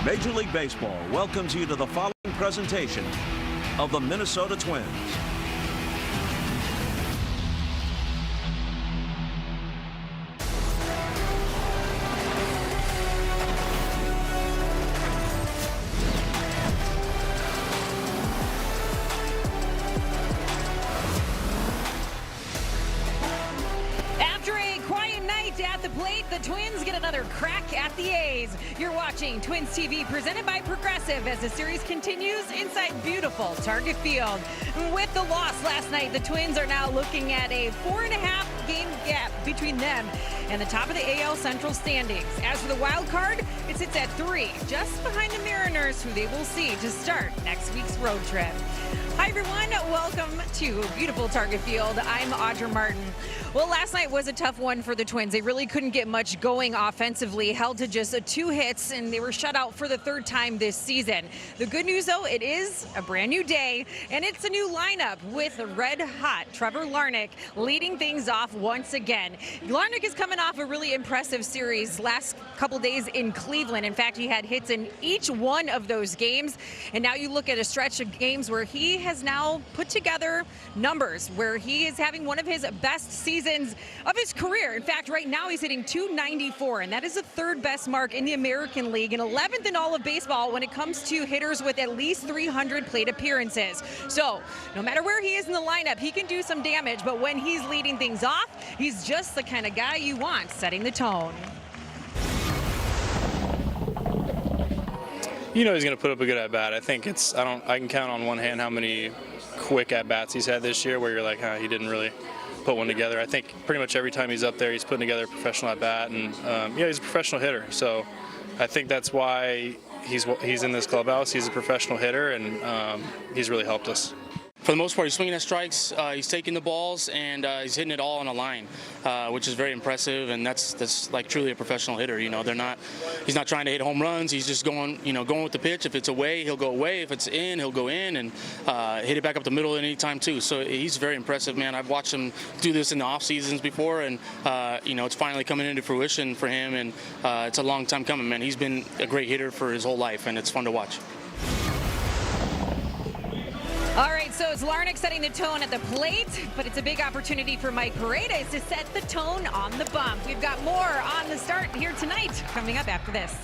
Major League Baseball welcomes you to the following presentation of the Minnesota Twins. At the plate, the Twins get another crack at the A's. You're watching Twins TV presented by Progressive as the series continues inside beautiful Target Field. With the loss last night, the Twins are now looking at a 4.5 game gap between them and the top of the AL Central standings. As for the wild card, it sits at 3, just behind the Mariners, who they will see to start next week's road trip. Hi, everyone. Welcome to beautiful Target Field. I'm Audra Martin. Well, last night was a tough one for the Twins. They really couldn't get much going offensively, held to just 2 hits, and they were shut out for the 3rd time this season. The good news, though, it is a brand new day, and it's a new lineup with red-hot Trevor Larnach leading things off once again. Larnach is coming off a really impressive series last couple days in Cleveland. In fact, he had hits in each one of those games, and now you look at a stretch of games where he has now put together numbers where he is having one of his best seasons of his career. In fact, right now he's hitting .294, and that is the 3rd best mark in the American League and 11th in all of baseball when it comes to hitters with at least 300 plate appearances. So no matter where he is in the lineup, he can do some damage, but when he's leading things off, he's just the kind of guy you want setting the tone. You know he's going to put up a good at-bat. I think I can count on one hand how many quick at-bats he's had this year where you're like, he didn't really put one together. I think pretty much every time he's up there, he's putting together a professional at-bat, and he's a professional hitter. So I think that's why he's in this clubhouse. He's a professional hitter, and he's really helped us. For the most part, he's swinging at strikes, he's taking the balls, and he's hitting it all on a line, which is very impressive, and that's like truly a professional hitter. You know, he's not trying to hit home runs. He's just going with the pitch. If it's away, he'll go away. If it's in, he'll go in and hit it back up the middle at any time too. So he's very impressive, man. I've watched him do this in the off seasons before, and it's finally coming into fruition for him, and it's a long time coming, man. He's been a great hitter for his whole life, and it's fun to watch. All right, so it's Larnach setting the tone at the plate, but it's a big opportunity for Mike Paredes to set the tone on the bump. We've got more on the start here tonight, coming up after this.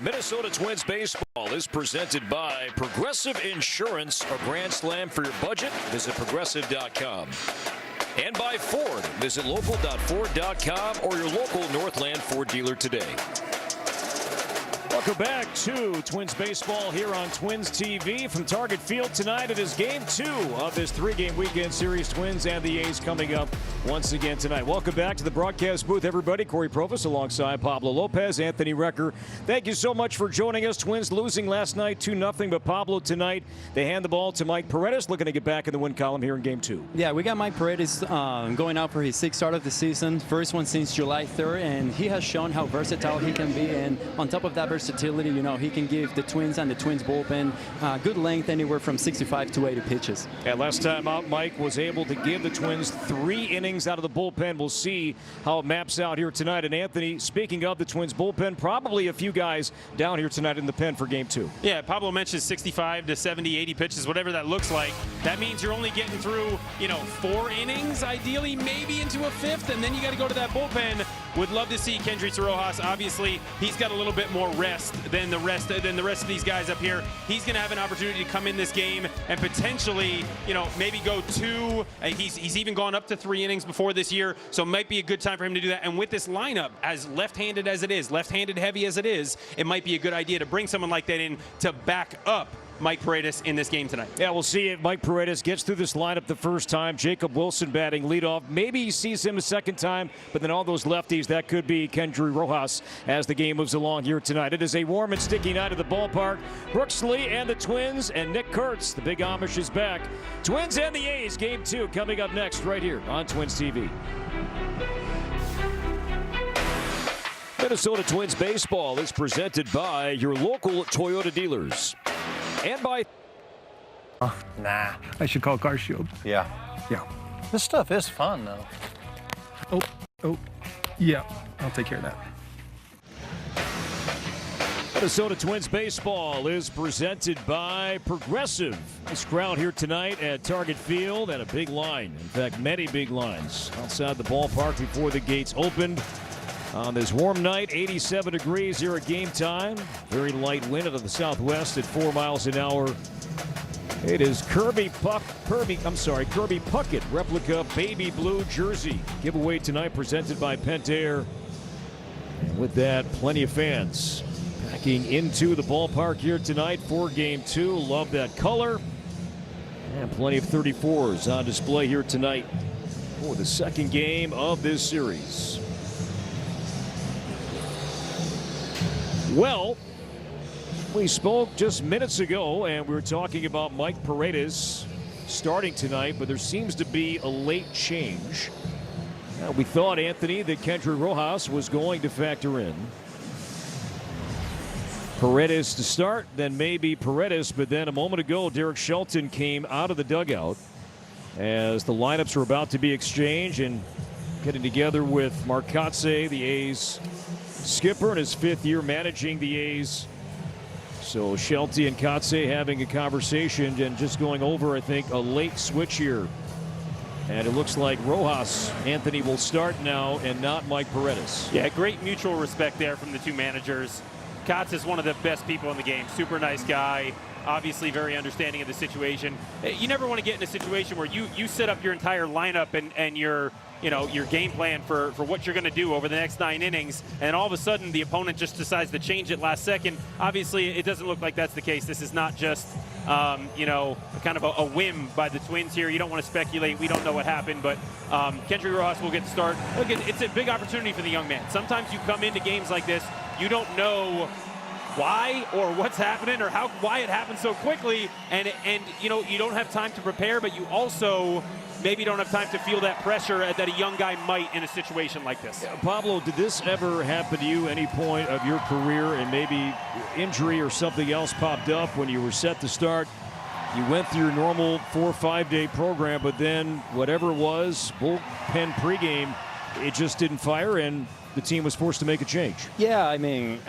Minnesota Twins baseball is presented by Progressive Insurance, a grand slam for your budget. Visit progressive.com. And by Ford. Visit local.ford.com or your local Northland Ford dealer today. Welcome back to Twins baseball here on Twins TV from Target Field tonight. It is Game 2 of this 3-game weekend series. Twins and the A's coming up once again tonight. Welcome back to the broadcast booth, everybody. Corey Provis alongside Pablo Lopez, Anthony Recker. Thank you so much for joining us. Twins losing last night 2-0, but Pablo tonight, they hand the ball to Mike Paredes, looking to get back in the win column here in Game 2. Yeah, we got Mike Paredes going out for his 6th start of the season, first one since July 3rd, and he has shown how versatile he can be, and on top of that versatility, he can give the Twins and the Twins bullpen good length, anywhere from 65 to 80 pitches. And last time out, Mike was able to give the Twins 3 innings out of the bullpen. We'll see how it maps out here tonight. And Anthony, speaking of the Twins bullpen, probably a few guys down here tonight in the pen for Game 2. Yeah, Pablo mentioned 65 to 70, 80 pitches, whatever that looks like. That means you're only getting through, 4 innings, ideally, maybe into a 5th, and then you got to go to that bullpen. Would love to see Kendrys Rojas. Obviously, he's got a little bit more rest than the rest of these guys up here. He's going to have an opportunity to come in this game and potentially, maybe go 2. He's even gone up to 3 innings before this year, so it might be a good time for him to do that. And with this lineup, as left-handed as it is, left-handed heavy as it is, it might be a good idea to bring someone like that in to back up Mike Paredes in this game tonight. Yeah, we'll see if Mike Paredes gets through this lineup the first time. Jacob Wilson batting leadoff. Maybe he sees him a second time, but then all those lefties, that could be Kendrys Rojas as the game moves along here tonight. It is a warm and sticky night at the ballpark. Brooks Lee and the Twins and Nick Kurtz, the big Amish, is back. Twins and the A's, Game 2 coming up next right here on Twins TV. Minnesota Twins baseball is presented by your local Toyota dealers. And by... Nah. I should call CarShield. Yeah. Yeah. This stuff is fun, though. Oh, yeah, I'll take care of that. Minnesota Twins baseball is presented by Progressive. This crowd here tonight at Target Field and a big line. In fact, many big lines outside the ballpark before the gates opened. On this warm night, 87 degrees here at game time. Very light wind out of the southwest at 4 miles an hour. It is Kirby Puckett replica baby blue jersey giveaway tonight, presented by Pentair. And with that, plenty of fans packing into the ballpark here tonight for Game 2. Love that color. And plenty of 34s on display here tonight for the second game of this series. Well, we spoke just minutes ago, and we were talking about Mike Paredes starting tonight, but there seems to be a late change. We thought, Anthony, that Kendry Rojas was going to factor in. Paredes to start, then maybe Paredes, but then a moment ago, Derek Shelton came out of the dugout as the lineups were about to be exchanged, and getting together with Marcotte, the A's skipper, in his fifth year managing the A's. So Shelty and Kotze having a conversation and just going over, I think, a late switch here. And it looks like Rojas, Anthony, will start now and not Mike Paredes. Yeah, great mutual respect there from the two managers. Kotz is one of the best people in the game. Super nice guy. Obviously very understanding of the situation. You never want to get in a situation where you set up your entire lineup and your game plan for what you're going to do over the next 9 innings, and all of a sudden the opponent just decides to change it last second. Obviously, it doesn't look like that's the case. This is not just kind of a whim by the Twins here. You don't want to speculate. We don't know what happened, but Kendry Rojas will get the start. Look, it's a big opportunity for the young man. Sometimes you come into games like this, you don't know why or what's happening or why it happened so quickly, and you don't have time to prepare, but you also maybe don't have time to feel that pressure that a young guy might in a situation like this. Yeah, Pablo, did this ever happen to you any point of your career, and maybe injury or something else popped up when you were set to start? You went through your normal 4 or 5 day program, but then whatever it was, bullpen pregame, it just didn't fire, and the team was forced to make a change. Yeah, I mean,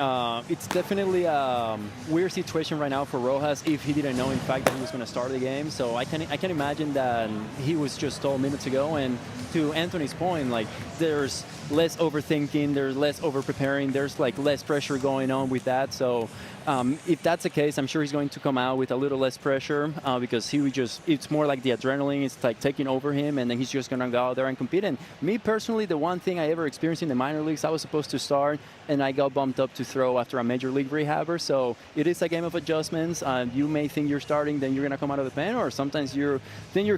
it's definitely a weird situation right now for Rojas if he didn't know, in fact, that he was going to start the game. So I can imagine that he was just told minutes ago. And to Anthony's point, like, there's less overthinking, there's less over-preparing, there's like less pressure going on with that. So if that's the case, I'm sure he's going to come out with a little less pressure because it's more like the adrenaline, it's like taking over him, and then he's just going to go out there and compete. And me personally, the one thing I ever experienced in the minor leagues, I was supposed to start, and I got bumped up to throw after a major league rehabber. So it is a game of adjustments. You may think you're starting, then you're going to come out of the pen, or sometimes you're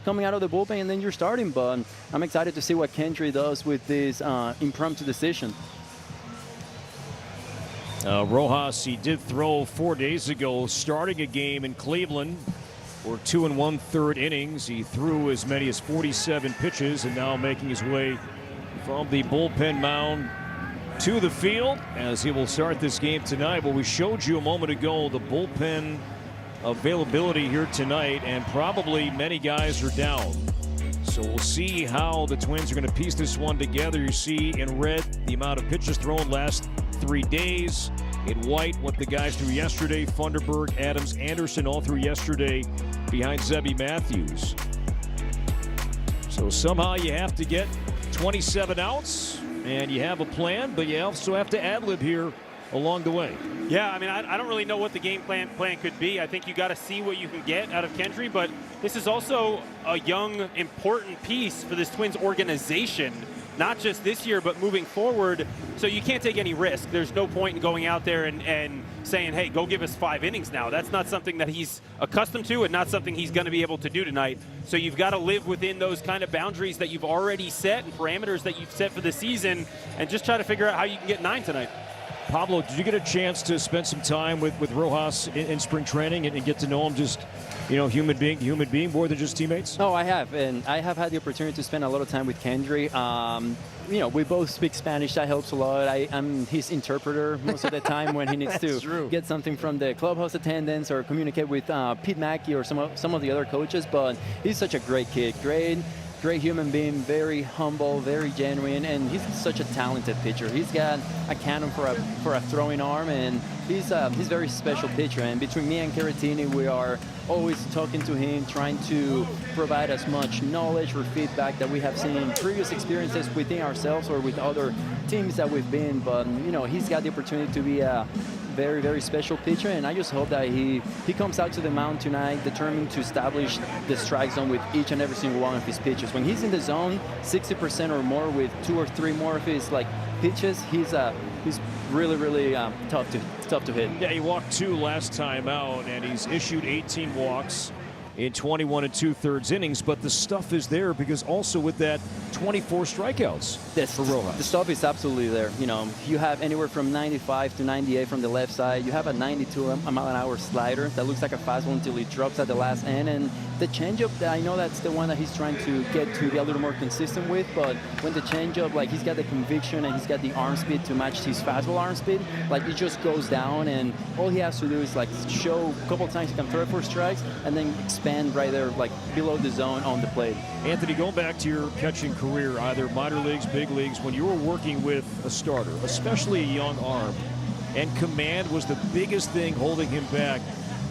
coming out of the bullpen and then you're starting. But I'm excited to see what Kendry does with this impromptu decision. Rojas, he did throw 4 days ago, starting a game in Cleveland for 2 1/3 innings. He threw as many as 47 pitches, and now making his way from the bullpen mound to the field as he will start this game tonight. But we showed you a moment ago the bullpen availability here tonight, and probably many guys are down. So we'll see how the Twins are going to piece this one together. You see in red the amount of pitches thrown last 3 days. In white, what the guys threw yesterday: Funderburg, Adams, Anderson, all threw yesterday behind Zebby Matthews. So somehow you have to get 27 outs, and you have a plan, but you also have to ad-lib here along the way. Yeah, I mean, I don't really know what the game plan could be. I think you got to see what you can get out of Kendry, but this is also a young, important piece for this Twins organization, not just this year, but moving forward. So you can't take any risk. There's no point in going out there and saying, hey, go give us 5 innings now. That's not something that he's accustomed to, and not something he's going to be able to do tonight. So you've got to live within those kind of boundaries that you've already set and parameters that you've set for the season, and just try to figure out how you can get 9 tonight. Pablo, did you get a chance to spend some time with Rojas in spring training and get to know him, just, human being more than just teammates? Oh, I have, and I have had the opportunity to spend a lot of time with Kendry. We both speak Spanish. That helps a lot. I'm his interpreter most of the time when he needs to get something from the clubhouse attendants or communicate with Pete Mackey or some of the other coaches. But he's such a great kid, great great human being, very humble, very genuine, and he's such a talented pitcher. He's got a cannon for a throwing arm, and he's a very special pitcher. And between me and Caratini, we are always talking to him, trying to provide as much knowledge or feedback that we have seen in previous experiences within ourselves or with other teams that we've been. But he's got the opportunity to be a very, very special pitcher, and I just hope that he comes out to the mound tonight determined to establish the strike zone with each and every single one of his pitches. When he's in the zone 60% or more with 2 or 3 more of his pitches, he's really, really tough to hit. Yeah, he walked 2 last time out, and he's issued 18 walks in 21 2/3 innings, but the stuff is there because also with that 24 strikeouts for Rojas. The stuff is absolutely there. You have anywhere from 95 to 98 from the left side. You have a 92-mile-an-hour slider that looks like a fastball until it drops at the last end, and the changeup, I know that's the one that he's trying to get to be a little more consistent with, but when the changeup, he's got the conviction and he's got the arm speed to match his fastball arm speed, it just goes down, and all he has to do is show a couple times he can throw it for strikes and then expand right there, below the zone on the plate. Anthony, going back to your catching career, either minor leagues, big leagues, when you were working with a starter, especially a young arm, and command was the biggest thing holding him back,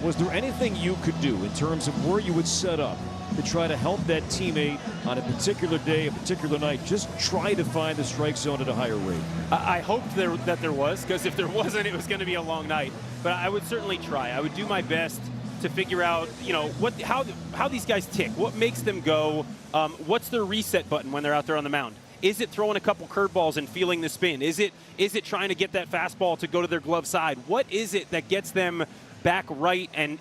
was there anything you could do in terms of where you would set up to try to help that teammate on a particular day, a particular night, just try to find the strike zone at a higher rate? I hoped that there was, because if there wasn't, it was going to be a long night. But I would certainly try. I would do my best to figure out, how these guys tick, what makes them go, what's their reset button when they're out there on the mound. Is it throwing a couple curveballs and feeling the spin? Is it trying to get that fastball to go to their glove side? What is it that gets them back right and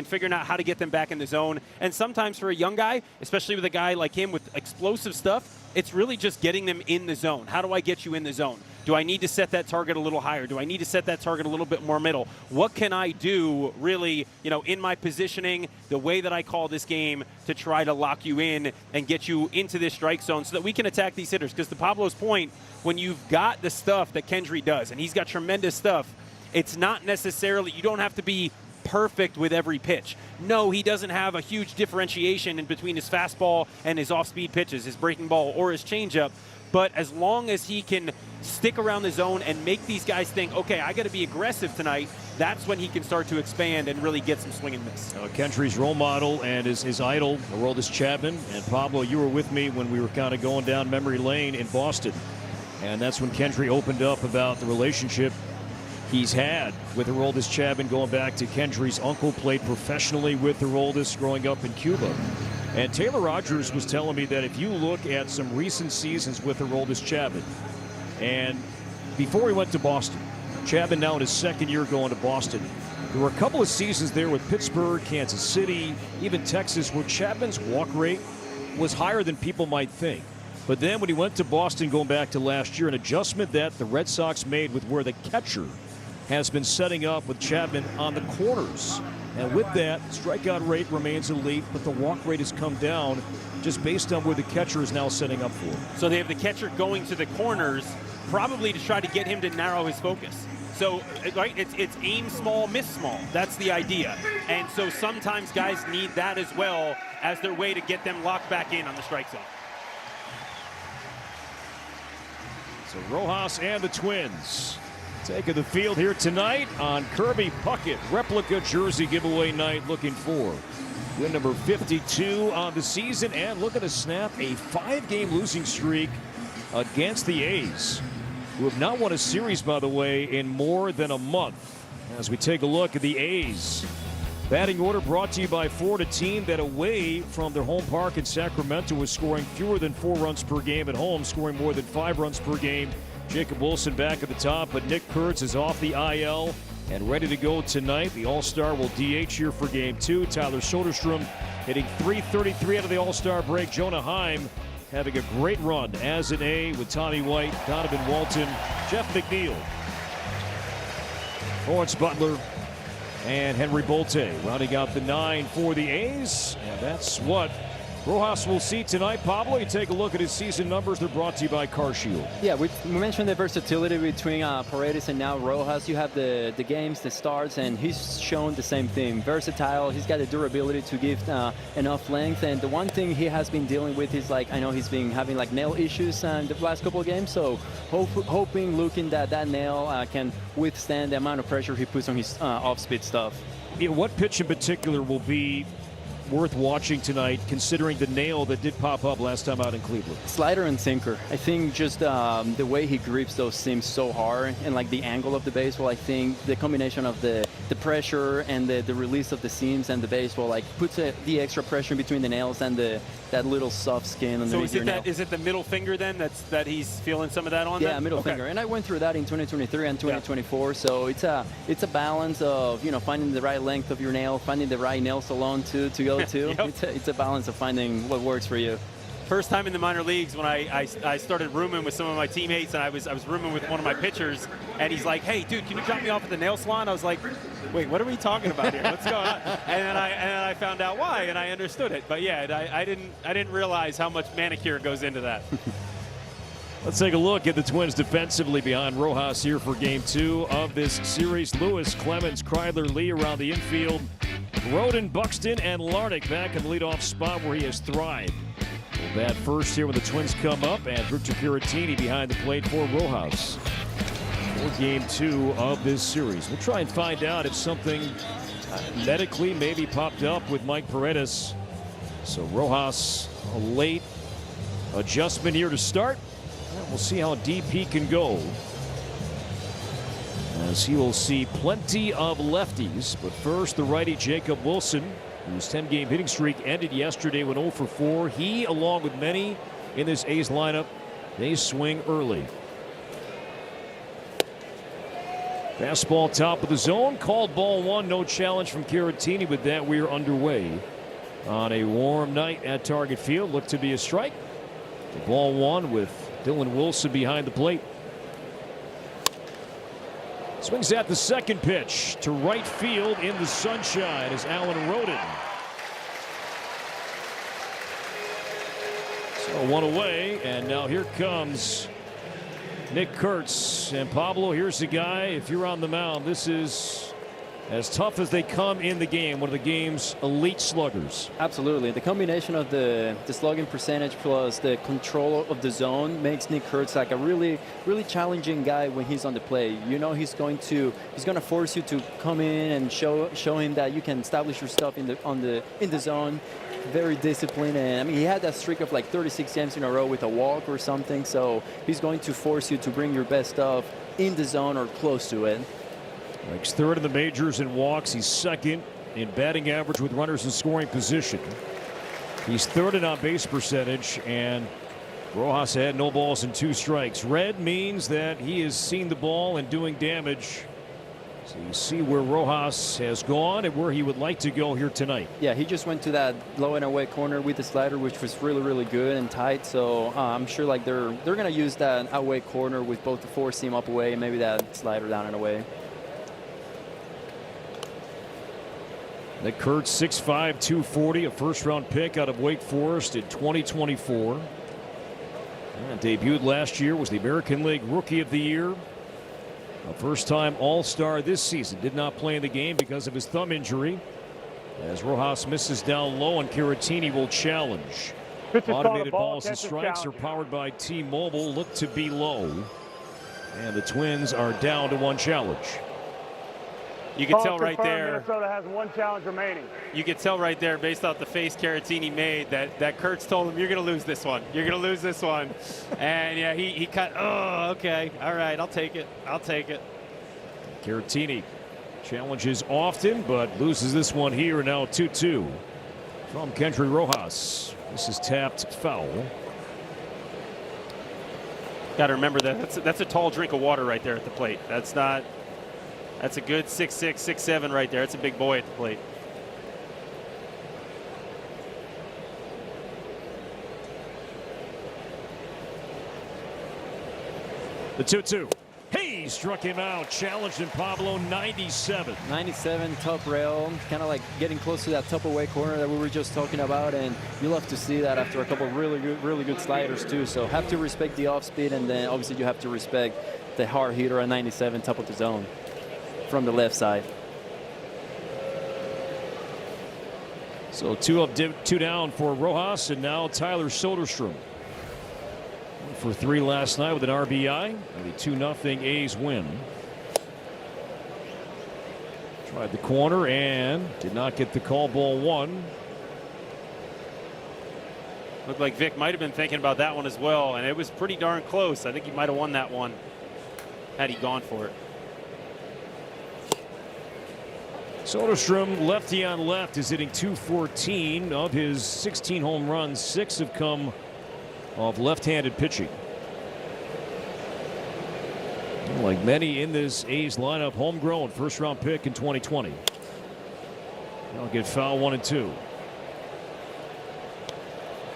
figuring out how to get them back in the zone? And sometimes for a young guy, especially with a guy like him with explosive stuff, it's really just getting them in the zone. How do I get you in the zone? Do I need to set that target a little higher? Do I need to set that target a little bit more middle? What can I do really, in my positioning, the way that I call this game to try to lock you in and get you into this strike zone so that we can attack these hitters? Because to Pablo's point, when you've got the stuff that Kendry does, and he's got tremendous stuff, it's not necessarily, you don't have to be perfect with every pitch. No, he doesn't have a huge differentiation in between his fastball and his off-speed pitches, his breaking ball or his changeup. But as long as he can stick around the zone and make these guys think, okay, I got to be aggressive tonight, that's when he can start to expand and really get some swing and miss. Kendry's role model and his idol, Aroldis Chapman. And Pablo, you were with me when we were kind of going down memory lane in Boston. And that's when Kendry opened up about the relationship he's had with Aroldis Chapman, going back to Kendry's uncle played professionally with Aroldis growing up in Cuba. And Taylor Rogers was telling me that if you look at some recent seasons with Aroldis Chapman, and before he went to Boston, Chapman now in his 2nd year going to Boston, there were a couple of seasons there with Pittsburgh, Kansas City, even Texas, where Chapman's walk rate was higher than people might think. But then when he went to Boston, going back to last year, an adjustment that the Red Sox made with where the catcher has been setting up with Chapman on the corners. And with that, strikeout rate remains elite, but the walk rate has come down just based on where the catcher is now setting up for. So they have the catcher going to the corners, probably to try to get him to narrow his focus. So, right, it's aim small, miss small. That's the idea. And so sometimes guys need that as well as their way to get them locked back in on the strike zone. So Rojas and the Twins taking the field here tonight on Kirby Puckett replica jersey giveaway night, looking for win number 52 on the season, and looking to snap a 5-game losing streak against the A's, who have not won a series, by the way, in more than a month. As we take a look at the A's batting order, brought to you by Ford, a team that away from their home park in Sacramento is scoring fewer than 4 runs per game, at home scoring more than 5 runs per game. Jacob Wilson back at the top, but Nick Kurtz is off the IL and ready to go tonight. The All-Star will DH here for Game 2. Tyler Soderstrom hitting .333 out of the All-Star break. Jonah Heim having a great run as an A with Tommy White, Donovan Walton, Jeff McNeil, Lawrence Butler, and Henry Bolte rounding out the 9 for the A's. And that's what Rojas will see tonight. Pablo, you take a look at his season numbers. They're brought to you by CarShield. Yeah, we mentioned the versatility between Paredes and now Rojas. You have the games, the starts, and he's shown the same thing. Versatile. He's got the durability to give enough length. And the one thing he has been dealing with is, like, I know he's been having like nail issues in the last couple of games. So looking that nail can withstand the amount of pressure he puts on his off-speed stuff. You know, what pitch in particular will be worth watching tonight, considering the nail that did pop up last time out in Cleveland? Slider and sinker. I think just the way he grips those seams so hard, and like the angle of the baseball, I think the combination of the pressure and the release of the seams and the baseball like puts the extra pressure between the nails and that little soft skin underneath your nail. Is it the middle finger then that he's feeling some of that on? Yeah, middle finger. And I went through that in 2023 and 2024. Yeah. So it's a balance of, you know, finding the right length of your nail, finding the right nail salon to go to. Yep. It's a balance of finding what works for you. First time in the minor leagues when I started rooming with some of my teammates, and I was rooming with one of my pitchers, and he's like, "Hey, dude, can you drop me off at the nail salon?" I was like, "Wait, what are we talking about here? What's going on?" And then I found out why, and I understood it. But yeah, I didn't realize how much manicure goes into that. Let's take a look at the Twins defensively behind Rojas here for Game 2 of this series. Lewis, Clemens, Kreidler, Lee around the infield. Rodin, Buxton, and Larnach back in the leadoff spot where he has thrived. Well, bat first here when the Twins come up, and Victor Caratini behind the plate for Rojas for Game 2 of this series. We'll try and find out if something medically maybe popped up with Mike Paredes. So Rojas, a late adjustment here to start. We'll see how deep he can go, as he will see plenty of lefties. But first, the righty Jacob Wilson, whose 10-game hitting streak ended yesterday with 0 for 4. He, along with many in this A's lineup, they swing early. Fastball top of the zone, called ball 1. No challenge from Caratini. With that, we are underway on a warm night at Target Field. Looked to be a strike. The ball 1 with Dylan Wilson behind the plate. Swings at the second pitch to right field in the sunshine is Alan Rodin. So one away, and now here comes Nick Kurtz. And Pablo, here's the guy. If you're on the mound, this is as tough as they come in the game. One of the game's elite sluggers. Absolutely. The combination of the slugging percentage plus the control of the zone makes Nick Kurtz like a really challenging guy when he's on the plate. You know, he's going to force you to come in and show him that you can establish your stuff in the zone. Very disciplined, and I mean, he had that streak of like 36 games in a row with a walk or something. So he's going to force you to bring your best stuff in the zone or close to it. Ranks third in the majors in walks. He's second in batting average with runners in scoring position. He's third in on-base percentage, and Rojas had no balls and 2 strikes. Red means that he has seen the ball and doing damage. So you see where Rojas has gone and where he would like to go here tonight. Yeah, he just went to that low and away corner with the slider, which was really good and tight. So I'm sure like they're going to use that away corner with both the 4-seam up away and maybe that slider down and away. Nick Kurtz, 6'5", 240, a first-round pick out of Wake Forest in 2024. And debuted last year, was the American League Rookie of the Year. A first-time All-Star this season. Did not play in the game because of his thumb injury. As Rojas misses down low, and Caratini will challenge. Automated balls and strikes are powered by T-Mobile. Look to be low. And the Twins are down to 1 challenge. You can tell right there. Minnesota has 1 challenge remaining. You can tell right there, based off the face Caratini made, that Kurtz told him, "You're going to lose this one. You're going to lose this one." And yeah, he cut. Oh, okay, all right, I'll take it. I'll take it. Caratini challenges often, but loses this one here. Now 2-2 from Kendry Rojas. This is tapped foul. Got to remember that that's a tall drink of water right there at the plate. That's not. That's a good 6'6", 6'7" right there. That's a big boy at the plate. The 2-2. Hey, He struck him out. Challenged in Pablo, 97. 97, top rail, kind of like getting close to that top away corner that we were just talking about, and you love to see that after a couple of really good sliders too. So have to respect the off speed, and then obviously you have to respect the hard hitter at 97, top of the zone from the left side. So 2 up, 2 down for Rojas, and now Tyler Soderstrom. 1 for 3 last night with an RBI. And a 2-0 A's win. Tried the corner and did not get the call, ball 1. Looked like Vic might have been thinking about that one as well, and it was pretty darn close. I think he might have won that one had he gone for it. Soderstrom, lefty on left, is hitting .214. Of his 16 home runs, 6 have come of left-handed pitching. Like many in this A's lineup, homegrown, first-round pick in 2020. I'll get foul 1 and 2.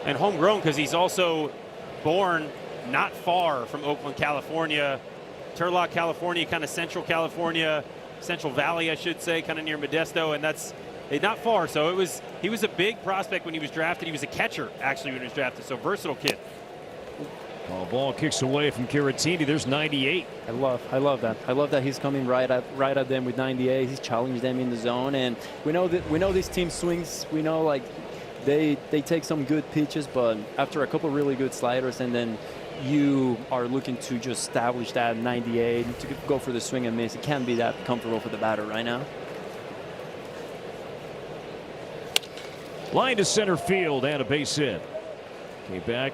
And homegrown because he's also born not far from Oakland, California. Turlock, California, kind of Central California. Central Valley, I should say, kind of near Modesto, and that's not far. So he was a big prospect when he was drafted. He was a catcher actually when he was drafted, so versatile kid. Ball kicks away from Caratini. There's 98. I love that. I love that he's coming right at them with 98. He's challenged them in the zone, and we know this team swings. We know like they take some good pitches, but after a couple really good sliders, and then you are looking to just establish that 98 to go for the swing and miss. It can't be that comfortable for the batter right now. Line to center field and a base hit. Came back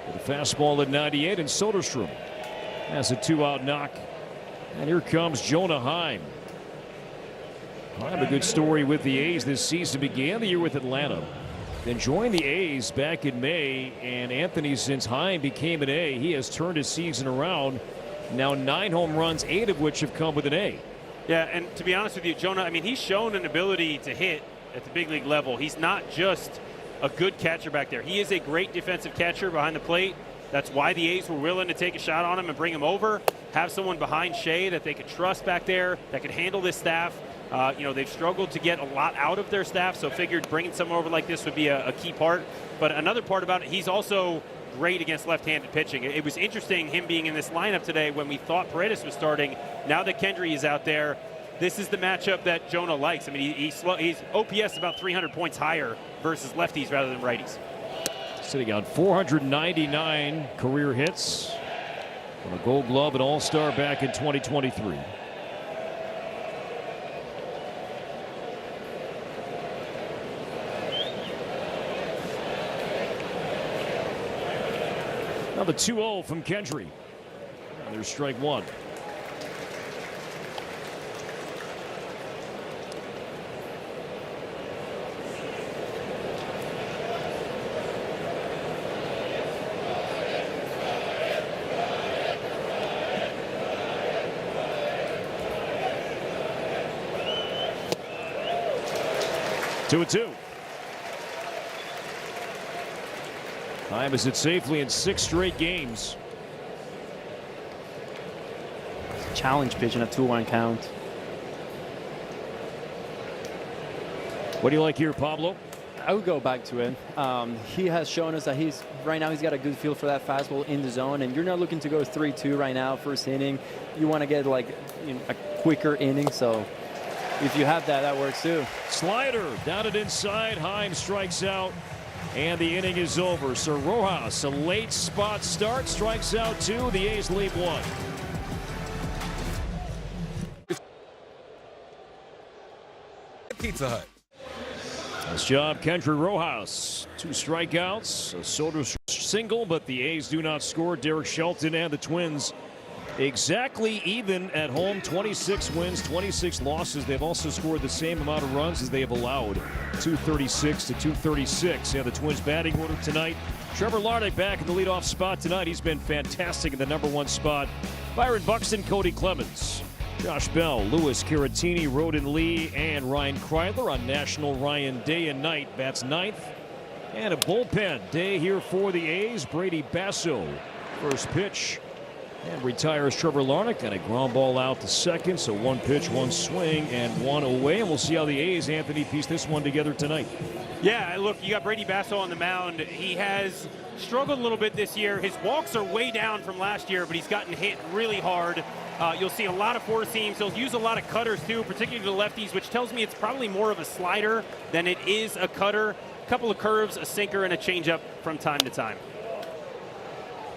with a fastball at 98, and Soderstrom has a 2-out knock. And here comes Jonah Heim. Heim, a good story with the A's this season. Began the year with Atlanta. Then joined the A's back in May, and Anthony, since Heim became an A, he has turned his season around. Now 9 home runs, 8 of which have come with an A. Yeah, and to be honest with you, Jonah, I mean, he's shown an ability to hit at the big league level. He's not just a good catcher back there. He is a great defensive catcher behind the plate. That's why the A's were willing to take a shot on him and bring him over, have someone behind Shea that they could trust back there, that could handle this staff. They've struggled to get a lot out of their staff, so figured bringing someone over like this would be a key part. But another part about it, he's also great against left-handed pitching. It was interesting him being in this lineup today when we thought Paredes was starting. Now that Kendry is out there, this is the matchup that Jonah likes. I mean, he's OPS about 300 points higher versus lefties rather than righties. Sitting on 499 career hits. Won a Gold Glove and All-Star back in 2023. Now the 2-0 from Kendry. There's strike 1. Two and 2. Heim is it safely in 6 straight games. Challenge pitch in a 2-1 count. What do you like here, Pablo? I would go back to it. He has shown us that right now he's got a good feel for that fastball in the zone, and you're not looking to go 3-2 right now, first inning. You want to get like a quicker inning, so if you have that, that works too. Slider down it inside. Heim strikes out, and the inning is over. So Rojas, a late spot start, strikes out 2. The A's lead 1. Pizza Hut. Nice job, Kendry Rojas. 2 strikeouts, a Soderstrom single, but the A's do not score. Derek Shelton and the Twins exactly even at home. 26 wins, 26 losses. They've also scored the same amount of runs as they have allowed. 236 to 236. Yeah, the Twins batting order tonight. Trevor Larnach back in the leadoff spot tonight. He's been fantastic in the #1 spot. Byron Buxton, Cody Clemens, Josh Bell, Louis Caratini, Roden Lee, and Ryan Kreidler on National Ryan Day and Night. Bats 9th. And a bullpen day here for the A's. Brady Basso, first pitch. And retires Trevor Larnach, and a ground ball out to second. So one pitch, one swing, and one away. And we'll see how the A's, Anthony, piece this one together tonight. Yeah, look, you got Brady Basso on the mound. He has struggled a little bit this year. His walks are way down from last year, but he's gotten hit really hard. You'll see a lot of four seams. He'll use a lot of cutters, too, particularly the lefties, which tells me it's probably more of a slider than it is a cutter. A couple of curves, a sinker, and a changeup from time to time.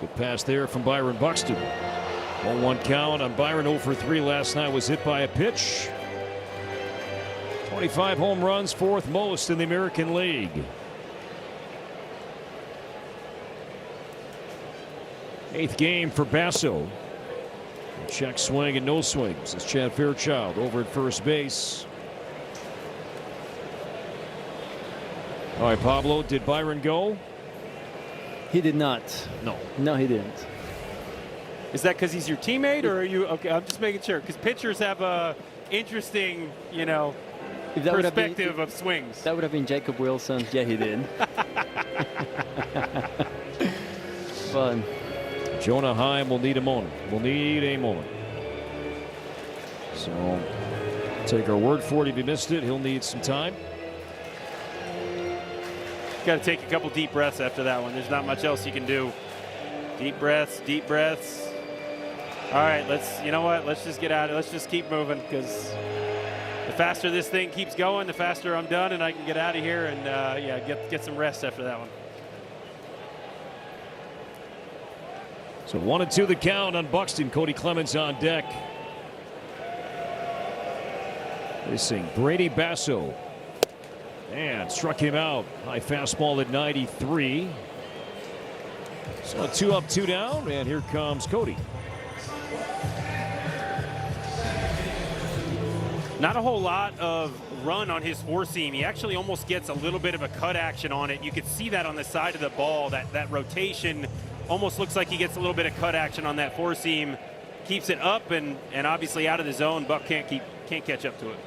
Good pass there from Byron Buxton. 1-1 count on Byron. 0 for 3 last night. Was hit by a pitch. 25 home runs, fourth most in the American League. Eighth game for Basso. Check swing and no swings. It's Chad Fairchild over at first base. All right, Pablo, did Byron go? He did not. No, he didn't. Is that because he's your teammate, or are you okay? I'm just making sure, because pitchers have a interesting, perspective of swings. That would have been Jacob Wilson. Yeah, he did. But Jonah Heim will need a moment. So take our word for it. If you missed it, he'll need some time. Got to take a couple deep breaths after that one. There's not much else you can do. Deep breaths, deep breaths. All right, you know what? Let's just get out of it. Let's just keep moving, because the faster this thing keeps going, the faster I'm done and I can get out of here and get some rest after that one. So 1-2 the count on Buxton. Cody Clemens on deck. Facing Brady Basso. And struck him out. High fastball at 93. So 2 up, 2 down, and here comes Cody. Not a whole lot of run on his four seam. He actually almost gets a little bit of a cut action on it. You could see that on the side of the ball. That rotation almost looks like he gets a little bit of cut action on that four seam. Keeps it up and obviously out of the zone. Buck can't catch up to it.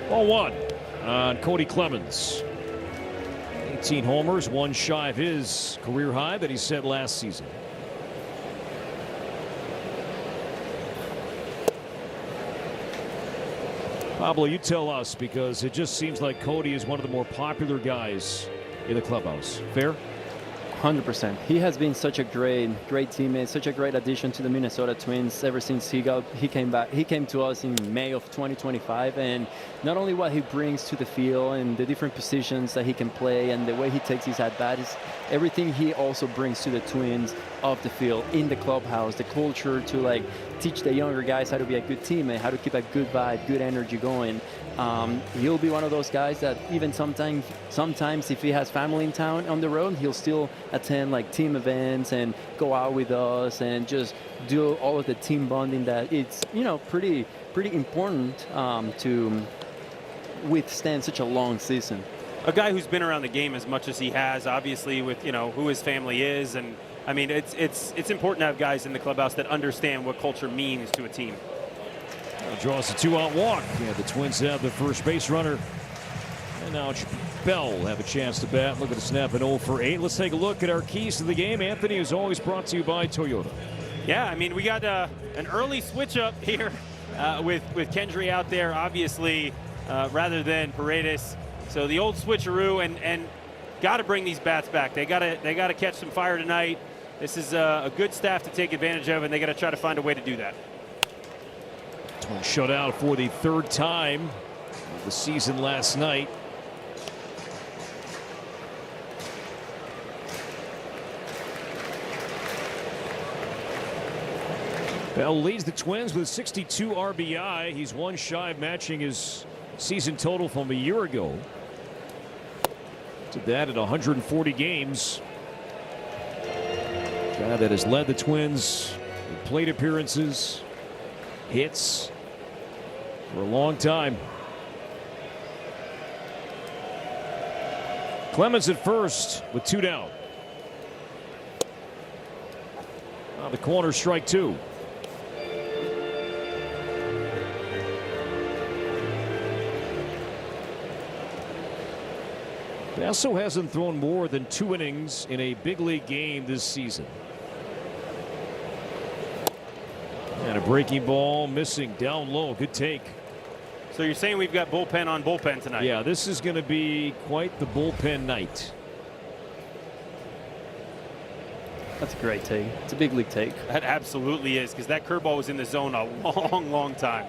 0-1 on Cody Clemens. 18 homers, one shy of his career high that he set last season. Pablo, you tell us, because it just seems like Cody is one of the more popular guys in the clubhouse. Fair? 100%. He has been such a great teammate, such a great addition to the Minnesota Twins ever since he came back. He came to us in May of 2025, and not only what he brings to the field and the different positions that he can play and the way he takes his at-bat, is everything he also brings to the Twins off the field, in the clubhouse, the culture to teach the younger guys how to be a good teammate, how to keep a good vibe, good energy going. He'll be one of those guys that even sometimes if he has family in town on the road, he'll still attend team events and go out with us and just do all of the team bonding that it's pretty important to withstand such a long season. A guy who's been around the game as much as he has, obviously with who his family is, and I mean it's important to have guys in the clubhouse that understand what culture means to a team. Draws a 2-out walk. Yeah, the Twins have the first base runner. And now Bell will have a chance to bat. Look at the snap at 0 for 8. Let's take a look at our keys to the game. Anthony is always brought to you by Toyota. Yeah, I mean, we got an early switch up here with Kendry out there, obviously, rather than Paredes. So the old switcheroo, and got to bring these bats back. They got to catch some fire tonight. This is a good staff to take advantage of, and they got to try to find a way to do that. Twins shut out for the third time of the season last night. Bell leads the Twins with 62 RBI. He's one shy of matching his season total from a year ago. Did that at 140 games. Guy that has led the Twins in plate appearances, hits for a long time. Clemens at first with 2 down. On the corner, strike 2. Basso hasn't thrown more than 2 innings in a big league game this season. And a breaking ball missing down low. Good take. So you're saying we've got bullpen on bullpen tonight? Yeah, this is going to be quite the bullpen night. That's a great take. It's a big league take. That absolutely is, because that curveball was in the zone a long time.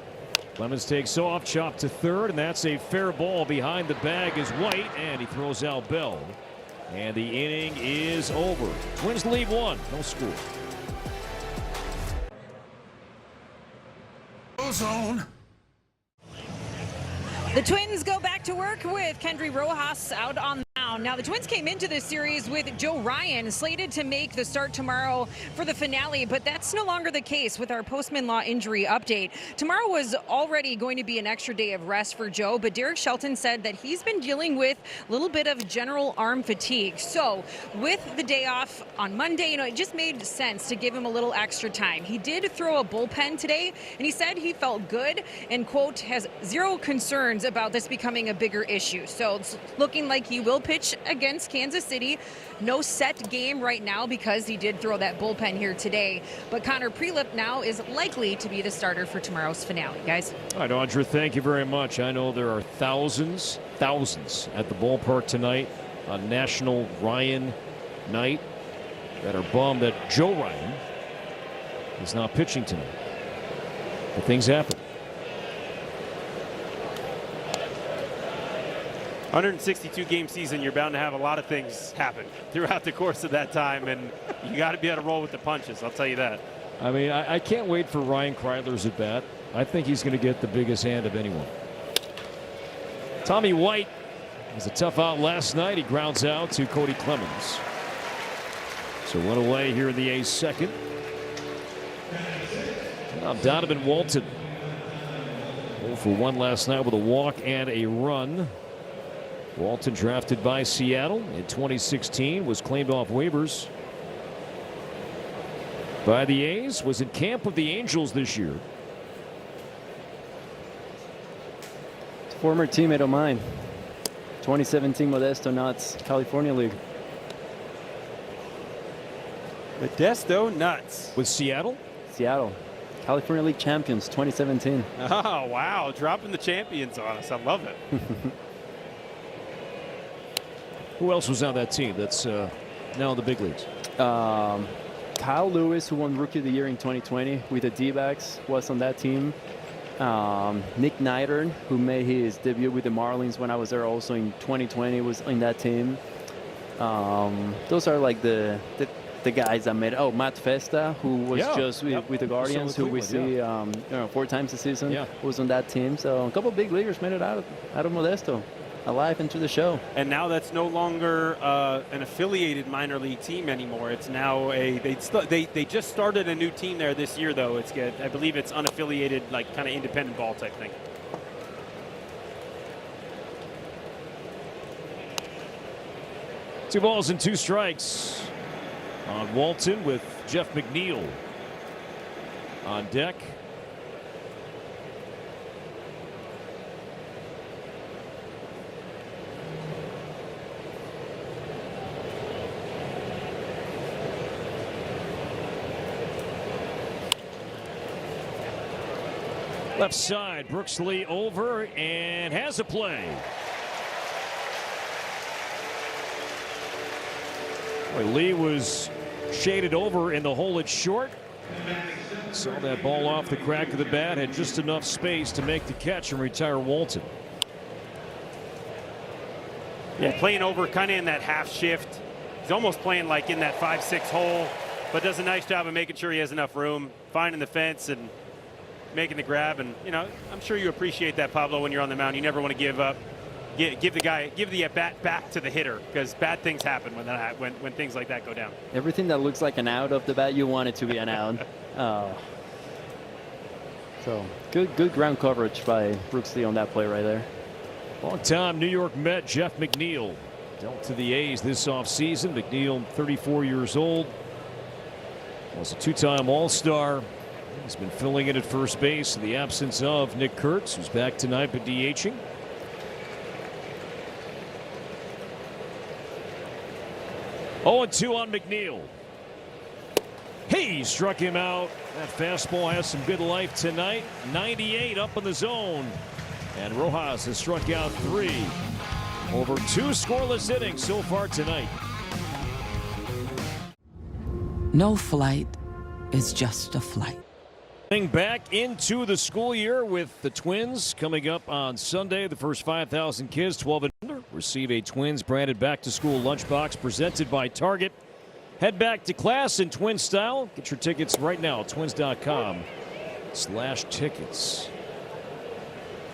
Clemens takes off, chopped to third, and that's a fair ball. Behind the bag is White, and he throws out Bell. And the inning is over. Twins lead 1, no score. Zone. The Twins go back to work with Kendry Rojas out on the mound. Now, the Twins came into this series with Joe Ryan slated to make the start tomorrow for the finale, but that's no longer the case with our Postman Law injury update. Tomorrow was already going to be an extra day of rest for Joe, but Derek Shelton said that he's been dealing with a little bit of general arm fatigue. So with the day off on Monday, it just made sense to give him a little extra time. He did throw a bullpen today, and he said he felt good and, quote, has zero concerns about this becoming a bigger issue. So it's looking like he will pitch against Kansas City. No set game right now because he did throw that bullpen here today. But Connor Prelip now is likely to be the starter for tomorrow's finale, guys. All right, Audra, thank you very much. I know there are thousands at the ballpark tonight on National Ryan Night that are bummed that Joe Ryan is not pitching tonight. But things happen. 162 game season, you're bound to have a lot of things happen throughout the course of that time, and you got to be able to roll with the punches. I'll tell you that. I mean, I can't wait for Ryan Kreidler's at bat. I think he's going to get the biggest hand of anyone. Tommy White was a tough out last night. He grounds out to Cody Clemens. So 1 away here in the A's second. Now Donovan Walton 0 for 1 last night with a walk and a run. Walton, drafted by Seattle in 2016, was claimed off waivers by the A's, was in camp with the Angels this year. Former teammate of mine. 2017 Modesto Nuts, California League. Modesto Nuts. With Seattle? Seattle. California League champions, 2017. Oh, wow. Dropping the champions on us. I love it. Who else was on that team that's now in the big leagues? Kyle Lewis, who won Rookie of the Year in 2020 with the D-backs, was on that team. Nick Neidern, who made his debut with the Marlins when I was there also in 2020, was in that team. Those are like the guys that made. Oh, Matt Festa, who was just with the Guardians, who we see 4 times a season, was on that team. So a couple of big leaguers made it out of Modesto, alive into the show. And now that's no longer an affiliated minor league team anymore. It's now they just started a new team there this year, though. It's good. I believe it's unaffiliated, like kind of independent ball type thing. Two balls and 2 strikes on Walton with Jeff McNeil on deck. Left side, Brooks Lee over and has a play. Boy, Lee was shaded over in the hole at short. Saw that ball off the crack of the bat, had just enough space to make the catch and retire Walton. Yeah, playing over kind of in that half shift. He's almost playing like in that 5-6 hole, but does a nice job of making sure he has enough room, finding the fence and making the grab. And I'm sure you appreciate that, Pablo, when you're on the mound. You never want to give up. Give the at bat back to the hitter, because bad things happen when things like that go down. Everything that looks like an out of the bat, you want it to be an out. So good ground coverage by Brooks Lee on that play right there. Long-time New York Met Jeff McNeil dealt to the A's this offseason. McNeil, 34 years old, was a 2-time All-Star. He's been filling in at first base in the absence of Nick Kurtz, who's back tonight but DHing. 0-2 on McNeil. He struck him out. That fastball has some good life tonight. 98 up in the zone. And Rojas has struck out 3. Over 2 scoreless innings so far tonight. No flight is just a flight. Back into the school year with the Twins coming up on Sunday. The first 5,000 kids 12 and under receive a Twins branded back to school lunchbox presented by Target. Head back to class in Twin style. Get your tickets right now at twins.com/tickets.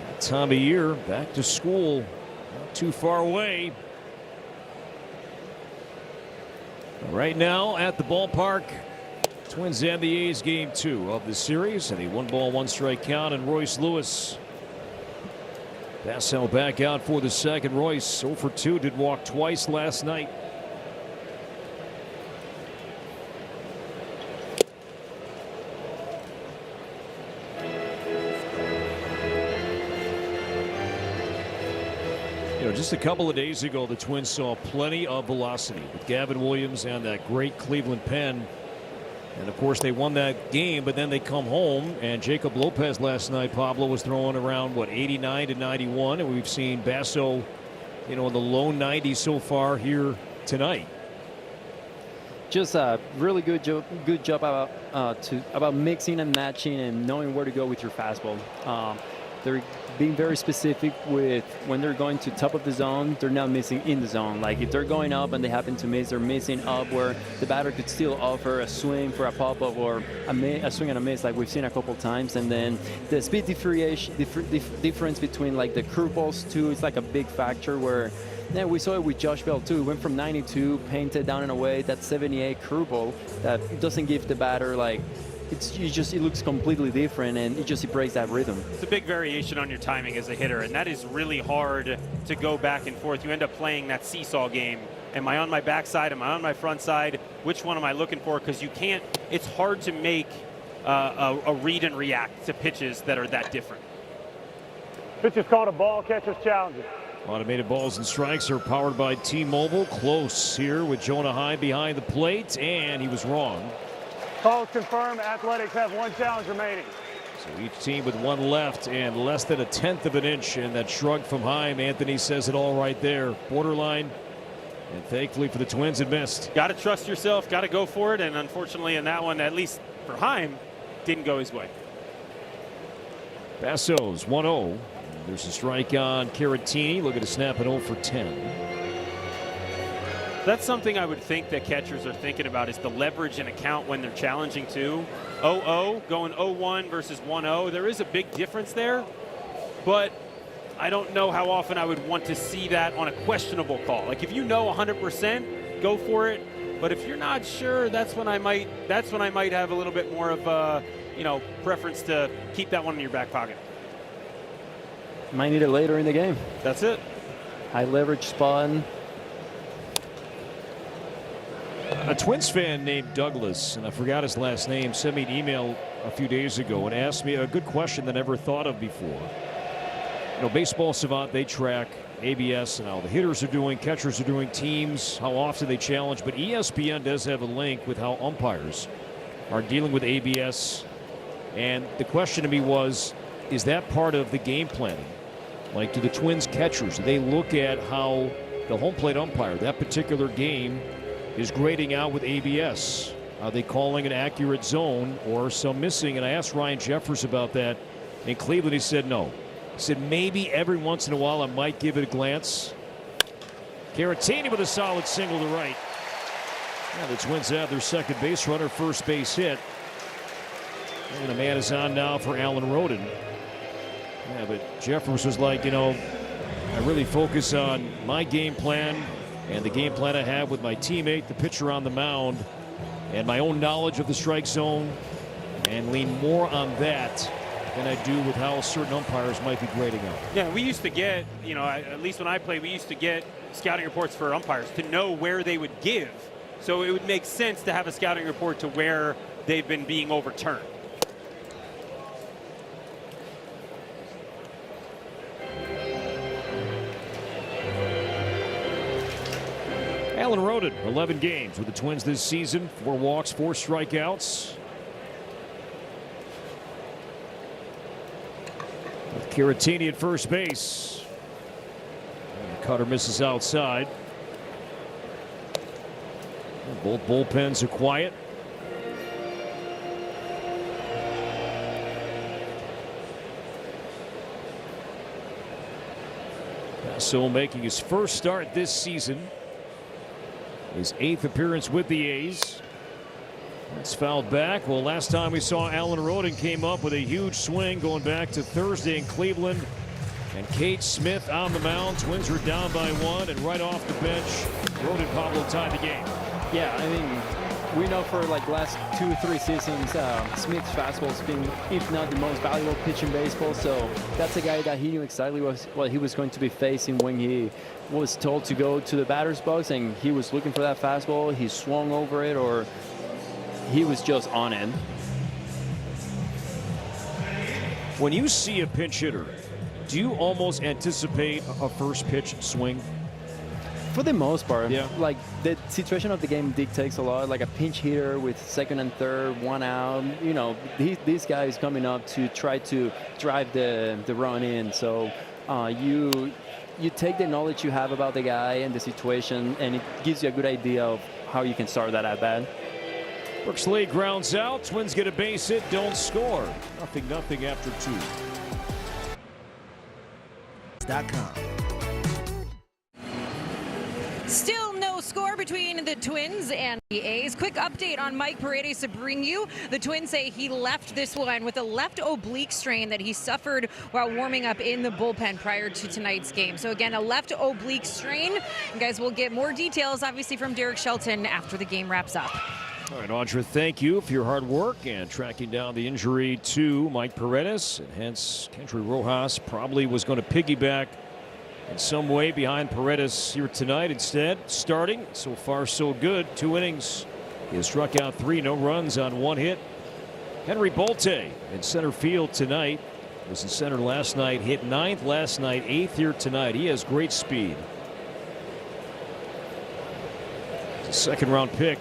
That time of year, back to school, not too far away. Right now at the ballpark, Twins and the A's game 2 of the series, and a 1-ball 1-strike count. And Royce Lewis. Basso back out for the second. Royce 0 for 2, did walk twice last night. Just a couple of days ago, the Twins saw plenty of velocity with Gavin Williams and that great Cleveland pen. And of course, they won that game, but then they come home, and Jacob Lopez last night, Pablo, was throwing around, 89 to 91, and we've seen Basso, in the low 90s so far here tonight. Just a really good job about mixing and matching and knowing where to go with your fastball. They're being very specific with when they're going to top of the zone, they're not missing in the zone. Like if they're going up and they happen to miss, they're missing up where the batter could still offer a swing for a pop-up or a swing and a miss like we've seen a couple times. And then the speed difference between like the curveballs too, it's like a big factor where we saw it with Josh Bell too. It went from 92, painted down and away, that 78 curveball that doesn't give the batter like, it looks completely different, and it breaks that rhythm. It's a big variation on your timing as a hitter, and that is really hard to go back and forth. You end up playing that seesaw game. Am I on my backside? Am I on my front side? Which one am I looking for? Because you can't. It's hard to make a read and react to pitches that are that different. Pitch is called a ball, catcher's challenge. Automated balls and strikes are powered by T-Mobile. Close here with Jonah Heim behind the plate, and he was wrong. Calls confirmed. Athletics have 1 challenge remaining. So each team with 1 left and less than 1/10 of an inch. And that shrug from Heim, Anthony says it all right there. Borderline. And thankfully for the Twins, it missed. Got to trust yourself. Got to go for it. And unfortunately in that one, at least for Heim, didn't go his way. Basso's 1-0. There's a strike on Caratini. Look at a snap at 0 for 10. That's something I would think that catchers are thinking about is the leverage in a count when they're challenging too. 0-0 going 0-1 versus 1-0. There is a big difference there, but I don't know how often I would want to see that on a questionable call. Like if you know 100%, go for it. But if you're not sure, that's when I might have a little bit more of a preference to keep that one in your back pocket. Might need it later in the game. That's it. High leverage spot. A Twins fan named Douglas, and I forgot his last name, sent me an email a few days ago and asked me a good question that I never thought of before. Baseball Savant, they track ABS and how the hitters are doing, catchers are doing, teams, how often they challenge, but ESPN does have a link with how umpires are dealing with ABS. And the question to me was, is that part of the game planning? Like, do the Twins catchers, do they look at how the home plate umpire, that particular game, is grading out with ABS? Are they calling an accurate zone or some missing? And I asked Ryan Jeffers about that in Cleveland. He said no. He said maybe every once in a while I might give it a glance. Caratini with a solid single to right. Yeah, the Twins have their second base runner, first base hit. And the man is on now for Alan Roden. Yeah, but Jeffers was like, I really focus on my game plan and the game plan I have with my teammate, the pitcher on the mound, and my own knowledge of the strike zone, and lean more on that than I do with how certain umpires might be grading out. Yeah, we used to get, at least when I played, we used to get scouting reports for umpires to know where they would give. So it would make sense to have a scouting report to where they've been being overturned. Alan Roden, 11 games with the Twins this season. 4 walks, 4 strikeouts. With Caratini at first base. And Cutter misses outside. And both bullpens are quiet. So making his first start this season. His 8th appearance with the A's. It's fouled back. Well, last time we saw Alan Roden came up with a huge swing going back to Thursday in Cleveland. And Kate Smith on the mound. Twins were down by 1, and right off the bench, Roden Pablo tied the game. Yeah, I mean, we know for like last 2-3 seasons, Smith's fastball has been, if not the most valuable pitch in baseball. So that's a guy that he knew exactly what he was going to be facing when he was told to go to the batter's box, and he was looking for that fastball. He swung over it, or he was just on it. When you see a pinch hitter, do you almost anticipate a first pitch swing? For the most part, yeah. Like the situation of the game dictates a lot. Like a pinch hitter with 2nd and 3rd, 1 out. You know, these guys coming up to try to drive the run in. So you take the knowledge you have about the guy and the situation, and it gives you a good idea of how you can start that at bat. Brooks Lee grounds out. Twins get a base hit, don't score. 0-0 after 2. Still no score between the Twins and the A's. Quick update on Mike Paredes to bring you. The Twins say he left this one with a left oblique strain that he suffered while warming up in the bullpen prior to tonight's game. So again, a left oblique strain. You guys will get more details, obviously, from Derek Shelton after the game wraps up. All right, Audra, thank you for your hard work and tracking down the injury to Mike Paredes. And hence, Kendry Rojas probably was going to piggyback in some way behind Paredes here tonight. Instead, starting. So far, so good. 2 innings. He has struck out 3, no runs on 1 hit. Henry Bolte in center field tonight. Was in center last night. Hit 9th last night, 8th here tonight. He has great speed. It's a 2nd-round pick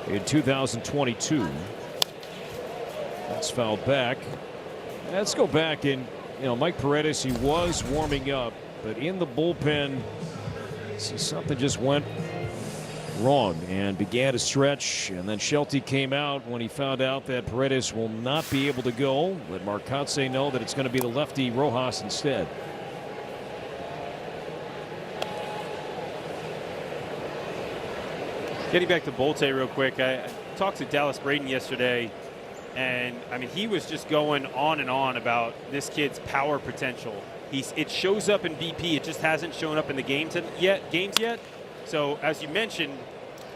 in 2022. That's fouled back. Let's go back and, Mike Paredes, he was warming up, but in the bullpen, something just went wrong and began to stretch. And then Shelty came out when he found out that Paredes will not be able to go. Let Marcotte know that it's going to be the lefty Rojas instead. Getting back to Bolte real quick, I talked to Dallas Braden yesterday, and I mean, he was just going on and on about this kid's power potential. It shows up in BP. It just hasn't shown up in the games yet. So as you mentioned,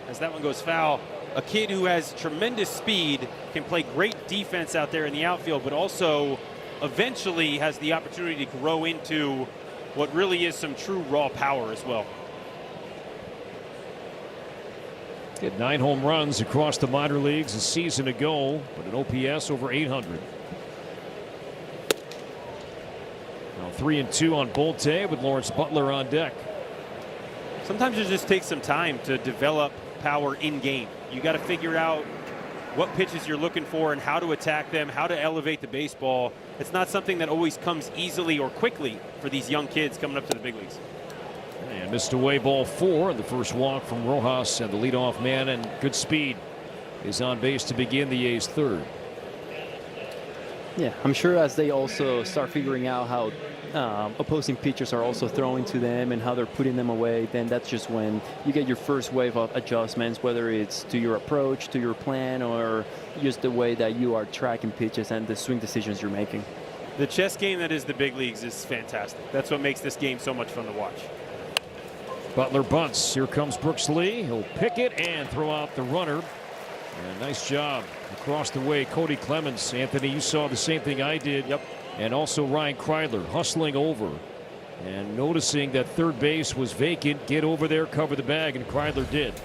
as that one goes foul, a kid who has tremendous speed, can play great defense out there in the outfield, but also eventually has the opportunity to grow into what really is some true raw power as well. Hit 9 home runs across the minor leagues a season ago, but an OPS over 800. Now 3-2 on Bolte with Lawrence Butler on deck. Sometimes it just takes some time to develop power in game. You got to figure out what pitches you're looking for and how to attack them, how to elevate the baseball. It's not something that always comes easily or quickly for these young kids coming up to the big leagues. And missed away ball 4. The first walk from Rojas, and the leadoff man, and good speed, is on base to begin the A's 3rd. Yeah, I'm sure as they also start figuring out how opposing pitchers are also throwing to them and how they're putting them away, then that's just when you get your first wave of adjustments, whether it's to your approach, to your plan, or just the way that you are tracking pitches and the swing decisions you're making. The chess game that is the big leagues is fantastic. That's what makes this game so much fun to watch. Butler bunts. Here comes Brooks Lee. He'll pick it and throw out the runner. And nice job across the way, Cody Clemens. Anthony, you saw the same thing I did. Yep. And also Ryan Kreidler hustling over and noticing that third base was vacant. Get over there, cover the bag, and Kreidler did.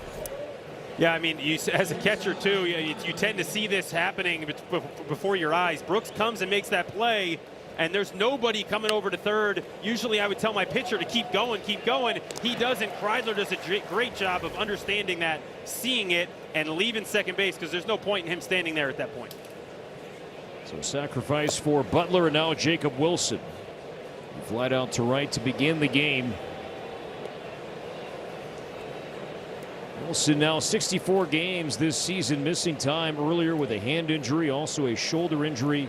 Yeah, I mean, as a catcher too, you tend to see this happening before your eyes. Brooks comes and makes that play, and there's nobody coming over to third. Usually I would tell my pitcher to keep going, keep going. He doesn't. Kreidler does a great job of understanding that, seeing it, and leaving second base because there's no point in him standing there at that point. So sacrifice for Butler, and now Jacob Wilson. Flight out to right to begin the game. Wilson now 64 games this season, missing time earlier with a hand injury, also a shoulder injury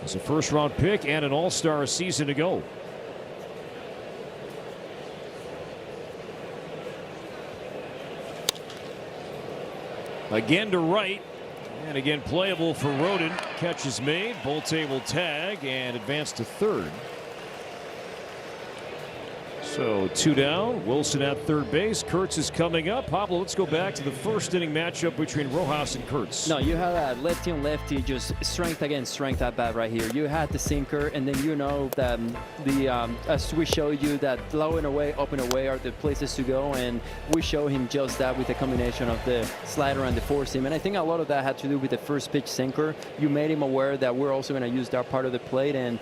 as a first-round pick and an all-star a season ago. Again to right, and again playable for Rodin. Catch is made. Bolte will tag and advance to third. So 2 down. Wilson at third base. Kurtz is coming up. Pablo, let's go back to the first inning matchup between Rojas and Kurtz. No, you had that lefty on lefty, just strength against strength at bat right here. You had the sinker, and then you know that as we showed you, that low and away, up and away are the places to go, and we show him just that with the combination of the slider and the four seam. And I think a lot of that had to do with the first pitch sinker. You made him aware that we're also going to use that part of the plate, and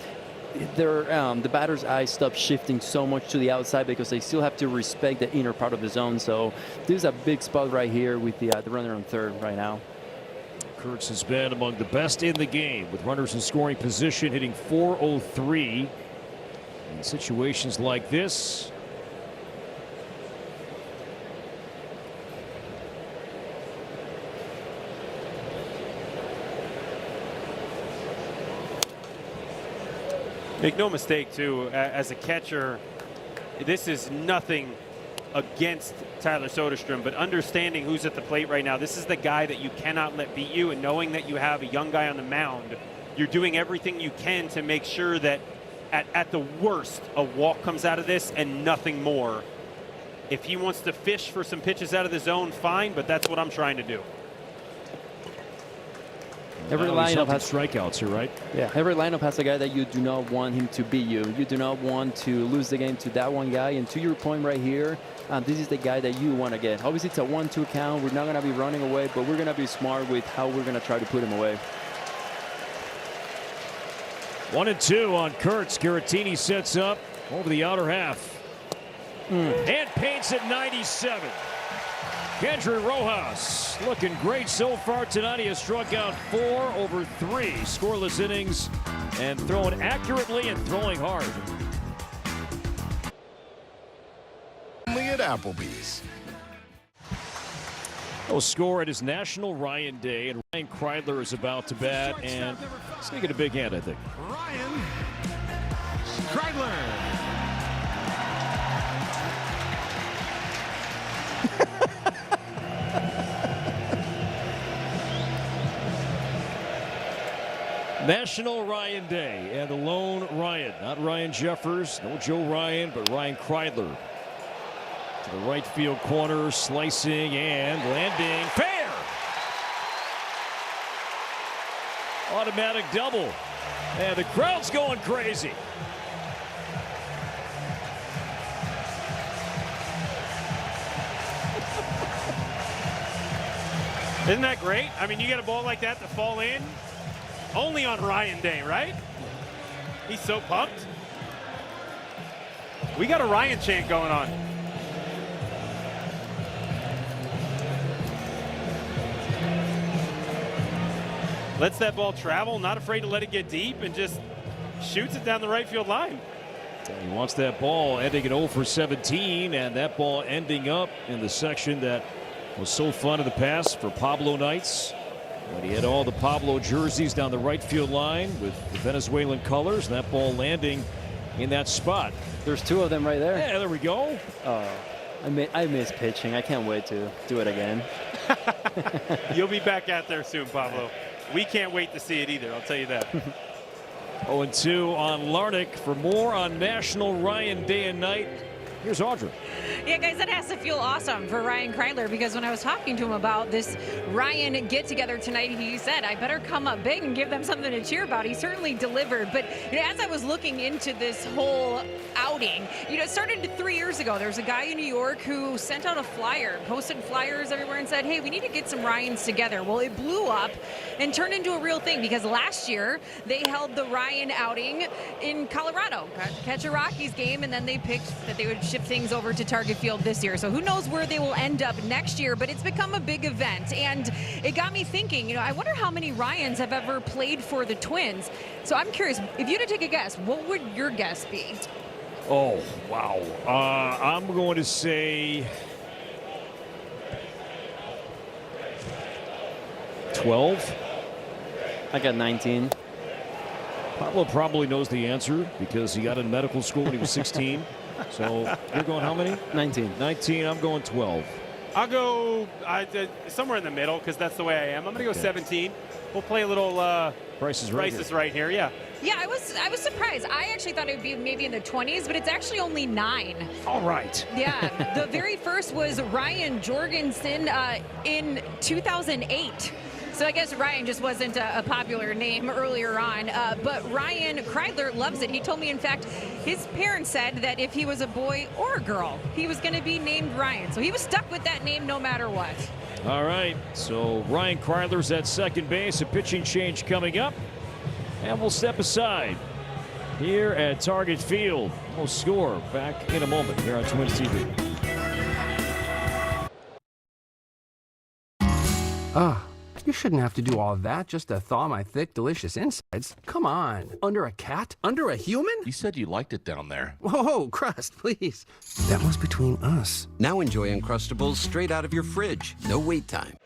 the batter's eyes stop shifting so much to the outside because they still have to respect the inner part of the zone. So this is a big spot right here with the runner on third right now. Kurtz has been among the best in the game with runners in scoring position, hitting .403 in situations like this. Make no mistake, too, as a catcher, this is nothing against Tyler Soderstrom, but understanding who's at the plate right now, this is the guy that you cannot let beat you, and knowing that you have a young guy on the mound, you're doing everything you can to make sure that at the worst, a walk comes out of this and nothing more. If he wants to fish for some pitches out of the zone, fine, but that's what I'm trying to do. Every lineup has strikeouts here, right? Yeah, every lineup has a guy that you do not want him to beat you. You do not want to lose the game to that one guy. And to your point right here, this is the guy that you want to get. Obviously, it's a 1-2 count. We're not going to be running away, but we're going to be smart with how we're going to try to put him away. 1-2 on Kurtz. Caratini sets up over the outer half. And paints at 97. Kendry Rojas looking great so far tonight. He has struck out 4 over 3 scoreless innings and throwing accurately and throwing hard. Only at Applebee's. No score. It is National Ryan Day, and Ryan Kreidler is about to bat, and he's going to get a big hand, I think. Ryan Kreidler. National Ryan Day, and the lone Ryan, not Ryan Jeffers, no Joe Ryan, but Ryan Kreidler. To the right field corner, slicing and landing fair. Automatic double, and the crowd's going crazy. Isn't that great? I mean, you get a ball like that to fall in. Only on Ryan Day, right? He's so pumped. We got a Ryan chant going on. Lets that ball travel, not afraid to let it get deep, and just shoots it down the right field line. He wants that ball ending at 0 for 17, and that ball ending up in the section that was so fun in the past for Pablo Knights. When he had all the Pablo jerseys down the right field line with the Venezuelan colors, and that ball landing in that spot. There's 2 of them right there. Yeah, there we go. I miss pitching. I can't wait to do it again. You'll be back out there soon, Pablo. We can't wait to see it either, I'll tell you that. 0-2 on Larnach. For more on National Ryan Day and Night, here's Audra. Yeah, guys, that has to feel awesome for Ryan Kreidler, because when I was talking to him about this Ryan get-together tonight, he said, I better come up big and give them something to cheer about. He certainly delivered. But as I was looking into this whole outing, it started 3 years ago. There was a guy in New York who sent out a flyer, posted flyers everywhere and said, hey, we need to get some Ryans together. Well, it blew up and turned into a real thing, because last year they held the Ryan outing in Colorado, catch a Rockies game, and then they picked that they would shift things over to Target Field this year. So who knows where they will end up next year, but it's become a big event. And it got me thinking, I wonder how many Ryans have ever played for the Twins. So I'm curious, if you had to take a guess, what would your guess be? Oh, wow. I'm going to say 12. I got 19. Pablo probably knows the answer because he got in medical school when he was 16. So you're going how many? 19. 19. I'm going 12. I'll go somewhere in the middle, because that's the way I am. I'm going to go 17. We'll play a little Price is right here. Yeah. Yeah, I was surprised. I actually thought it would be maybe in the 20s, but it's actually only 9. All right. Yeah, the very first was Ryan Jorgensen in 2008. So I guess Ryan just wasn't a popular name earlier on. But Ryan Kreidler loves it. He told me, in fact, his parents said that if he was a boy or a girl, he was going to be named Ryan. So he was stuck with that name no matter what. All right. So Ryan Kreidler's at second base. A pitching change coming up. And we'll step aside here at Target Field. We'll score back in a moment here on Twins TV. You shouldn't have to do all that just to thaw my thick, delicious insides. Come on. Under a cat? Under a human? You said you liked it down there. Whoa, crust, please. That was between us. Now enjoy Uncrustables straight out of your fridge. No wait time.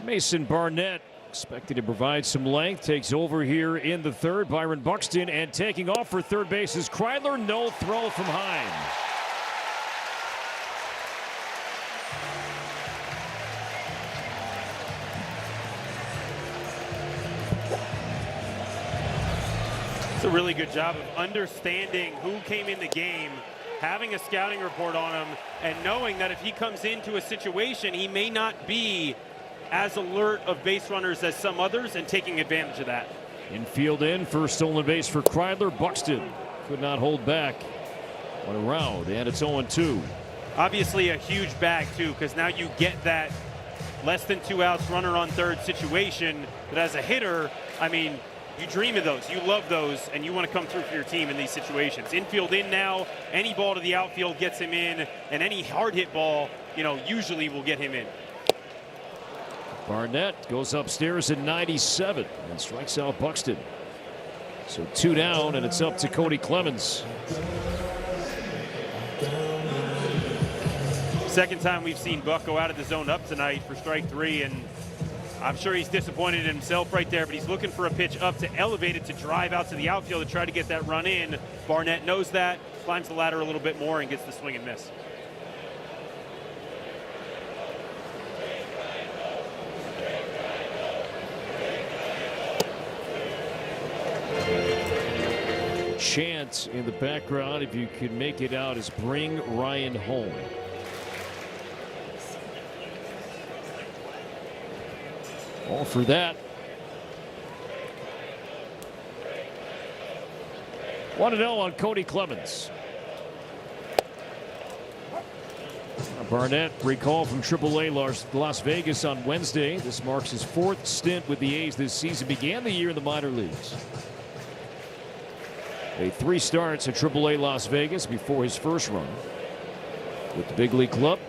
Mason Barnett, expected to provide some length, takes over here in the third. Byron Buxton, and taking off for third base is Kreidler. No throw from Hine. It's a really good job of understanding who came in the game, having a scouting report on him, and knowing that if he comes into a situation, he may not be as alert of base runners as some others, and taking advantage of that. Infield in, first stolen base for Kreidler. Buxton could not hold back. One around, and it's 0-2. Obviously a huge bag, too, because now you get that less than 2 outs runner on third situation. But as a hitter, I mean, you dream of those, you love those, and you want to come through for your team in these situations. Infield in now, any ball to the outfield gets him in, and any hard hit ball, usually will get him in. Barnett goes upstairs at 97 and strikes out Buxton. So 2 down, and it's up to Cody Clemens. Second time we've seen Buck go out of the zone up tonight for strike 3, and I'm sure he's disappointed in himself right there, but he's looking for a pitch up to elevate it to drive out to the outfield to try to get that run in. Barnett knows that, climbs the ladder a little bit more, and gets the swing and miss. Chant in the background, if you could make it out, is "Bring Ryan Home." All for that. 1-0 on Cody Clemens. Barnett recalled from AAA Las Vegas on Wednesday. This marks his 4th stint with the A's this season. Began the year in the minor leagues. Made 3 starts at AAA Las Vegas before his first run with the big league club.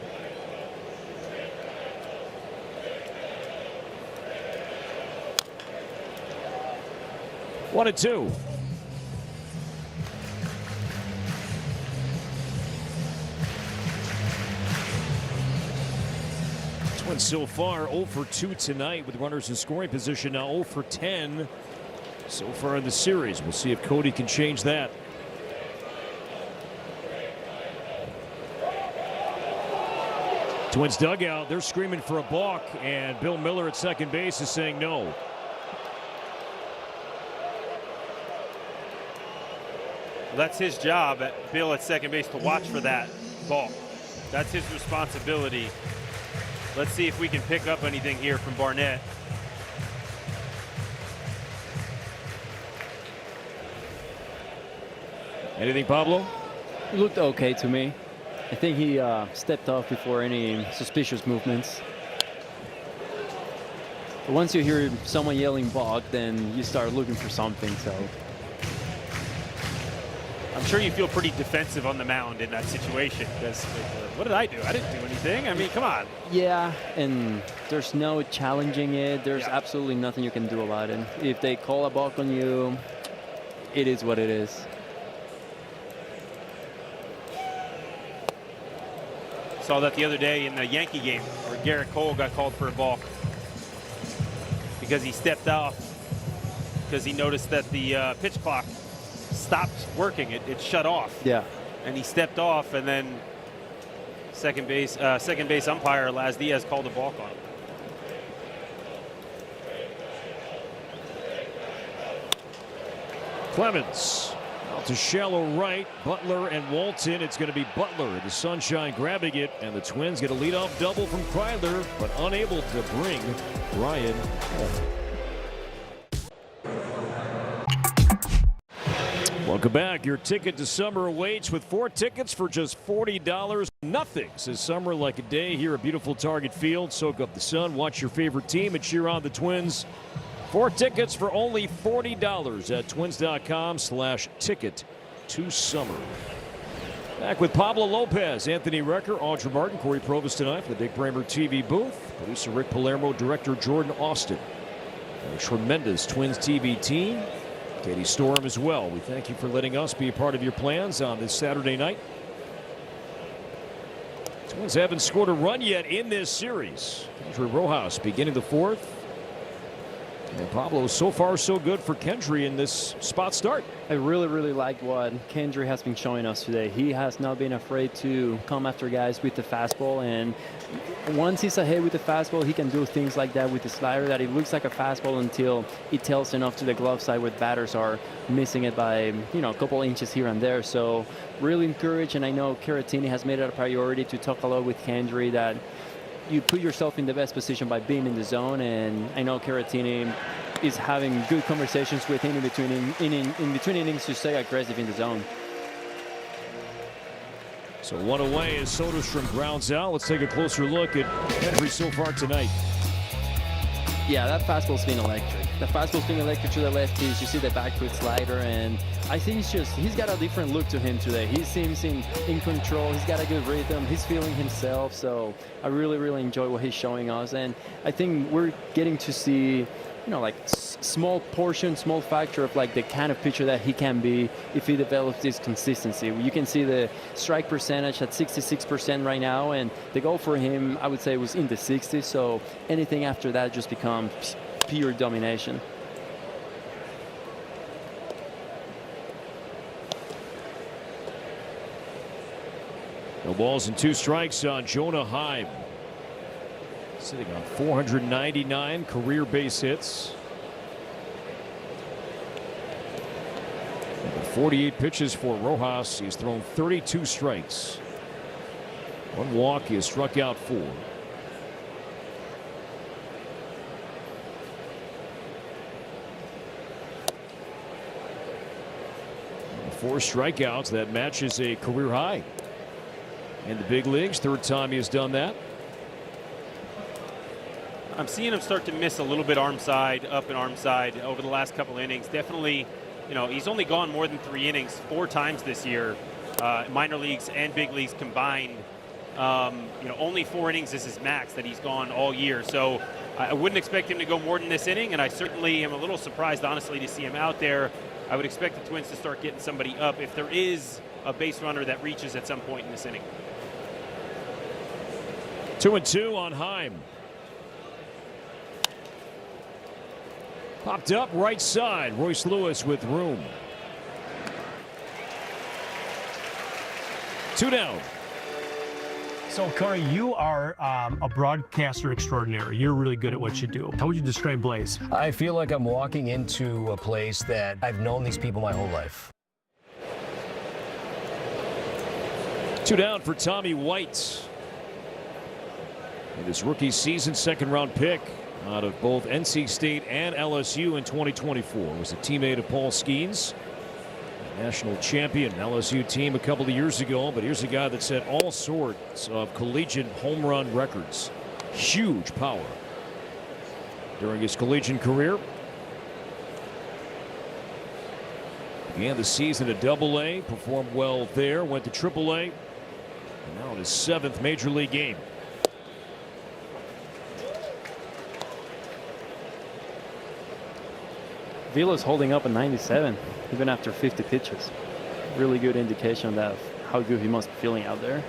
One and 2. Twins so far 0 for 2 tonight with runners in scoring position. Now 0 for 10 so far in the series. We'll see if Cody can change that. Twins dugout, they're screaming for a balk, and Bill Miller at second base is saying no. That's his job, Bill at second base, to watch for that ball. That's his responsibility. Let's see if we can pick up anything here from Barnett. Anything, Pablo? It looked okay to me. I think he stepped off before any suspicious movements. But once you hear someone yelling balk, then you start looking for something. So I'm sure you feel pretty defensive on the mound in that situation because what did I do? I didn't do anything. I mean, come on. Yeah, and there's no challenging it. There's absolutely nothing you can do about it. If they call a balk on you, it is what it is. Saw that the other day in the Yankee game where Garrett Cole got called for a balk because he stepped off because he noticed that the pitch clock stopped working. It shut off. Yeah. And he stepped off, and then second base umpire Laz Diaz called a balk on him. Clemens out to shallow right. Butler and Walton. It's going to be Butler, the sunshine, grabbing it, and the Twins get a leadoff double from Kreidler, but unable to bring Ryan home. Welcome back. Your ticket to summer awaits with 4 tickets for just $40. Nothing says summer like a day here at beautiful Target Field. Soak up the sun, watch your favorite team, and cheer on the Twins. 4 tickets for only $40 at twins.com/ticket to summer. Back with Pablo Lopez, Anthony Recker, Audra Martin, Corey Provis tonight for the Dick Bramer TV booth. Producer Rick Palermo, director Jordan Austin. A tremendous Twins TV team. Katie Storm as well. We thank you for letting us be a part of your plans on this Saturday night. Twins haven't scored a run yet in this series. Kendry Rojas beginning the 4th. And Pablo, so far so good for Kendry in this spot start. I really like what Kendry has been showing us today. He has not been afraid to come after guys with the fastball, and once he's ahead with the fastball, he can do things like that with the slider that it looks like a fastball until it tells enough to the glove side where batters are missing it by, a couple inches here and there. So really encouraged, and I know Caratini has made it a priority to talk a lot with Kendry that you put yourself in the best position by being in the zone, and I know Caratini is having good conversations with him in between innings to stay aggressive in the zone. So 1 away as Soderstrom grounds out. Let's take a closer look at Kendry so far tonight. Yeah, that fastball's been electric. The fastball's been electric to the lefties. You see the back foot slider, and I think he's got a different look to him today. He seems in control. He's got a good rhythm. He's feeling himself. So I really enjoy what he's showing us. And I think we're getting to see, like small portion, small factor of like the kind of pitcher that he can be if he develops this consistency. You can see the strike percentage at 66% right now, and the goal for him, I would say, was in the 60s. So anything after that just becomes pure domination. No balls and 2 strikes on Jonah Heim. Sitting on 499 career base hits. 48 pitches for Rojas. He's thrown 32 strikes. 1 walk. He has struck out 4. And 4 strikeouts. That matches a career high in the big leagues. 3rd time he has done that. I'm seeing him start to miss a little bit arm side, up and arm side over the last couple innings. Definitely, he's only gone more than 3 innings 4 times this year, minor leagues and big leagues combined. Only 4 innings is his max that he's gone all year. So I wouldn't expect him to go more than this inning, and I certainly am a little surprised, honestly, to see him out there. I would expect the Twins to start getting somebody up if there is a base runner that reaches at some point in this inning. 2-2 on Heim. Popped up right side. Royce Lewis with room. 2 down. So, Corey, you are a broadcaster extraordinaire. You're really good at what you do. How would you describe Blaze? I feel like I'm walking into a place that I've known these people my whole life. Two down for Tommy White. In his rookie season, second-round pick out of both NC State and LSU in 2024. Was a teammate of Paul Skeens, national champion LSU team a couple of years ago. But here's a guy that set all sorts of collegiate home run records. Huge power during his collegiate career. Began the season at AA, performed well there, went to AAA, and now in his 7th major league game. Vila's holding up at 97, even after 50 pitches. Really good indication of how good he must be feeling out there.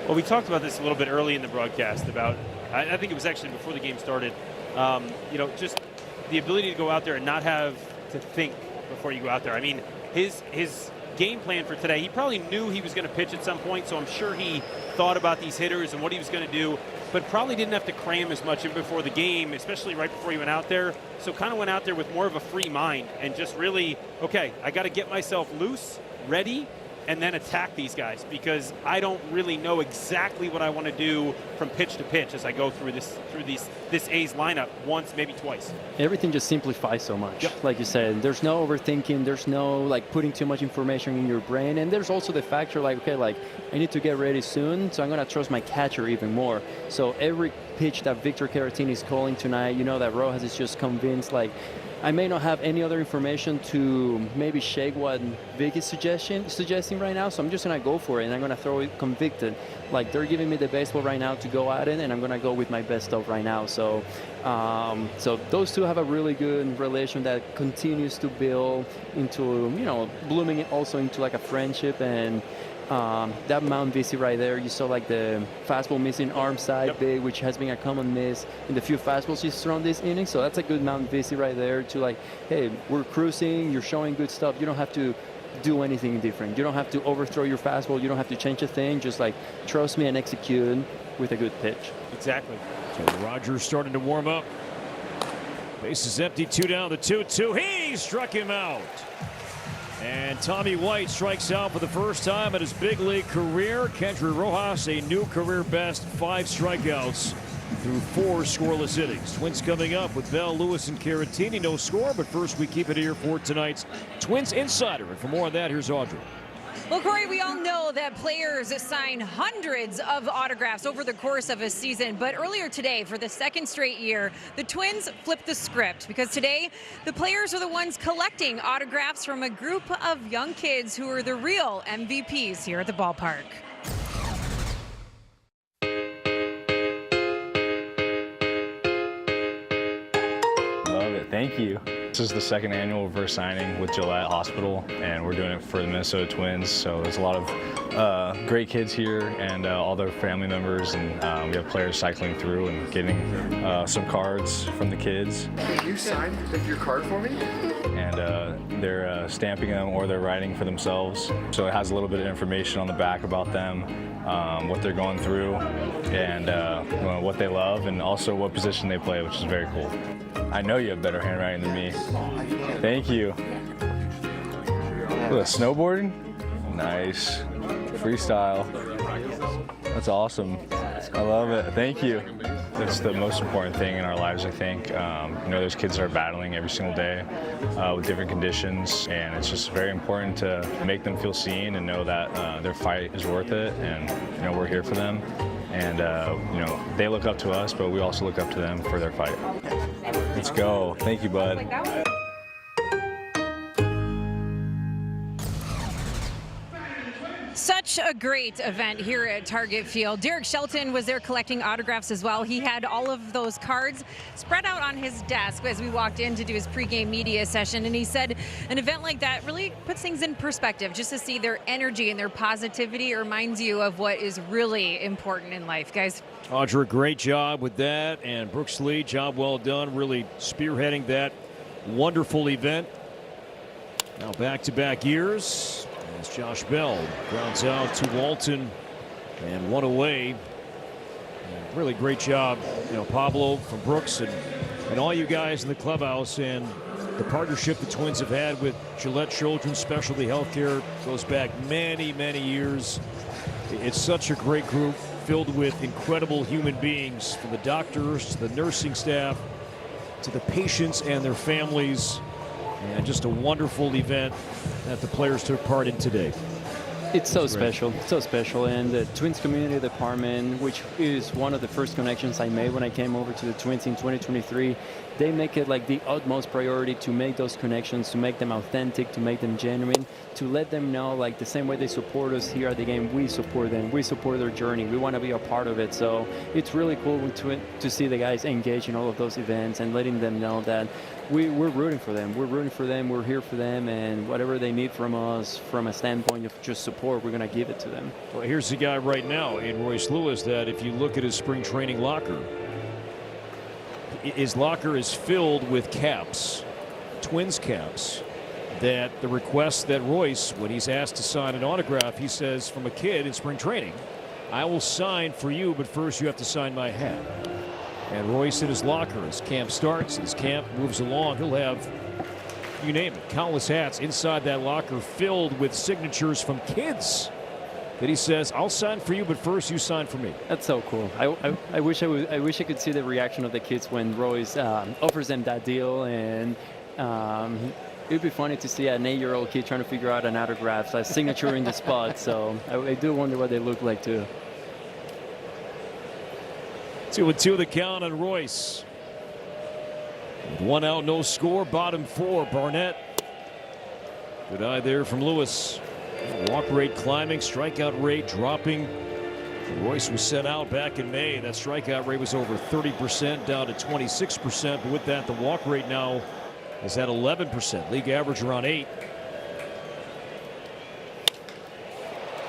Well, we talked about this a little bit early in the broadcast about, I think it was actually before the game started, you know, just the ability to go out there and not have to think before you go out there. I mean, his game plan for today, he probably knew he was going to pitch at some point, so I'm sure he thought about these hitters and what he was going to do, but probably didn't have to cram as much in before the game, especially right before he went out there. So kind of went out there with more of a free mind and just really, okay, I got to get myself loose, ready, and then attack these guys, because I don't really know exactly what I want to do from pitch to pitch as I go through this A's lineup once, maybe twice. Everything just simplifies so much. Yep. Like you said, there's no overthinking, there's no like putting too much information in your brain, and there's also the factor like, okay, like I need to get ready soon, so I'm going to trust my catcher even more. So every pitch that Victor Caratini is calling tonight, you know that Rojas is just convinced, like, I may not have any other information to maybe shake what Vic is suggesting right now, so I'm just going to go for it, and I'm going to throw it convicted. Like, they're giving me the baseball right now to go at it, and I'm going to go with my best stuff right now. So so those two have a really good relation that continues to build into, you know, blooming also into like a friendship. And that Mount VC right there, you saw like the fastball missing arm side big, which has been a common miss in the few fastballs he's thrown this inning. So that's a good Mount VC right there to like, hey, we're cruising, you're showing good stuff. You don't have to do anything different. You don't have to overthrow your fastball. You don't have to change a thing. Just like trust me and execute with a good pitch. Exactly. So Rogers starting to warm up. Base is empty, 2 down, the 2-2. He struck him out. And Tommy White strikes out for the first time in his big league career. Kendry Rojas, a new career best, 5 strikeouts through 4 scoreless innings. Twins coming up with Bell, Lewis, and Caratini. No score, but first we keep it here for tonight's Twins Insider. And for more on that, here's Audrey. Well, Corey, we all know that players sign hundreds of autographs over the course of a season. But earlier today, for the 2nd straight year, the Twins flipped the script, because today the players are the ones collecting autographs from a group of young kids who are the real MVPs here at the ballpark. Love it. Thank you. This is the 2nd annual reverse signing with Gillette Hospital, and we're doing it for the Minnesota Twins. So there's a lot of great kids here and all their family members, and we have players cycling through and getting some cards from the kids. Can you sign your card for me? And they're stamping them or they're writing for themselves. So it has a little bit of information on the back about them, what they're going through, and what they love, and also what position they play, which is very cool. I know you have better handwriting than me. Thank you. Look, snowboarding? Nice. Freestyle. That's awesome. I love it. Thank you. That's the most important thing in our lives, I think. You know, there's kids that are battling every single day with different conditions, and it's just very important to make them feel seen and know that their fight is worth it, and you know, we're here for them. And you know, they look up to us, but we also look up to them for their fight. Let's go. Thank you, bud. Such a great event here at Target Field. Derek Shelton was there collecting autographs as well. He had all of those cards spread out on his desk as we walked in to do his pregame media session, and he said an event like that really puts things in perspective. Just to see their energy and their positivity reminds you of what is really important in life, guys. Audra, great job with that, and Brooks Lee, job well done, really spearheading that wonderful event. Now back-to-back years. As Josh Bell grounds out to Walton and one away. And really great job, you know, Pablo from Brooks and all you guys in the clubhouse. And The partnership the Twins have had with Gillette Children's Specialty Healthcare goes back many, many years. It's such a great group filled with incredible human beings, from the doctors to the nursing staff to the patients and their families, and just a wonderful event that the players took part in today. It's so special, and the Twins Community Department, which is one of the first connections I made when I came over to the Twins in 2023, they make it like the utmost priority to make those connections, to make them authentic, to make them genuine, to let them know, like, the same way they support us here at the game, we support them, we support their journey, we want to be a part of it. So it's really cool to see the guys engage in all of those events and letting them know that we're rooting for them. We're rooting for them. We're here for them. And whatever they need from us from a standpoint of just support, we're going to give it to them. Well, here's the guy right now in Royce Lewis that if you look at his spring training locker, his locker is filled with caps, Twins caps, that the request that Royce, when he's asked to sign an autograph, he says from a kid in spring training, I will sign for you, but first you have to sign my hat. And Royce in his locker, as camp starts, as camp moves along, he'll have, you name it, countless hats inside that locker filled with signatures from kids that he says, I'll sign for you, but first you sign for me. That's so cool. I wish I could see the reaction of the kids when Royce offers them that deal, and it would be funny to see an 8-year-old kid trying to figure out an autograph, a signature in the spot. So I do wonder what they look like too. 2-2 the count on Royce. With 1 out, no score, bottom 4. Barnett. Good eye there from Lewis. Walk rate climbing, strikeout rate dropping. Royce was sent out back in May. That strikeout rate was over 30%, down to 26%. But with that, the walk rate now is at 11%. League average around 8.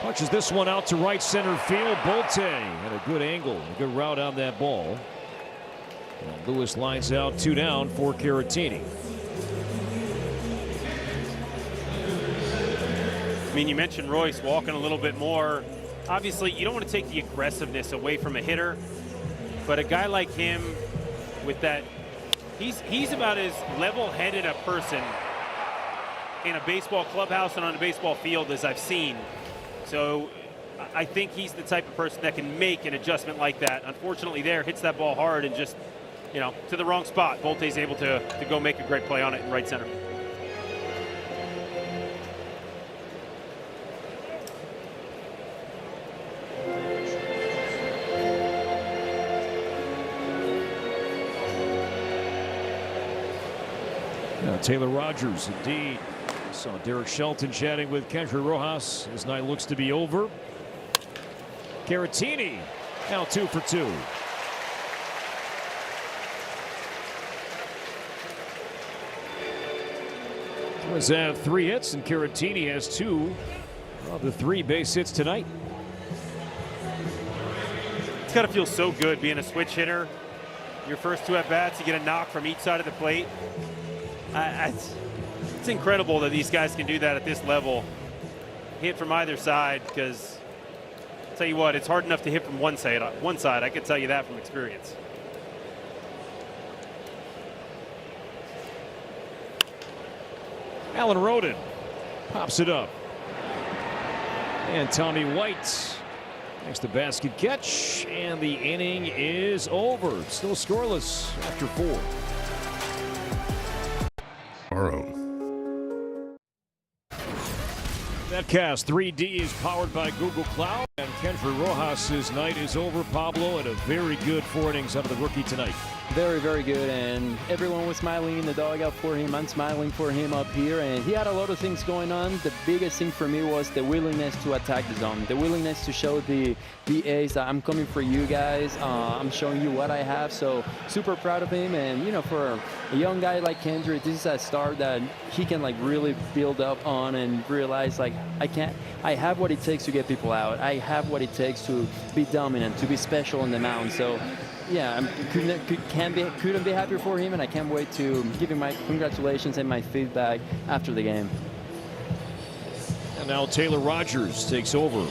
Punches this one out to right center field. Bolte at a good angle, a good route on that ball. And Lewis lines out 2 down for Caratini. I mean, you mentioned Royce walking a little bit more. Obviously, you don't want to take the aggressiveness away from a hitter, but a guy like him with that, he's about as level-headed a person in a baseball clubhouse and on a baseball field as I've seen. So I think he's the type of person that can make an adjustment like that. Unfortunately, there hits that ball hard and just, you know, to the wrong spot. Bolte's able to go make a great play on it in right center. Now Taylor Rogers, indeed. Saw Derek Shelton chatting with Kendry Rojas. His night looks to be over. Caratini now 2 for 2. Twins have 3 hits, and Caratini has 2 of the 3 base hits tonight. It's got to feel so good being a switch hitter. Your first 2 at-bats, you get a knock from each side of the plate. It's incredible that these guys can do that at this level. Hit from either side, because I'll tell you what, it's hard enough to hit from one side. I can tell you that from experience. Alan Rodin pops it up. And Tommy White makes the basket catch, and the inning is over. Still scoreless after 4. Our own. Netcast 3D is powered by Google Cloud, and Kendry Rojas' night is over. Pablo, and a very good 4 innings out of the rookie tonight. Very, very good, and everyone was smiling in the dugout for him. I'm smiling for him up here, and he had a lot of things going on. The biggest thing for me was the willingness to attack the zone, the willingness to show the A's that I'm coming for you guys. I'm showing you what I have, so super proud of him. And, you know, for a young guy like Kendry, this is a start that he can, like, really build up on and realize, like, I have what it takes to get people out. I have what it takes to be dominant, to be special on the mound. So, yeah, I couldn't be happier for him, and I can't wait to give him my congratulations and my feedback after the game. And now Taylor Rogers takes over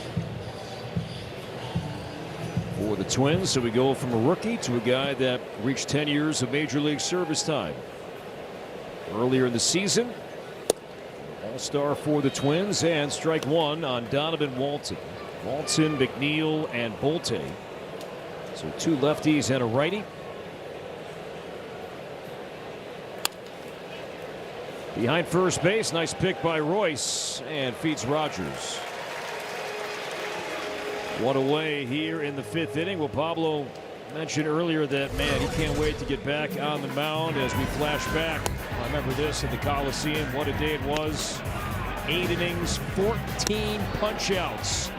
for the Twins. So we go from a rookie to a guy that reached 10 years of Major League service time. earlier in the season. All-star for the Twins, and strike one on Donovan Walton. Walton, McNeil, and Bolte. So 2 lefties and a righty. Behind first base, nice pick by Royce, and feeds Rogers. 1 away here in the 5th inning. Well, Pablo mentioned earlier that, man, he can't wait to get back on the mound. As we flash back, I remember this in the Coliseum. What a day it was. 8 innings, 14 punch-outs.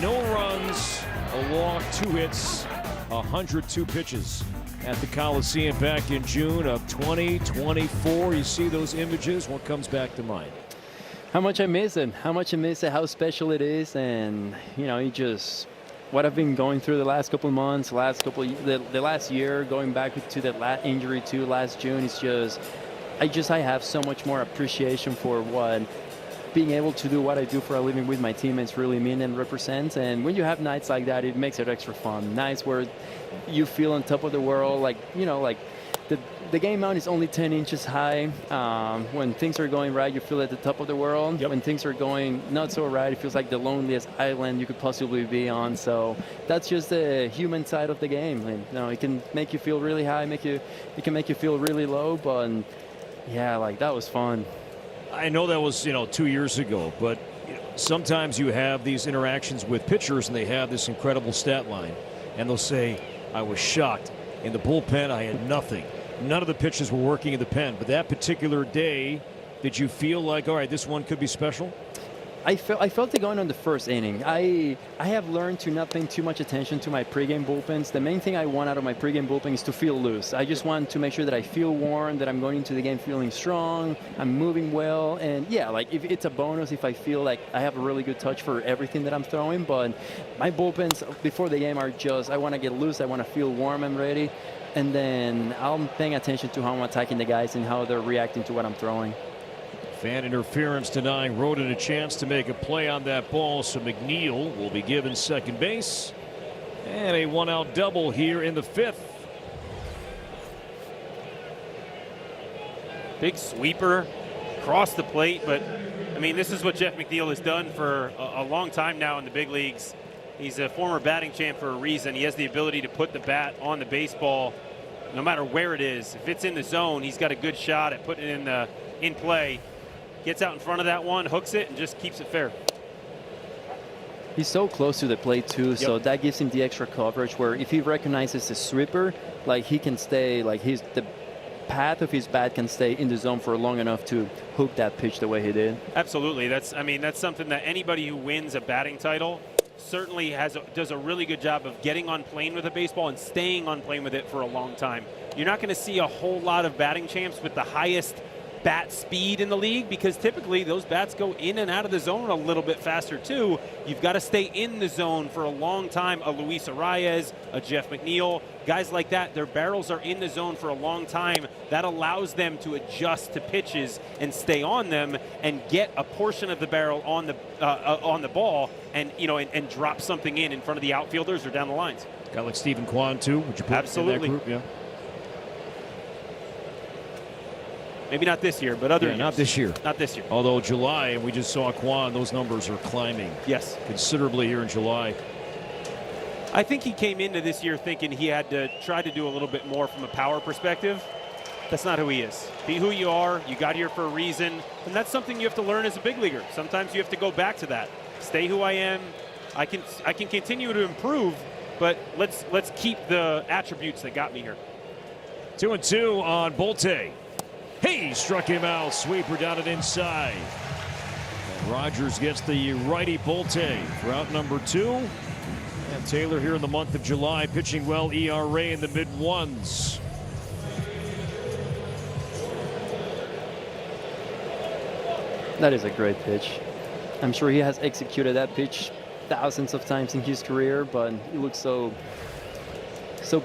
No runs, a walk, 2 hits, 102 pitches at the Coliseum back in June of 2024. You see those images, what comes back to mind? How much I miss it. How much I miss it, how special it is. And, you know, what I've been going through the last couple of months, the last year, going back to that injury too last June, it's just, I have so much more appreciation for what being able to do what I do for a living with my teammates really mean and represents. And when you have nights like that, it makes it extra fun. Nights where you feel on top of the world, like, you know, like the game mound is only 10 inches high. When things are going right, you feel at the top of the world. When things are going not so right, it feels like the loneliest island you could possibly be on. So that's just the human side of the game. And, you know, it can make you feel really high, it can make you feel really low. But yeah, like that was fun. I know that was, 2 years ago, but sometimes you have these interactions with pitchers and they have this incredible stat line, and they'll say, I was shocked. In the bullpen, I had nothing. None of the pitches were working in the pen, but that particular day, did you feel like, all right, this one could be special? I felt it going on the first inning. I have learned to not pay too much attention to my pregame bullpens. The main thing I want out of my pregame bullpen is to feel loose. I just want to make sure that I feel warm, that I'm going into the game feeling strong, I'm moving well, and yeah, like if it's a bonus if I feel like I have a really good touch for everything that I'm throwing. But my bullpens before the game are just, I want to get loose, I want to feel warm and ready, and then I'm paying attention to how I'm attacking the guys and how they're reacting to what I'm throwing. Fan interference denying Roden a chance to make a play on that ball, so McNeil will be given second base. And a 1-out double here in the 5th. Big sweeper across the plate, but I mean, this is what Jeff McNeil has done for a long time now in the big leagues. He's a former batting champ for a reason. He has the ability to put the bat on the baseball no matter where it is. If it's in the zone, he's got a good shot at putting it in play. Gets out in front of that one, hooks it, and just keeps it fair. He's so close to the plate too, so that gives him the extra coverage where if he recognizes the sweeper, like he can stay, like the path of his bat can stay in the zone for long enough to hook that pitch the way he did. Absolutely. That's something that anybody who wins a batting title certainly does a really good job of getting on plane with a baseball and staying on plane with it for a long time. You're not going to see a whole lot of batting champs with the highest bat speed in the league, because typically those bats go in and out of the zone a little bit faster too. You've got to stay in the zone for a long time. A Luis Arias, a Jeff McNeil, guys like that, their barrels are in the zone for a long time. That allows them to adjust to pitches and stay on them and get a portion of the barrel on the ball, and and drop something in front of the outfielders or down the lines. Guy like Stephen Kwan too. Would you put absolutely in that group? Yeah. Maybe not this year, but other years. Not this year. Not this year. Although July, and we just saw Kwan, those numbers are climbing. Yes. Considerably here in July. I think he came into this year thinking he had to try to do a little bit more from a power perspective. That's not who he is. Be who you are. You got here for a reason. And that's something you have to learn as a big leaguer. Sometimes you have to go back to that. Stay who I am. I can continue to improve, but let's keep the attributes that got me here. 2-2 on Bolte. He struck him out. Sweeper down and inside. And Rogers gets the righty Bolte for out number 2. And Taylor here in the month of July pitching well, ERA in the mid-1s. That is a great pitch. I'm sure he has executed that pitch thousands of times in his career, but it looks so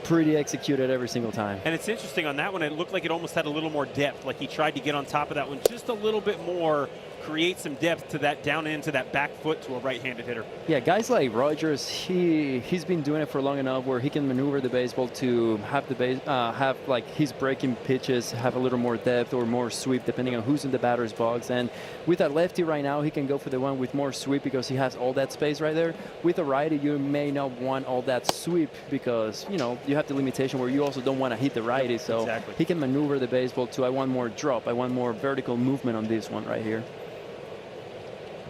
pretty executed every single time. And it's interesting on that one, it looked like it almost had a little more depth, like he tried to get on top of that one just a little bit more create some depth to that down into that back foot to a right-handed hitter. Yeah, guys like Rogers, he's been doing it for long enough where he can maneuver the baseball to have have like his breaking pitches have a little more depth or more sweep depending on who's in the batter's box. And with that lefty right now, he can go for the one with more sweep because he has all that space right there. With a righty, you may not want all that sweep because, you know, you have the limitation where you also don't want to hit the righty. So exactly. He can maneuver the baseball to, I want more drop, I want more vertical movement on this one right here.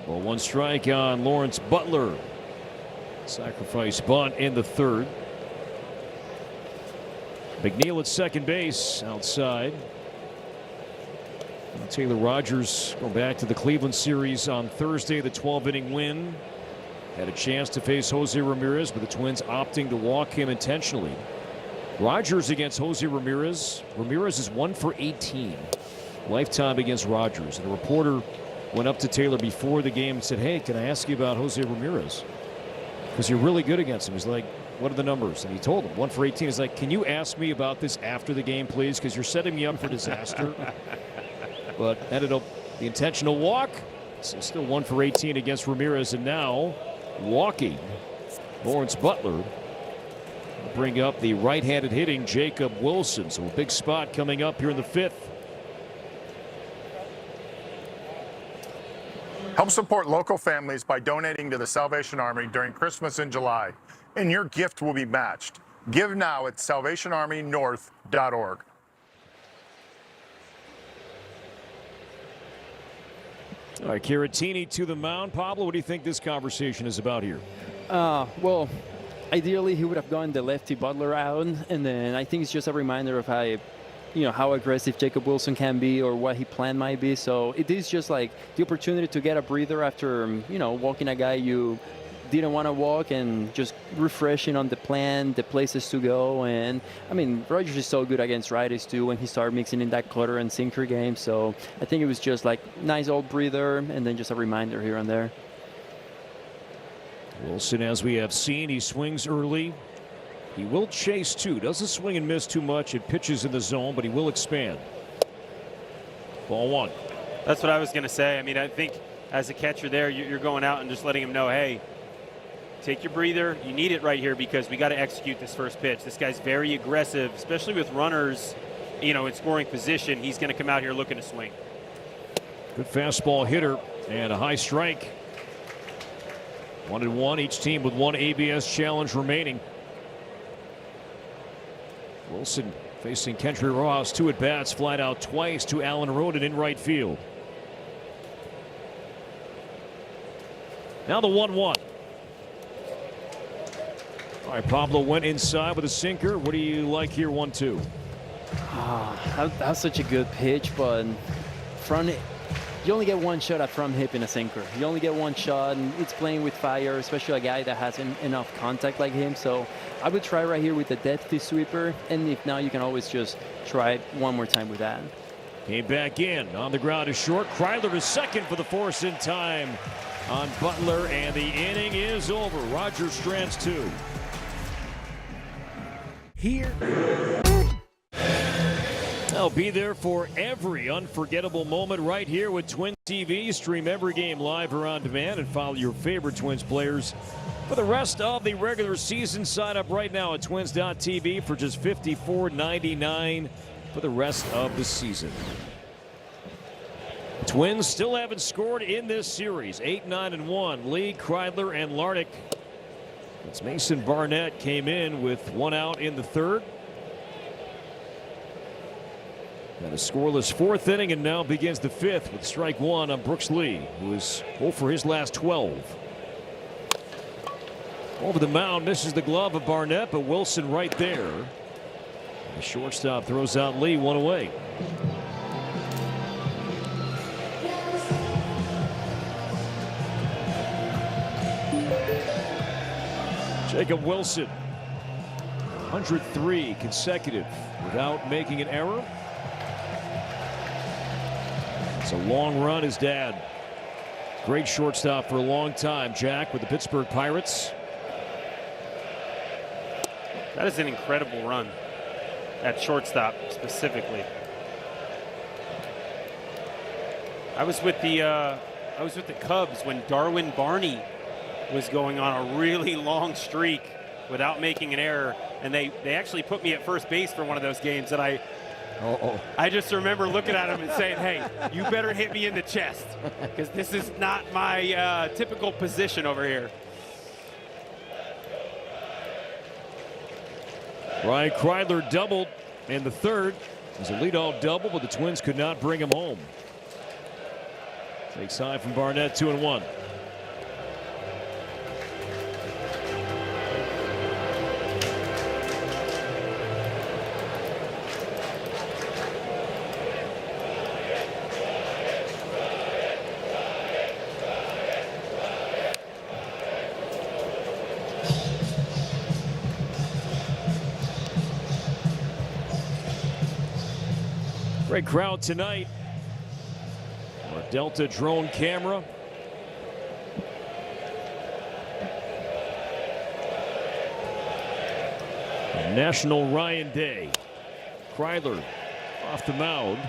Well, 1 strike on Lawrence Butler. Sacrifice bunt in the 3rd. McNeil at second base outside. And Taylor Rogers going back to the Cleveland series on Thursday, the 12-inning win. Had a chance to face Jose Ramirez, but the Twins opting to walk him intentionally. Rogers against Jose Ramirez. Ramirez is 1 for 18 lifetime against Rogers. And a reporter went up to Taylor before the game and said, "Hey, can I ask you about Jose Ramirez? Because you're really good against him." He's like, "What are the numbers?" And he told him 1 for 18. He's like, "Can you ask me about this after the game, please? Because you're setting me up for disaster." But ended up the intentional walk. So still 1 for 18 against Ramirez. And now walking Lawrence Butler. Bring up the right-handed hitting Jacob Wilson. So a big spot coming up here in the 5th. Help support local families by donating to the Salvation Army during Christmas in July, and your gift will be matched. Give now at salvationarmynorth.org. All right, Caratini to the mound. Pablo, what do you think this conversation is about here? Well, ideally he would have gone the lefty Butler out, and then I think it's just a reminder of how aggressive Jacob Wilson can be or what his plan might be. So it is just like the opportunity to get a breather after, walking a guy you didn't want to walk and just refreshing on the plan, the places to go. And, I mean, Rogers is so good against righties, too, when he started mixing in that cutter and sinker game. So I think it was just like nice old breather and then just a reminder here and there. Wilson, as we have seen, he swings early. He will chase too. Doesn't swing and miss too much. It pitches in the zone, but he will expand. Ball 1. That's what I was going to say. I mean, I think as a catcher there, you're going out and just letting him know, hey, take your breather. You need it right here because we got to execute this first pitch. This guy's very aggressive, especially with runners, in scoring position. He's going to come out here looking to swing. Good fastball hitter and a high strike. 1-1, each team with 1 ABS challenge remaining. Wilson facing Kendry Rojas, 2 at-bats, flat out twice to Allen Roden in right field. Now the 1-1. All right, Pablo went inside with a sinker. What do you like here, 1-2? That's such a good pitch, but you only get one shot at front hip in a sinker. You only get one shot, and it's playing with fire, especially a guy that has enough contact like him. So I would try right here with the depthy sweeper, and if not, you can always just try it one more time with that. Came back in. On the ground is short. Kreidler is second for the force in time on Butler, and the inning is over. Rogers strands 2. Here. I'll be there for every unforgettable moment right here with Twins TV. Stream every game live or on demand and follow your favorite Twins players for the rest of the regular season. Sign up right now at twins.tv for just $54.99 for the rest of the season. Twins still haven't scored in this series. 8-9-1. Lee, Kreidler, and Larnach. It's Mason Barnett came in with 1 out in the 3rd. And a scoreless 4th inning, and now begins the 5th with strike 1 on Brooks Lee, who is 0 for his last 12. Over the mound, misses the glove of Barnett, but Wilson right there. The shortstop throws out Lee, 1 away. Jacob Wilson, 103 consecutive without making an error. It's a long run, his dad. Great shortstop for a long time, Jack, with the Pittsburgh Pirates. That is an incredible run at shortstop specifically. I was with the Cubs when Darwin Barney was going on a really long streak without making an error, and they actually put me at first base for one of those games, and I just remember looking at him and saying, hey, you better hit me in the chest, because this is not my typical position over here. Ryan Kreidler doubled in the third. It was a leadoff double, but the Twins could not bring him home. Takes high from Barnett, 2-1. Great crowd tonight. Our Delta drone camera. National Ryan Day. Kreidler off the mound.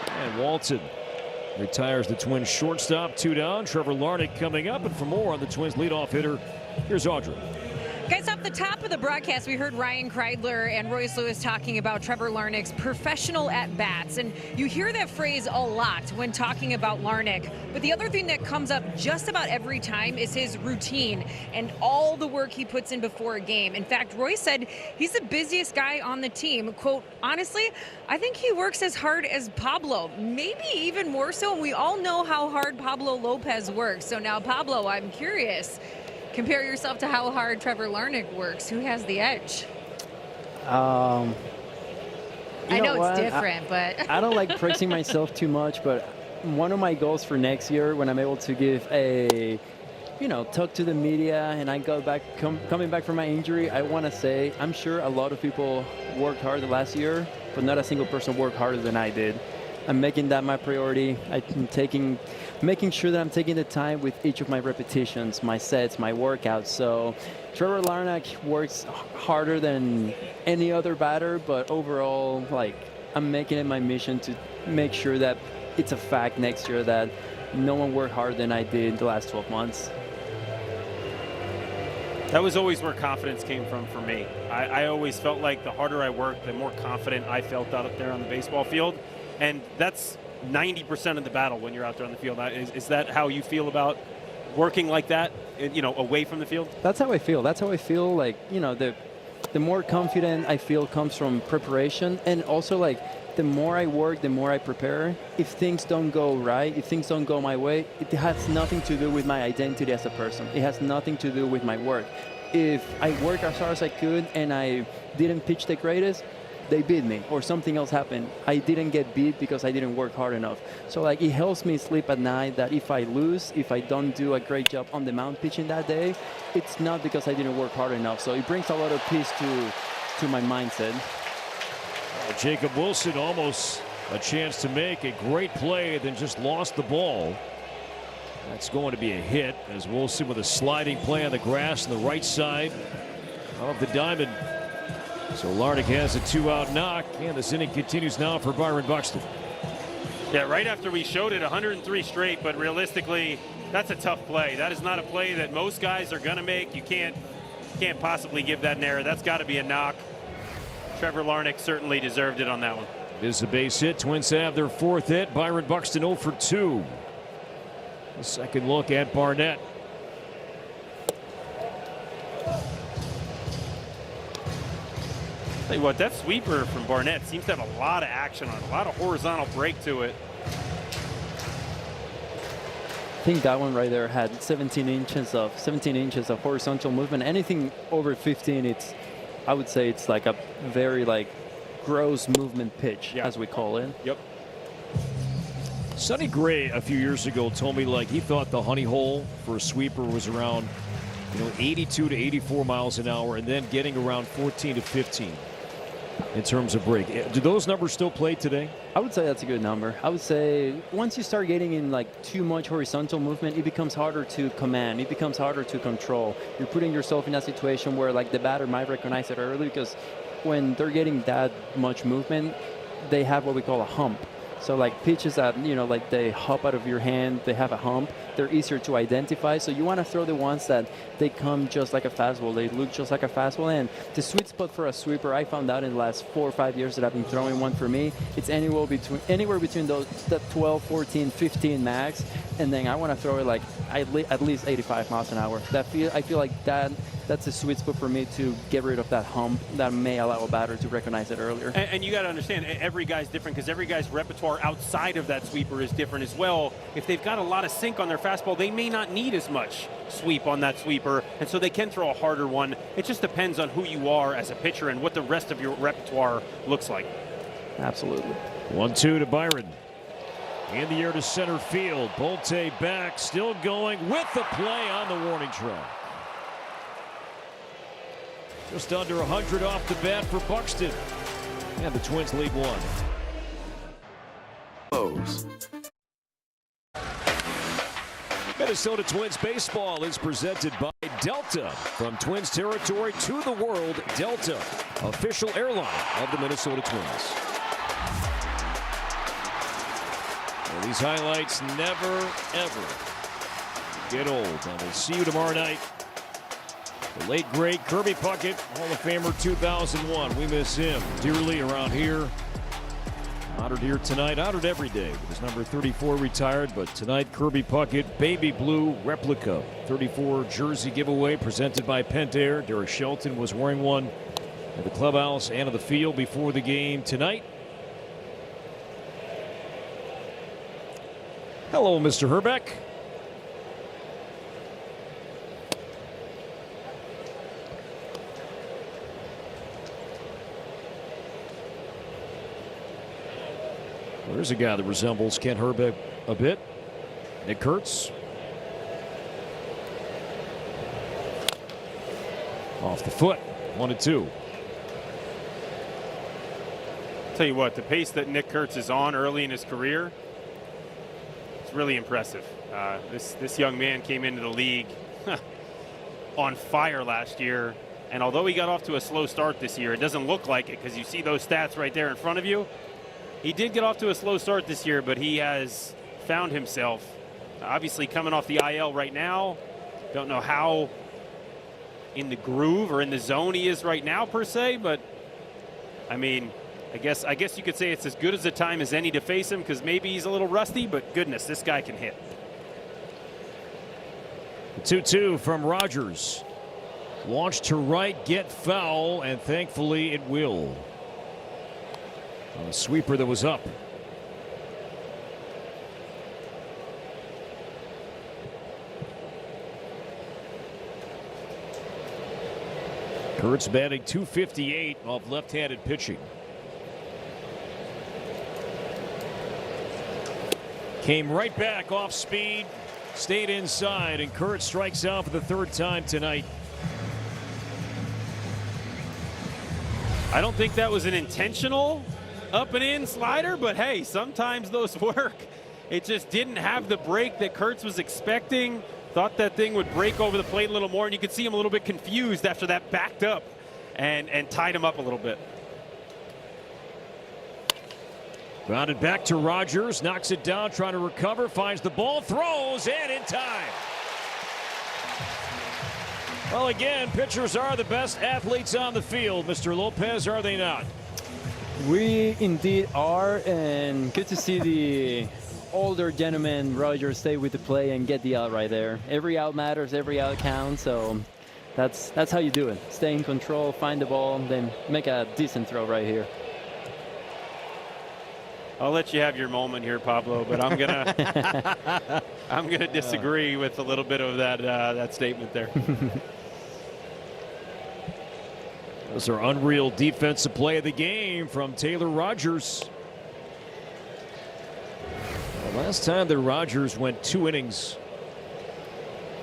And Walton retires the Twins shortstop. 2 down. Trevor Larnach coming up. And for more on the Twins leadoff hitter, here's Audrey. Guys, off the top of the broadcast, we heard Ryan Kreidler and Royce Lewis talking about Trevor Larnach's professional at-bats. And you hear that phrase a lot when talking about Larnach. But the other thing that comes up just about every time is his routine and all the work he puts in before a game. In fact, Royce said he's the busiest guy on the team. Quote, honestly, I think he works as hard as Pablo, maybe even more so. And we all know how hard Pablo Lopez works. So now, Pablo, I'm curious. Compare yourself to how hard Trevor Larnach works. Who has the edge? I know it's different, but I don't like praising myself too much, but one of my goals for next year, when I'm able to give a, talk to the media and I go back, coming back from my injury, I want to say I'm sure a lot of people worked hard the last year, but not a single person worked harder than I did. I'm making that my priority. I'm making sure that I'm taking the time with each of my repetitions, my sets, my workouts. So Trevor Larnach works harder than any other batter, but overall, I'm making it my mission to make sure that it's a fact next year that no one worked harder than I did the last 12 months. That was always where confidence came from for me. I always felt like the harder I worked, the more confident I felt out there on the baseball field. And that's 90% of the battle when you're out there on the field. Is that how you feel about working like that, away from the field? That's how I feel. The more confident I feel comes from preparation, and also the more I work, the more I prepare. If things don't go right, if things don't go my way, it has nothing to do with my identity as a person. It has nothing to do with my work. If I work as hard as I could and I didn't pitch the greatest, they beat me or something else happened. I didn't get beat because I didn't work hard enough. So it helps me sleep at night that if I lose, if I don't do a great job on the mound pitching that day, it's not because I didn't work hard enough. So it brings a lot of peace to my mindset. Jacob Wilson almost a chance to make a great play, then just lost the ball. That's going to be a hit as Wilson with a sliding play on the grass on the right side of the diamond. So Larnach has a 2-out knock, and this inning continues now for Byron Buxton. Yeah, right after we showed it 103 straight, but realistically, that's a tough play. That is not a play that most guys are going to make. You can't possibly give that an error. That's got to be a knock. Trevor Larnach certainly deserved it on that one. It is a base hit. Twins have their 4th hit. Byron Buxton 0 for 2. A second look at Barnett. Tell you what, that sweeper from Barnett seems to have a lot of action on it, a lot of horizontal break to it. I think that one right there had 17 inches of horizontal movement. Anything over 15, I would say it's like a very gross movement pitch, as we call it. Yep. Sonny Gray a few years ago told me he thought the honey hole for a sweeper was around 82 to 84 miles an hour, and then getting around 14 to 15 in terms of break. Do those numbers still play today? I would say that's a good number. I would say once you start getting in too much horizontal movement, it becomes harder to command. It becomes harder to control. You're putting yourself in a situation where the batter might recognize it early, because when they're getting that much movement, they have what we call a hump. So like pitches that, like they hop out of your hand, they have a hump, they're easier to identify. So you want to throw the ones that they come just like a fastball, they look just like a fastball. And the sweet spot for a sweeper, I found out in the last 4 or 5 years that I've been throwing one, for me, it's anywhere between those 12, 14, 15 max. And then I want to throw it like at least 85 miles an hour. I feel like that's a sweet spot for me to get rid of that hump that may allow a batter to recognize it earlier. And you got to understand, every guy's different because every guy's repertoire outside of that sweeper is different as well. If they've got a lot of sink on their fastball, they may not need as much sweep on that sweeper, and so they can throw a harder one. It just depends on who you are as a pitcher and what the rest of your repertoire looks like. Absolutely. 1-2 to Byron. In the air to center field. Bolte back, still going with the play on the warning track. Just under 100 off the bat for Buxton. And the Twins lead 1. Minnesota Twins baseball is presented by Delta. From Twins territory to the world, Delta, official airline of the Minnesota Twins. Well, these highlights never, ever get old. And we'll see you tomorrow night. The late, great Kirby Puckett, Hall of Famer 2001. We miss him dearly around here. Honored here tonight, honored every day with his number 34 retired, but tonight Kirby Puckett, baby blue replica 34 jersey giveaway presented by Pentair. Derek Shelton was wearing one at the clubhouse and on the field before the game tonight. Hello, Mr. Herbeck. There's a guy that resembles Kent Herbeck a bit. Nick Kurtz. Off the foot. 1-2. Tell you what, the pace that Nick Kurtz is on early in his career, it's really impressive. This young man came into the league on fire last year, and although he got off to a slow start this year, it doesn't look like it because you see those stats right there in front of you. He did get off to a slow start this year, but he has found himself. Obviously coming off the IL right now. Don't know how in the groove or in the zone he is right now per se, but I mean, I guess you could say it's as good as a time as any to face him because maybe he's a little rusty, but goodness, this guy can hit. 2-2 from Rogers. Launch to right, get foul, and thankfully it will. A sweeper that was up. Kurtz batting .258 off left-handed pitching. Came right back off speed, stayed inside, and Kurtz strikes out for the 3rd time tonight. I don't think that was an intentional up and in slider, but hey, sometimes those work. It just didn't have the break that Kurtz was expecting. Thought that thing would break over the plate a little more, and you could see him a little bit confused after that backed up and tied him up a little bit. Grounded back to Rogers, knocks it down, trying to recover, finds the ball, throws, and in time. Well, again, pitchers are the best athletes on the field. Mr. Lopez, are they not? We indeed are, and good to see the older gentleman Rogers stay with the play and get the out right there. Every out matters, every out counts, so that's how you do it. Stay in control, find the ball, then make a decent throw right here. I'll let you have your moment here, Pablo, but I'm gonna disagree with a little bit of that statement there. Those are unreal defensive play of the game from Taylor Rogers. Well, last time the Rogers went 2 innings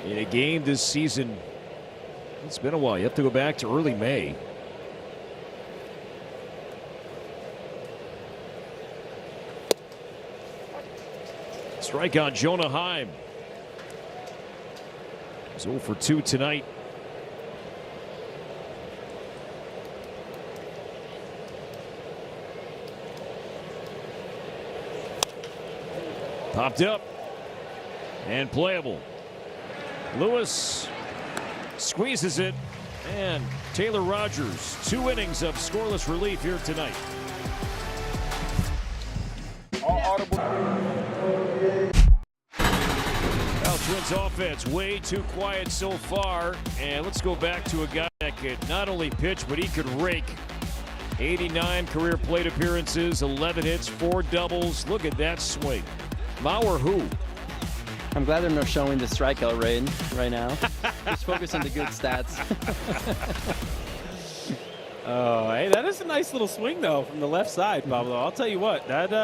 in a game this season, it's been a while. You have to go back to early May. Strike on Jonah Heim. He's 0 for 2 tonight. Popped up and playable. Lewis squeezes it, and Taylor Rogers, 2 innings of scoreless relief here tonight. Now Twins offense way too quiet so far, and let's go back to a guy that could not only pitch, but he could rake. 89 career plate appearances, 11 hits, 4 doubles. Look at that swing. Mauer who? I'm glad they're not showing the strikeout rate right now. Just focus on the good stats. Oh, hey, that is a nice little swing though from the left side, Pablo. I'll tell you what, that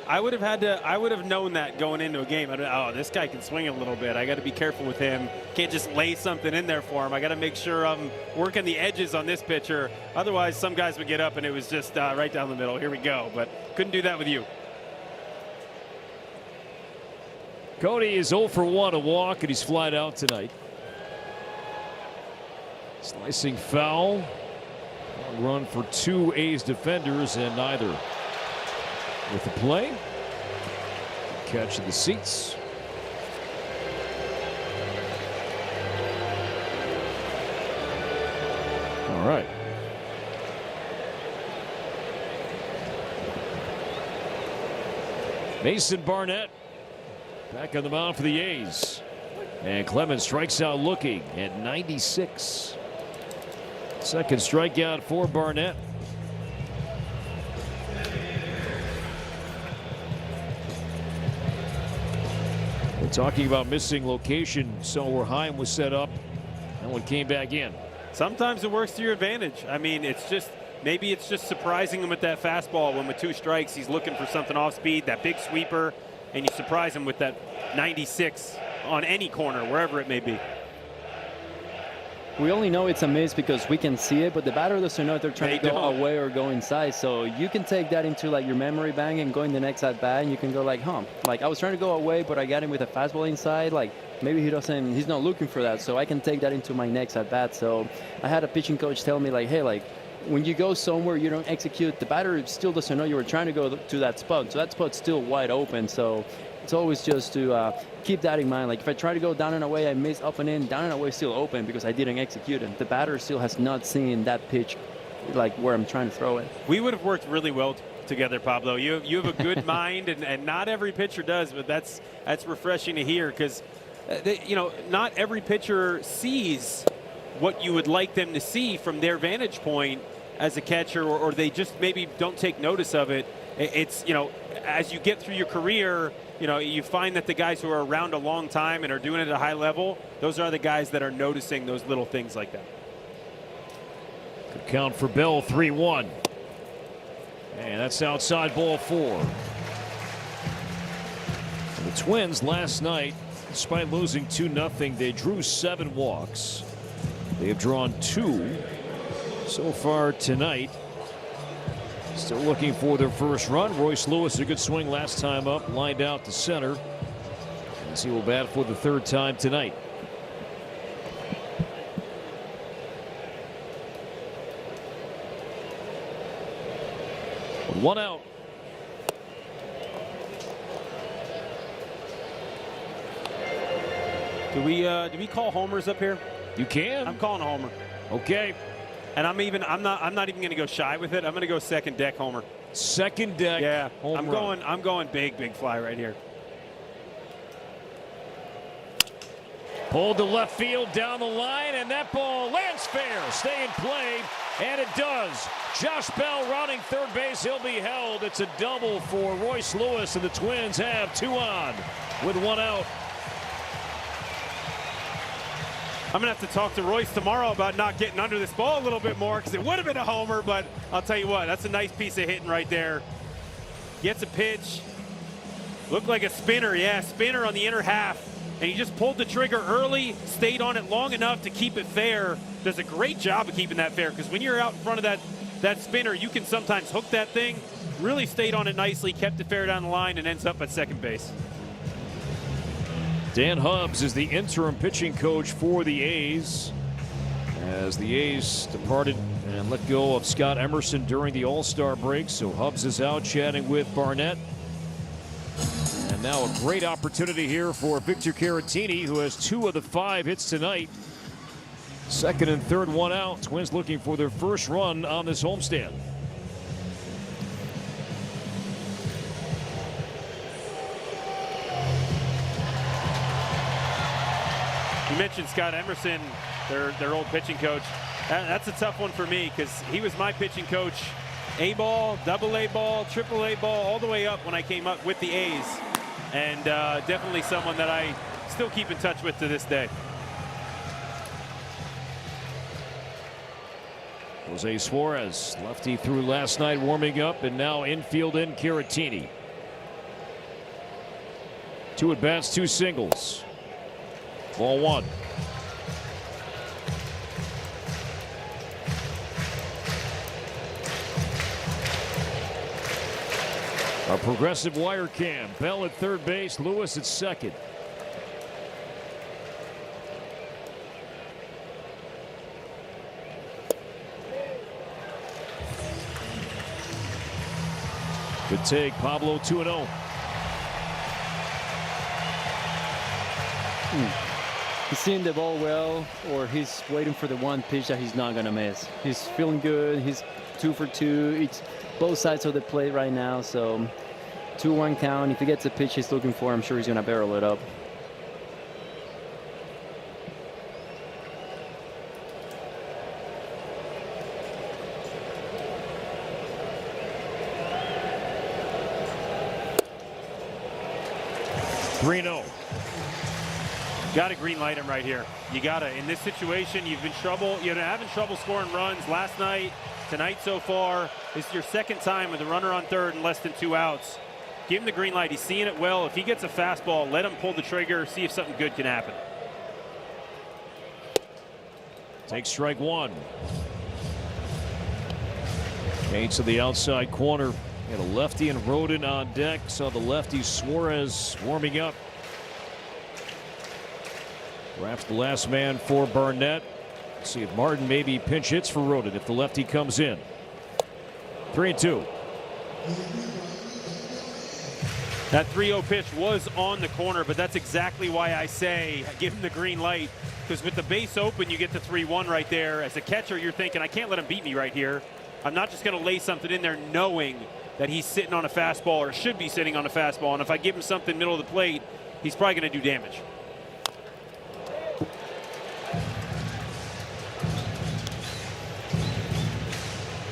I would have known that going into a game. Oh, this guy can swing a little bit. I got to be careful with him. Can't just lay something in there for him. I got to make sure I'm working the edges on this pitcher. Otherwise, some guys would get up and it was just right down the middle. Here we go. But couldn't do that with you. Cody is 0 for 1, a walk, and he's flied out tonight. Slicing foul. Long run for 2 A's defenders, and neither with the play. Catch in the seats. All right. Mason Barnett back on the mound for the A's. And Clemens strikes out looking at 96. Second strikeout for Barnett. We're talking about missing location, so where Heim was set up and one came back in. Sometimes it works to your advantage. I mean, maybe it's just surprising him with that fastball when with 2 strikes he's looking for something off speed, that big sweeper, and you surprise him with that 96 on any corner, wherever it may be. We only know it's a miss because we can see it, but the batter doesn't know if they're trying to go away or go inside. So you can take that into like your memory bank and go in the next at bat, and you can go like, like I was trying to go away, but I got him with a fastball inside. Like maybe he's not looking for that, so I can take that into my next at bat. So I had a pitching coach tell me like, hey, like when you go somewhere you don't execute, the batter still doesn't know you were trying to go to that spot. So that spot's still wide open. So it's always just to keep that in mind. Like if I try to go down and away, I miss up and in, down and away still open because I didn't execute it. The batter still has not seen that pitch like where I'm trying to throw it. We would have worked really well together, Pablo. You have a good mind, and not every pitcher does, but that's refreshing to hear because not every pitcher sees what you would like them to see from their vantage point as a catcher, or they just maybe don't take notice of it. It's, as you get through your career, you find that the guys who are around a long time and are doing it at a high level, those are the guys that are noticing those little things like that. Good count for Bell, 3-1. And that's outside ball 4. The Twins last night, despite losing 2-0, they drew 7 walks. They have drawn 2 so far tonight. Still looking for their first run. Royce Lewis, a good swing last time up, lined out to center. As he will bat for the 3rd time tonight. With 1 out. Do we call homers up here? You can. I'm calling a homer. Okay. And I'm not even going to go shy with it. I'm going to go second deck homer. Second deck. Yeah. Home run. I'm going big fly right here. Pulled to left field down the line, and that ball lands fair. Stay in play, and it does. Josh Bell rounding third base. He'll be held. It's a double for Royce Lewis, and the Twins have 2 on with 1 out. I'm going to have to talk to Royce tomorrow about not getting under this ball a little bit more because it would have been a homer, but I'll tell you what, that's a nice piece of hitting right there. Gets a pitch. Looked like a spinner. Yeah, spinner on the inner half. And he just pulled the trigger early, stayed on it long enough to keep it fair. Does a great job of keeping that fair because when you're out in front of that spinner, you can sometimes hook that thing. Really stayed on it nicely, kept it fair down the line, and ends up at second base. Dan Hubbs is the interim pitching coach for the A's as the A's departed and let go of Scott Emerson during the All-Star break. So Hubbs is out chatting with Barnett. And And now a great opportunity here for Victor Caratini, who has 2 of the 5 hits tonight. Second and third, 1 out. Twins looking for their first run on this homestand. You mentioned Scott Emerson, their old pitching coach. That's a tough one for me because he was my pitching coach. A-ball, double-A ball, triple-A ball, all the way up when I came up with the A's. And definitely someone that I still keep in touch with to this day. Jose Suarez, lefty through last night warming up, and now infield in Caratini. 2 at-bats, 2 singles. Ball 1. A progressive wire cam. Bell at third base, Lewis at second. Good take, Pablo 2-0. He's seeing the ball well, or he's waiting for the one pitch that he's not going to miss. He's feeling good. He's 2 for 2. It's both sides of the plate right now, so 2-1 count. If he gets a pitch he's looking for, I'm sure he's going to barrel it up. Got to green light him right here. You got to. In this situation, you've been having trouble scoring runs last night, tonight so far. This is your second time with a runner on third and less than 2 outs. Give him the green light. He's seeing it well. If he gets a fastball, let him pull the trigger, see if something good can happen. Takes strike 1. Gate to the outside corner. Got a lefty and Rodin on deck. Saw the lefty Suarez warming up. Perhaps the last man for Barnett. Let's see if Martin maybe pinch hits for Rodin if the lefty comes in. 3-2. That 3-0 pitch was on the corner, but that's exactly why I say give him the green light. Because with the base open, you get the 3-1 right there. As a catcher, you're thinking, I can't let him beat me right here. I'm not just going to lay something in there knowing that he's sitting on a fastball or should be sitting on a fastball. And if I give him something middle of the plate, he's probably going to do damage.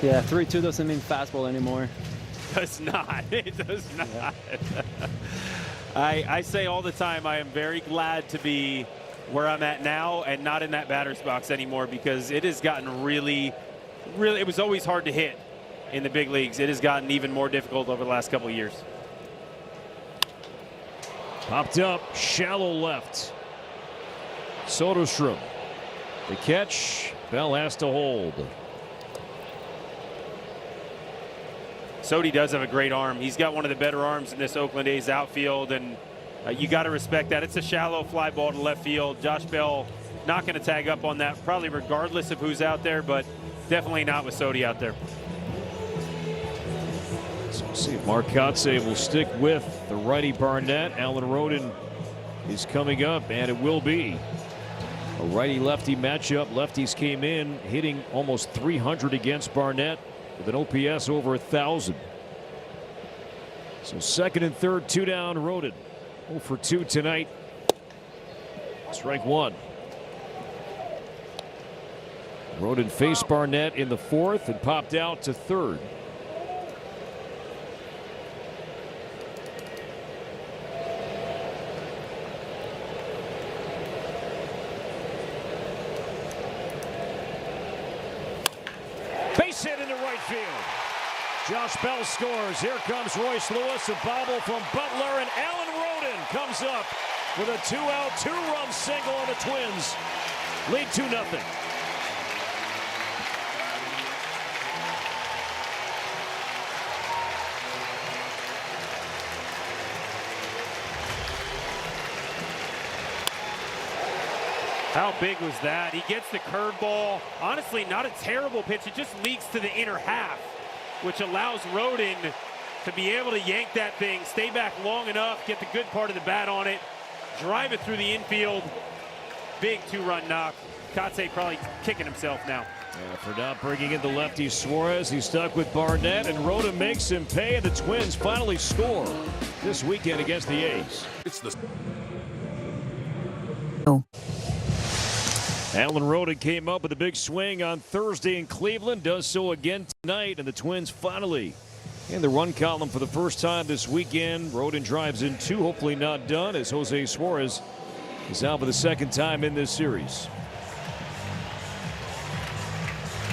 Yeah, 3-2 doesn't mean fastball anymore. Does not. It does not. Yeah. I say all the time I am very glad to be where I'm at now and not in that batter's box anymore, because it has gotten really, it was always hard to hit in the big leagues. It has gotten even more difficult over the last couple of years. Popped up, shallow left. Soderstrom. The catch, Bell has to hold. Sodi does have a great arm. He's got one of the better arms in this Oakland A's outfield, and you got to respect that. It's a shallow fly ball to left field. Josh Bell not going to tag up on that, probably regardless of who's out there, but definitely not with Sodi out there. So we'll see if Marcotte will stick with the righty Barnett. Alan Rodin is coming up, and it will be a righty-lefty matchup. Lefties came in hitting almost 300 against Barnett, with an OPS over 1,000. So second and third, 2 down, Rodin. 0 for 2 tonight. Strike 1. Rodin faced Barnett in the 4th and popped out to 3rd. Base hit into right field. Josh Bell scores. Here comes Royce Lewis. A bobble from Butler, and Alan Rodin comes up with a 2-out, 2-run single on the Twins. Lead 2-0. How big was that? He gets the curveball. Honestly, not a terrible pitch. It just leaks to the inner half, which allows Rodin to be able to yank that thing, stay back long enough, get the good part of the bat on it, drive it through the infield. Big 2-run knock. Kotsay probably kicking himself now. Yeah, for not bringing in the lefty Suarez, he's stuck with Barnett, and Rhoda makes him pay, and the Twins finally score this weekend against the A's. It's the Alan Rhoden came up with a big swing on Thursday in Cleveland, does so again tonight, and the Twins finally in the run column for the first time this weekend. Rhoden drives in 2, hopefully not done, as Jose Suarez is out for the second time in this series.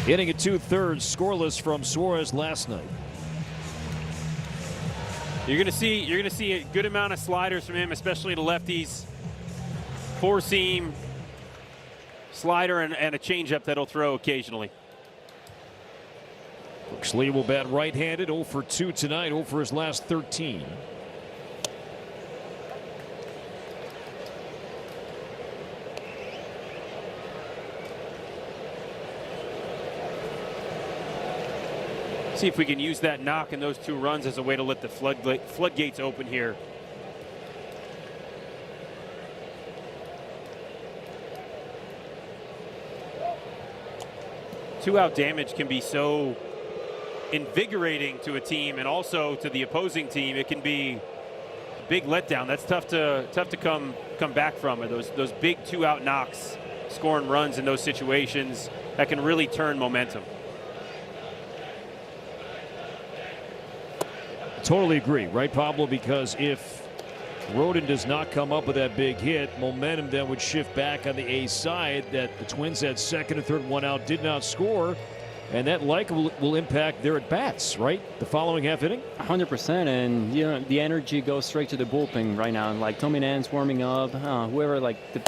Hitting at 2/3, scoreless from Suarez last night. You're gonna see a good amount of sliders from him, especially to lefties. 4-seam, slider, and a changeup that'll throw occasionally. Brooks Lee will bat right-handed, 0 for 2 tonight, 0 for his last 13. See if we can use that knock and those 2 runs as a way to let the floodgates open here. Two-out damage can be so invigorating to a team, and also to the opposing team. It can be a big letdown. That's tough to come back from. Those big 2-out knocks, scoring runs in those situations, that can really turn momentum. Totally agree, right, Pablo? Because if Rhoden does not come up with that big hit, momentum then would shift back on the A's side. That the Twins had second and third, 1 out, did not score, and that likely will impact their at-bats, right? The following half inning? 100%, and you know the energy goes straight to the bullpen right now. Like Tommy Nance warming up, whoever, like the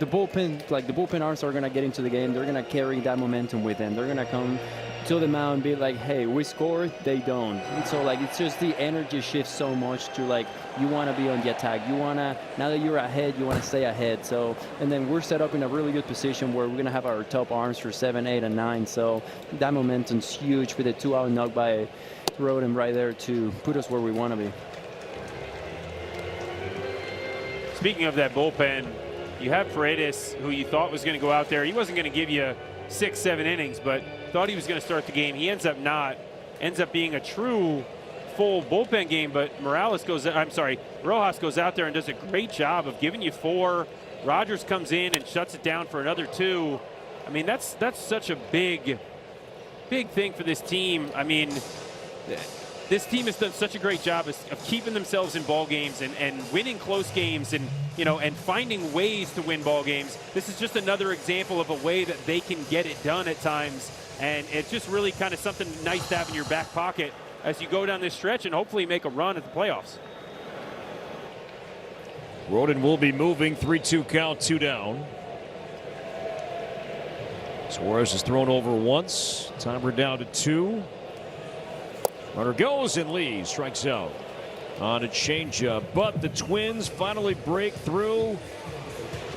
bullpen, like the bullpen arms are gonna get into the game. They're gonna carry that momentum with them. They're gonna come to the mound and be like, hey, we scored, they don't. And so like it's just the energy shifts so much to like you want to be on the attack. You want to, now that you're ahead, you want to stay ahead. So, and then we're set up in a really good position where we're going to have our top arms for 7, 8, and 9. So that momentum's huge with a 2-out knock by Rhoden right there to put us where we want to be. Speaking of that bullpen, you have Paredes, who you thought was going to go out there. He wasn't going to give you 6, 7 innings, but thought he was going to start the game. He ends up not. Ends up being a true full bullpen game, but Rojas goes out there and does a great job of giving you 4. Rogers comes in and shuts it down for another 2. I mean, that's such a big thing for this team. I mean, this team has done such a great job of keeping themselves in ball games and winning close games and finding ways to win ball games. This is just another example of a way that they can get it done at times, and it's just really kind of something nice to have in your back pocket as you go down this stretch and hopefully make a run at the playoffs. Rhoden will be moving, 3-2 count, 2 down. Suarez is thrown over once. Timer down to 2. Runner goes, and Lee strikes out on a changeup, but the Twins finally break through.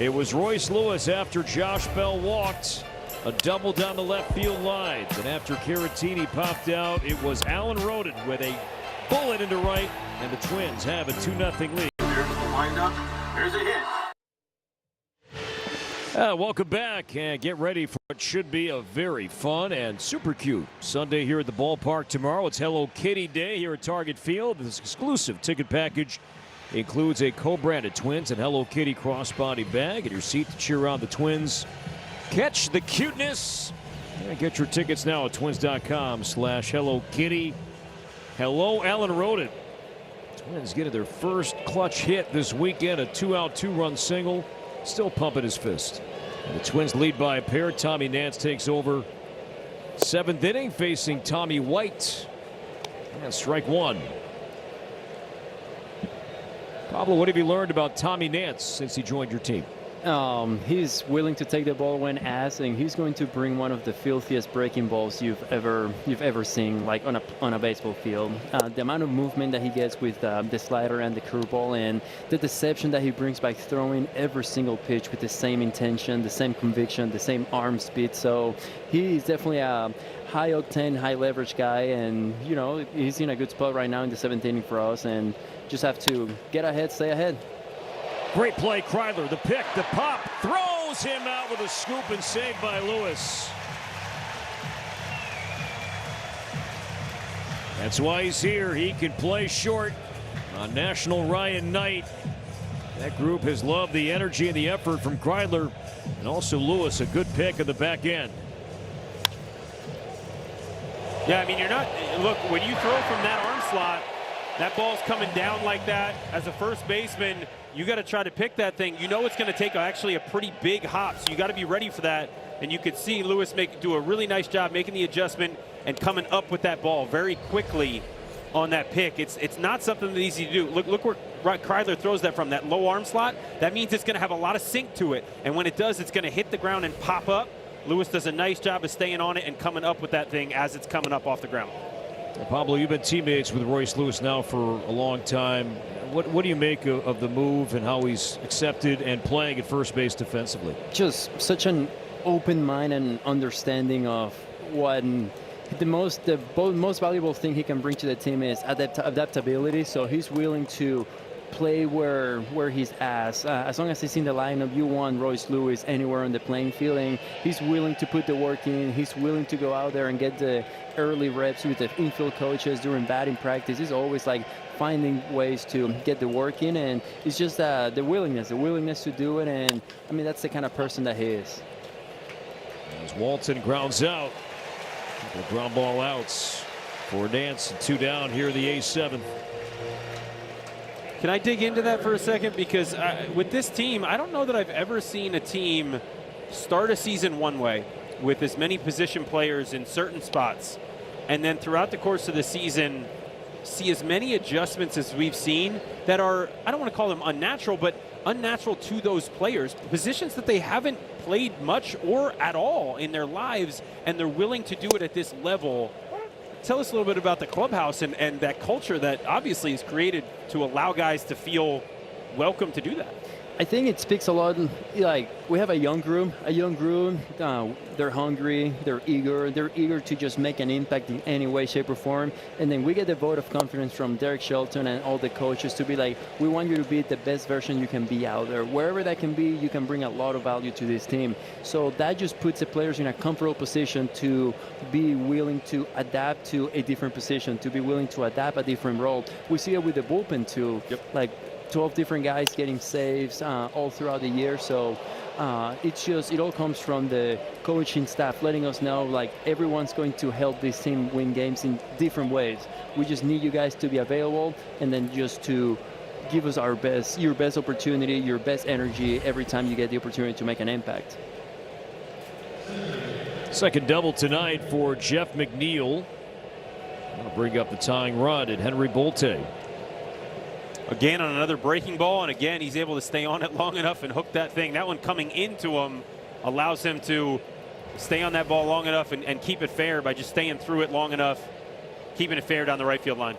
It was Royce Lewis after Josh Bell walked. A double down the left field line. And after Caratini popped out, it was Alan Rhoden with a bullet into right, and the Twins have a 2-0 lead. Here's the windup. Here's a hit. Welcome back, and get ready for what should be a very fun and super cute Sunday here at the ballpark tomorrow. It's Hello Kitty Day here at Target Field. This exclusive ticket package includes a co-branded Twins and Hello Kitty crossbody bag and your seat to cheer on the Twins. Catch the cuteness. And get your tickets now at twins.com/Hello Kitty. Hello, Alan Rhoden. Twins getting their first clutch hit this weekend, a 2-out, 2-run single. Still pumping his fist. And the Twins lead by a pair. Tommy Nance takes over. 7th inning, facing Tommy White. And strike 1. Pablo, what have you learned about Tommy Nance since he joined your team? He's willing to take the ball when asked, and he's going to bring one of the filthiest breaking balls you've ever seen, like on a baseball field. The amount of movement that he gets with the slider and the curveball, and the deception that he brings by throwing every single pitch with the same intention, the same conviction, the same arm speed. So he's definitely a high octane, high leverage guy, and you know, he's in a good spot right now in the 7th inning for us, and just have to get ahead, stay ahead. Great play, Kreidler. The pick, the pop, throws him out with a scoop and saved by Lewis. That's why he's here. He can play short on National Ryan Night. That group has loved the energy and the effort from Kreidler, and also Lewis, a good pick at the back end. Yeah, I mean, you're not, look, when you throw from that arm slot, that ball's coming down like that. As a first baseman, you got to try to pick that thing. You know it's going to take actually a pretty big hop, so you got to be ready for that. And you could see Lewis do a really nice job making the adjustment and coming up with that ball very quickly on that pick. It's not something that's easy to do. Look where Kreidler throws that from, that low arm slot. That means it's going to have a lot of sink to it. And when it does, it's going to hit the ground and pop up. Lewis does a nice job of staying on it and coming up with that thing as it's coming up off the ground. Pablo, you've been teammates with Royce Lewis now for a long time. What do you make of the move and how he's accepted and playing at first base defensively? Just such an open mind and understanding of what the most valuable thing he can bring to the team is adaptability. So he's willing to play where he's asked. As long as he's in the lineup, you want Royce Lewis anywhere on the playing field, and he's willing to put the work in. He's willing to go out there and get the early reps with the infield coaches during batting practice. He's always like finding ways to get the work in, and it's just the willingness to do it. And I mean, that's the kind of person that he is. As Walton grounds out, the ground ball outs for Nance, 2 down here in the A7th. Can I dig into that for a second? Because with this team, I don't know that I've ever seen a team start a season one way with as many position players in certain spots, and then throughout the course of the season see as many adjustments as we've seen that are, I don't want to call them unnatural, but unnatural to those players, positions that they haven't played much or at all in their lives, and they're willing to do it at this level. Tell us a little bit about the clubhouse and that culture that obviously is created to allow guys to feel welcome to do that. I think it speaks a lot. Like, we have a young group. They're hungry, they're eager to just make an impact in any way, shape, or form. And then we get the vote of confidence from Derek Shelton and all the coaches to be like, we want you to be the best version you can be out there. Wherever that can be, you can bring a lot of value to this team. So that just puts the players in a comfortable position to be willing to adapt to a different position, to be willing to adapt a different role. We see it with the bullpen too. Yep. Like 12 different guys getting saves all throughout the year. So it all comes from the coaching staff letting us know, like, everyone's going to help this team win games in different ways. We just need you guys to be available, and then just to give us your best opportunity, your best energy every time you get the opportunity to make an impact. Second double tonight for Jeff McNeil. I'll bring up the tying run at Henry Bolte. Again on another breaking ball, and again he's able to stay on it long enough and hook that thing. That one coming into him allows him to stay on that ball long enough and keep it fair by just staying through it long enough, keeping it fair down the right field line.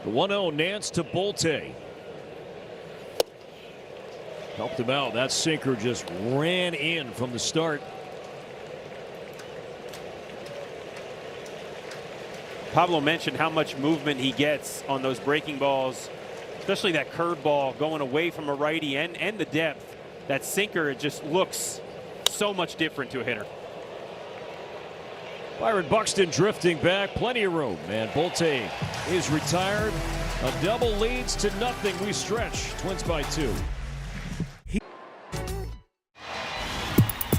The 1-0 Nance to Bolte. Helped him out. That sinker just ran in from the start. Pablo mentioned how much movement he gets on those breaking balls, especially that curveball going away from a righty and the depth. That sinker, it just looks so much different to a hitter. Byron Buxton drifting back, plenty of room, and Bolte is retired. A double leads to nothing. We stretch. Twins by 2.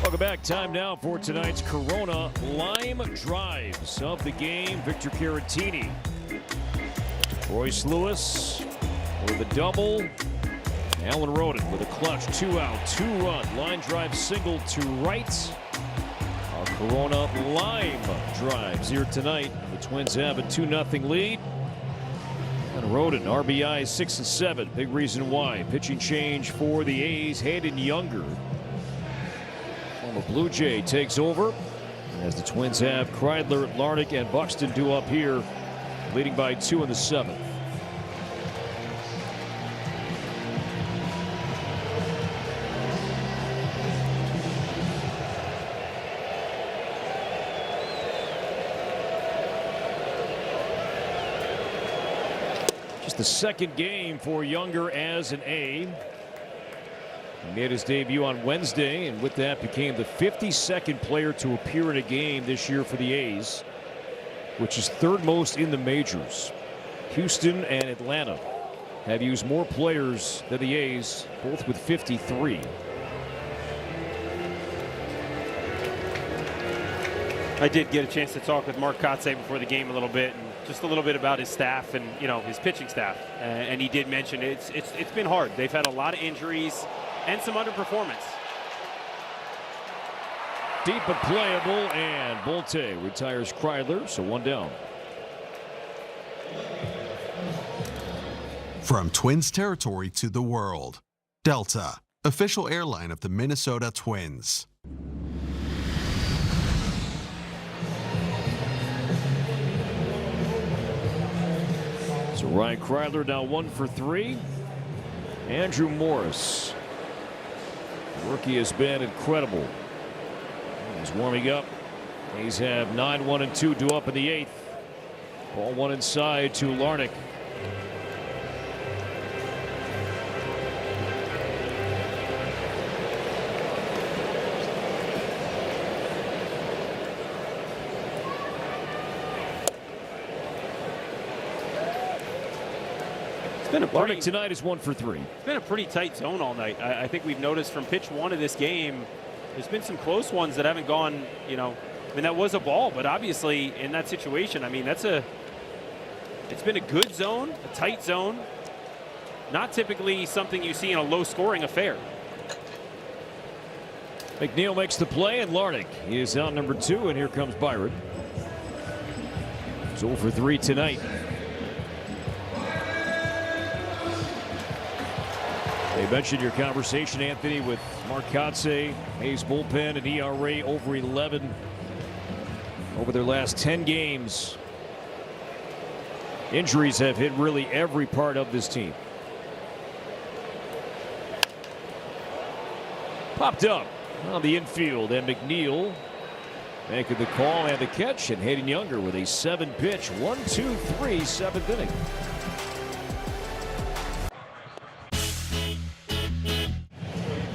Welcome back. Time now for tonight's Corona Lime Drives of the game. Victor Caratini, Royce Lewis with a double, Alan Roden with a clutch 2-out, 2-run line drive single to right. Corona Lime drives here tonight. The Twins have a 2-0 lead. And Roden, RBI 6 and 7. Big reason why. Pitching change for the A's. Hayden Younger, former Blue Jay, takes over. As the Twins have Kreidler, Larnach, and Buxton due up here, leading by 2 in the 7th. Just the second game for Younger as an A. He made his debut on Wednesday, and with that became the 52nd player to appear in a game this year for the A's, which is third most in the majors. Houston and Atlanta have used more players than the A's, both with 53. I did get a chance to talk with Mark Kotsay before the game a little bit, and just a little bit about his staff and, you know, his pitching staff. And he did mention it's been hard. They've had a lot of injuries and some underperformance. Deep but playable, and Bolte retires Kreidler, so 1 down. From Twins territory to the world, Delta, official airline of the Minnesota Twins. So Ryan Kreidler now 1 for 3. Andrew Morris, the rookie, has been incredible. He's warming up. A's have 9-1 and 2 due up in the 8th. Ball 1 inside to Larnach. Larnach tonight is 1 for 3. It's been a pretty tight zone all night. I think we've noticed from pitch 1 of this game, there's been some close ones that haven't gone, you know, I mean, that was a ball, but obviously in that situation, I mean, it's been a good zone, a tight zone. Not typically something you see in a low-scoring affair. McNeil makes the play, and Larnach is out number 2, and here comes Byron. It's 0 for 3 tonight. You mentioned your conversation, Anthony, with Mark Kotsay. A's bullpen and ERA over 11 over their last 10 games. Injuries have hit really every part of this team. Popped up on the infield, and McNeil making the call and the catch, and Hayden Younger with a 7-pitch 1-2-3 7th inning.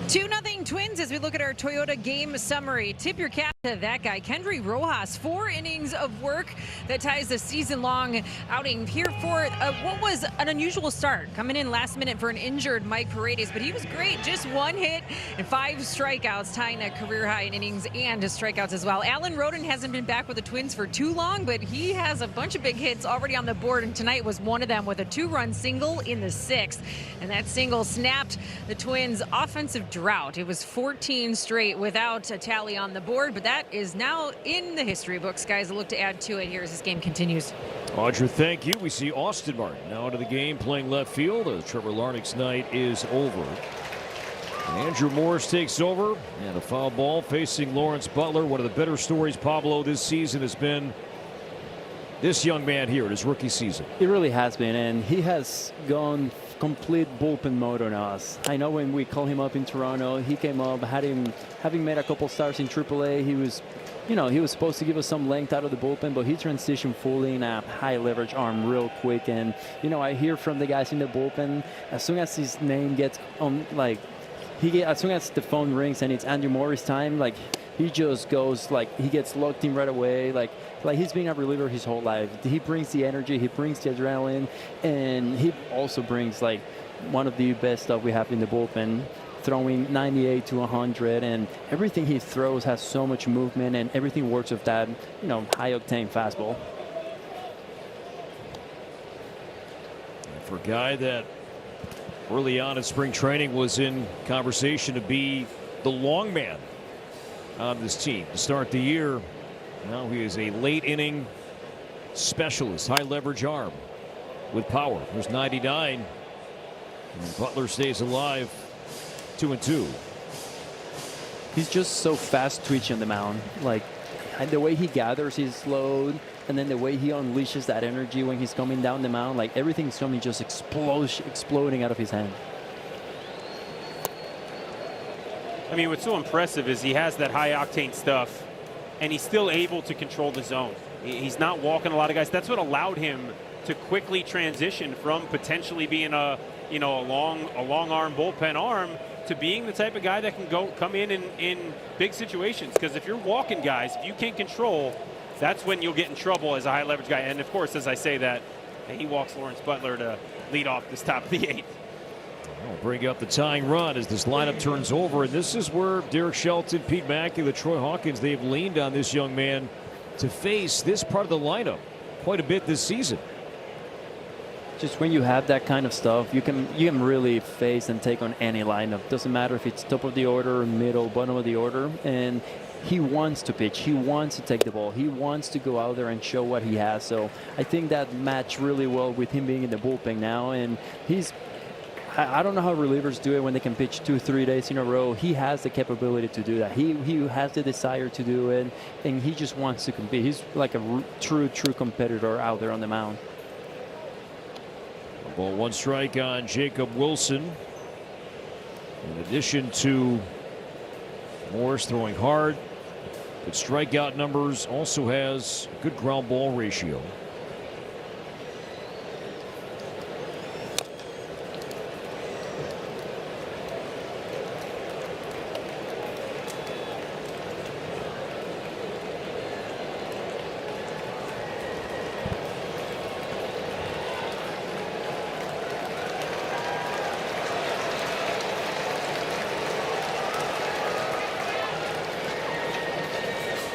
2-0 Twins as we look at our Toyota game summary. Tip your cap to that guy, Kendry Rojas. 4 innings of work that ties the season-long outing here for what was an unusual start. Coming in last minute for an injured Mike Paredes, but he was great. Just 1 hit and 5 strikeouts, tying a career high in innings and strikeouts as well. Alan Roden hasn't been back with the Twins for too long, but he has a bunch of big hits already on the board, and tonight was one of them with a 2-run single in the 6th. And that single snapped the Twins' offensive drought. It was 14 straight without a tally on the board, but that is now in the history books. Guys, a look to add to it here as this game continues. Audra, thank you. We see Austin Martin now into the game playing left field. Trevor Larnach's night is over. And Andrew Morris takes over, and a foul ball facing Lawrence Butler. One of the better stories, Pablo, this season has been this young man here in his rookie season. It really has been, and he has gone complete bullpen mode on us. I know when we called him up in Toronto, he came up, having made a couple starts in AAA, he was supposed to give us some length out of the bullpen, but he transitioned fully in a high leverage arm real quick. And I hear from the guys in the bullpen, as soon as his name gets on, as soon as the phone rings and it's Andrew Morris time, he just goes, he gets locked in right away. Like he's been a reliever his whole life. He brings the energy, he brings the adrenaline, and he also brings one of the best stuff we have in the bullpen, throwing 98 to 100, and everything he throws has so much movement, and everything works with that, high octane fastball. For a guy that early on in spring training was in conversation to be the long man on this team to start the year. Now he is a late inning specialist, high leverage arm with power. There's 99. And Butler stays alive, 2-2. He's just so fast twitching on the mound. Like, and the way he gathers his load, and then the way he unleashes that energy when he's coming down the mound, like everything's coming just exploding out of his hand. I mean, what's so impressive is he has that high octane stuff, and he's still able to control the zone. He's not walking a lot of guys. That's what allowed him to quickly transition from potentially being a long arm bullpen arm to being the type of guy that can come in big situations. Because if you're walking guys, if you can't control, that's when you'll get in trouble as a high leverage guy. And of course, as I say that, he walks Lawrence Butler to lead off this top of the 8th. We'll bring up the tying run as this lineup turns over, and this is where Derek Shelton, Pete Mackey, Troy Hawkins, they've leaned on this young man to face this part of the lineup quite a bit this season. Just when you have that kind of stuff, you can really face and take on any lineup. Doesn't matter if it's top of the order, middle, bottom of the order. And he wants to pitch. He wants to take the ball. He wants to go out there and show what he has. So I think that matched really well with him being in the bullpen now. And I don't know how relievers do it when they can pitch 2-3 days in a row. He has the capability to do that. He has the desire to do it, and he just wants to compete. He's like a true competitor out there on the mound. Ball, 1 strike on Jacob Wilson. In addition to Morris throwing hard, but strikeout numbers, also has good ground ball ratio.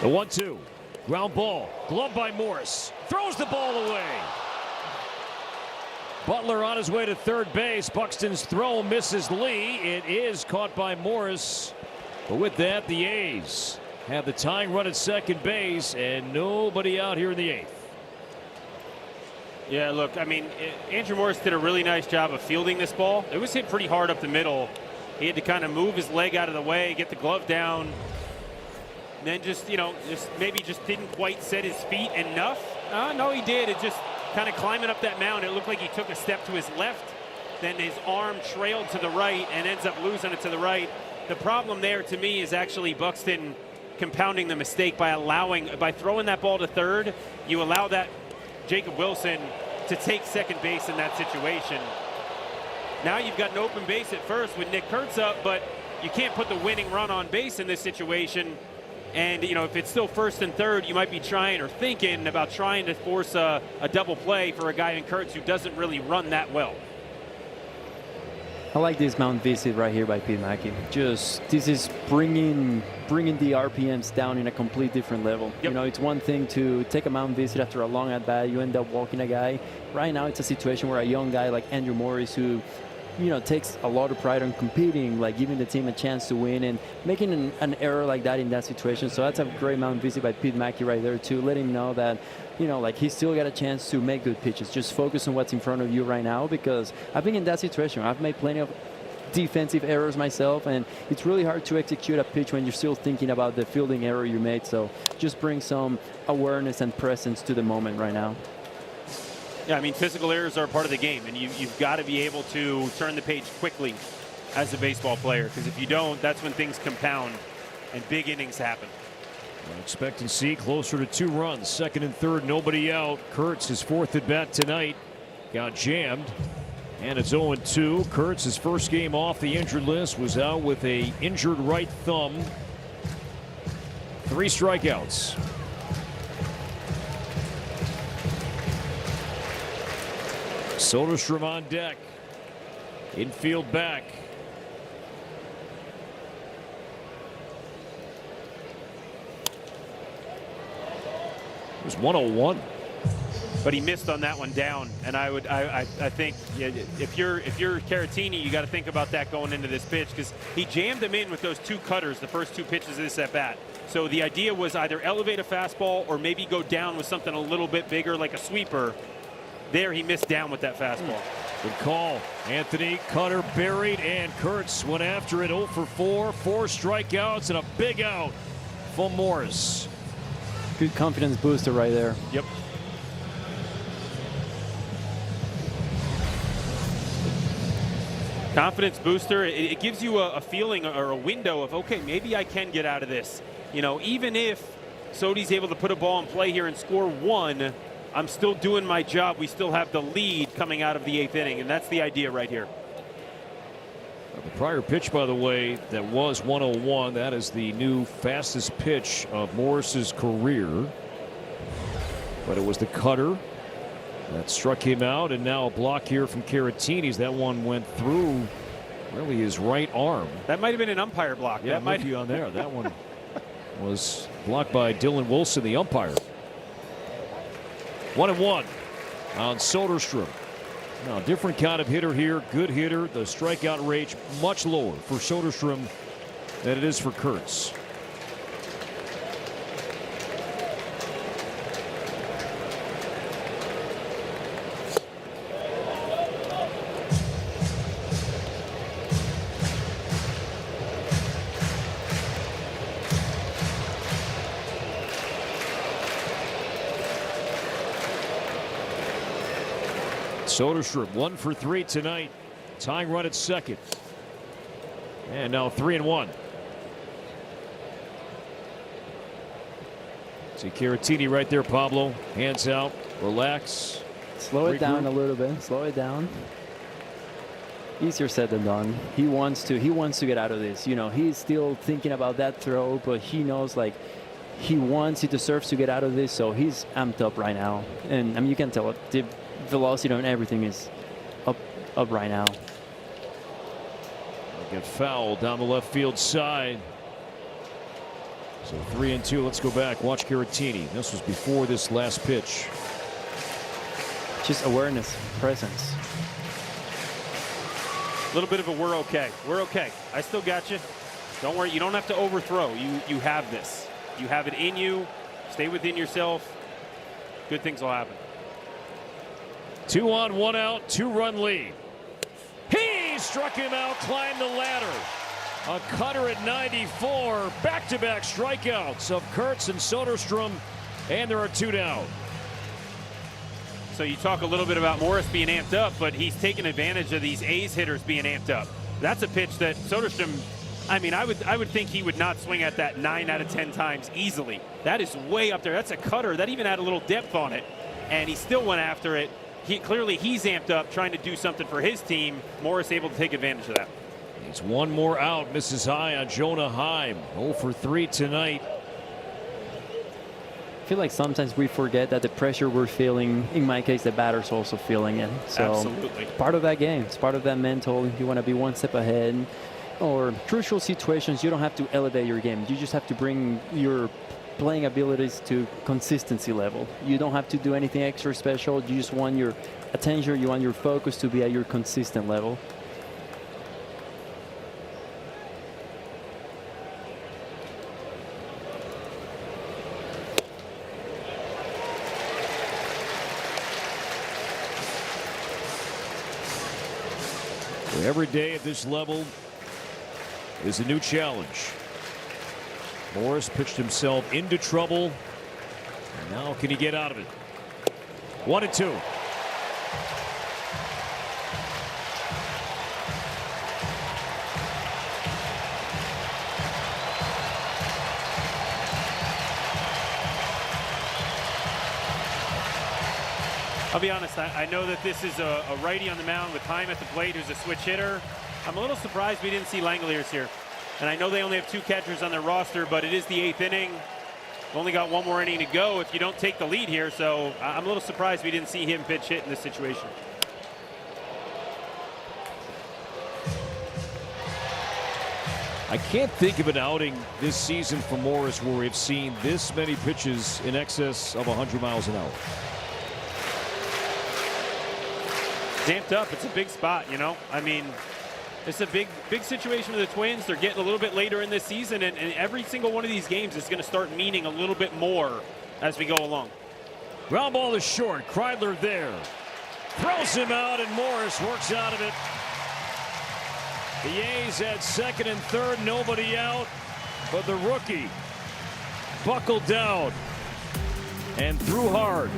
The 1-2. Ground ball. Glove by Morris. Throws the ball away. Butler on his way to third base. Buxton's throw misses Lee. It is caught by Morris. But with that, the A's have the tying run at second base and nobody out here in the 8th. Yeah, look, I mean, Andrew Morris did a really nice job of fielding this ball. It was hit pretty hard up the middle. He had to kind of move his leg out of the way, get the glove down. And then just maybe didn't quite set his feet enough. No, he did. It just kind of climbing up that mound. It looked like he took a step to his left. Then his arm trailed to the right and ends up losing it to the right. The problem there to me is actually Buxton compounding the mistake by throwing that ball to third. You allow that Jacob Wilson to take second base in that situation. Now you've got an open base at first with Nick Kurtz up, but you can't put the winning run on base in this situation. And, if it's still first and third, you might be thinking about trying to force a double play for a guy in Kurtz who doesn't really run that well. I like this mound visit right here by Pete Mackey. This is bringing the RPMs down in a complete different level. Yep. It's one thing to take a mound visit after a long at bat. You end up walking a guy. Right now, it's a situation where a young guy like Andrew Morris, who takes a lot of pride on competing, like giving the team a chance to win, and making an error like that in that situation. So that's a great mound visit by Pete Mackey right there too, letting him know that, like he's still got a chance to make good pitches. Just focus on what's in front of you right now, because I've been in that situation. I've made plenty of defensive errors myself, and it's really hard to execute a pitch when you're still thinking about the fielding error you made. So just bring some awareness and presence to the moment right now. Yeah, I mean, physical errors are a part of the game, and you've got to be able to turn the page quickly as a baseball player, because if you don't, that's when things compound and big innings happen. Expectancy closer to 2 runs. Second and third, nobody out. Kurtz, his 4th at bat tonight, got jammed, and it's 0-2. Kurtz, his first game off the injured list, was out with a injured right thumb. 3 strikeouts. Soderstrom on deck. Infield back. It was 101. but he missed on that one down. And I think if you're Caratini, you got to think about that going into this pitch, because he jammed him in with those 2 cutters the first 2 pitches of this at bat. So the idea was either elevate a fastball or maybe go down with something a little bit bigger like a sweeper. There he missed down with that fastball. Good call. Anthony, cutter buried, and Kurtz went after it. 0 for 4, 4 strikeouts, and a big out for Morris. Good confidence booster right there. Yep. Confidence booster. It gives you a feeling or a window of, okay, maybe I can get out of this. You know, even if Sodi's able to put a ball in play here and score 1, I'm still doing my job. We still have the lead coming out of the 8th inning, and that's the idea right here. The prior pitch, by the way, that was 101. That is the new fastest pitch of Morris's career. But it was the cutter that struck him out, and now a block here from Caratini's. That one went through really his right arm. That might have been an umpire block. Yeah, that might be on there. That one was blocked by Dylan Wilson, the umpire. 1-1 on Soderstrom. Now, different kind of hitter here. Good hitter. The strikeout rate much lower for Soderstrom than it is for Kurtz. Soderstrom 1 for 3 tonight, tying run at second, and now 3-1. See Caratini right there, Pablo. Hands out, relax. Slow it down a little bit. Slow it down. Easier said than done. He wants to get out of this. You know, he's still thinking about that throw, but he knows, like, he deserves to get out of this, so he's amped up right now. And I mean, you can tell it. The velocity on everything is up right now. Get fouled down the left field side. So 3-2. Let's go back. Watch Caratini. This was before this last pitch. Just awareness, presence. A little bit of a we're okay. We're okay. I still got you. Don't worry. You don't have to overthrow. You have this. You have it in you. Stay within yourself. Good things will happen. 2 on, 1 out, 2-run lead. He struck him out, climbed the ladder. A cutter at 94. Back-to-back strikeouts of Kurtz and Soderstrom, and there are 2 down. So you talk a little bit about Morris being amped up, but he's taken advantage of these A's hitters being amped up. That's a pitch that Soderstrom, I mean, I would think he would not swing at that 9 out of 10 times easily. That is way up there. That's a cutter. That even had a little depth on it, and he still went after it. Clearly he's amped up, trying to do something for his team. Morris able to take advantage of that. He's 1 more out. Misses high on Jonah Heim. 0 for 3 tonight. I feel like sometimes we forget that the pressure we're feeling, in my case, the batter's also feeling it. So absolutely. Part of that game. It's part of that mental. You want to be 1 step ahead. Or crucial situations, you don't have to elevate your game. You just have to bring your playing abilities to consistency level. You don't have to do anything extra special. You just want your attention, you want your focus to be at your consistent level. Every day at this level is a new challenge. Morris pitched himself into trouble. And now can he get out of it? 1-2. I'll be honest, I know that this is a righty on the mound with Heim at the plate who's a switch hitter. I'm a little surprised we didn't see Langoliers here. And I know they only have 2 catchers on their roster, but it is the 8th inning. We've only got 1 more inning to go if you don't take the lead here, so I'm a little surprised we didn't see him pitch hit in this situation. I can't think of an outing this season for Morris where we've seen this many pitches in excess of 100 miles an hour. damped up. It's a big spot, you know. I mean, it's a big situation for the Twins. They're getting a little bit later in this season, and every single one of these games is going to start meaning a little bit more as we go along. Ground ball is short. Kreidler there. Throws him out, and Morris works out of it. The A's at second and third, nobody out, but the rookie buckled down and threw hard.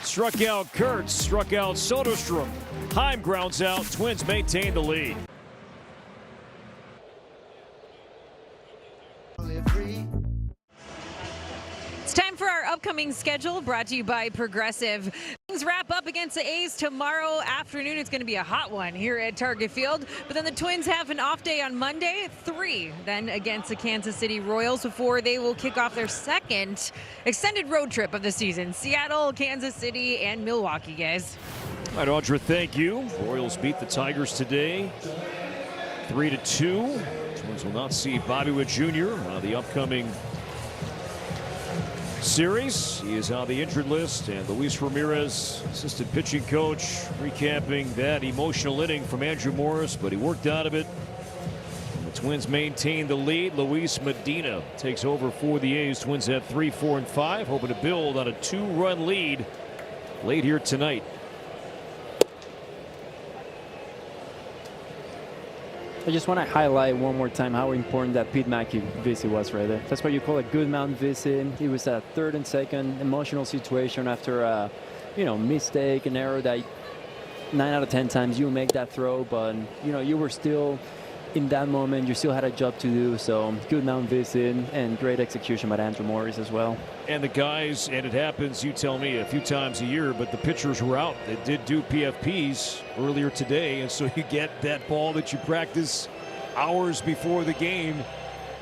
Struck out Kurtz, struck out Soderstrom. Heim grounds out. Twins maintain the lead. It's time for our upcoming schedule, brought to you by Progressive. Things wrap up against the A's tomorrow afternoon. It's going to be a hot one here at Target Field. But then the Twins have an off day on Monday, 3. Then against the Kansas City Royals before they will kick off their second extended road trip of the season. Seattle, Kansas City, and Milwaukee, guys. All right, Audra, thank you. Royals beat the Tigers today, 3-2. Twins will not see Bobby Witt Jr. on the upcoming series. He is on the injured list, and Luis Ramirez, assistant pitching coach, recapping that emotional inning from Andrew Morris, but he worked out of it. And the Twins maintain the lead. Luis Medina takes over for the A's. Twins at 3, 4, and 5, hoping to build on a 2-run lead late here tonight. I just want to highlight one more time how important that Pete Mackey visit was right there. That's what you call a good mound visit. It was a 3rd and 2nd emotional situation after a, mistake, an error that 9 out of 10 times you make that throw, but you were still in that moment. You still had a job to do. So good mound visit and great execution by Andrew Morris as well. And the guys, and it happens, you tell me, a few times a year, but the pitchers were out. They did do PFPs earlier today, and so you get that ball that you practice hours before the game.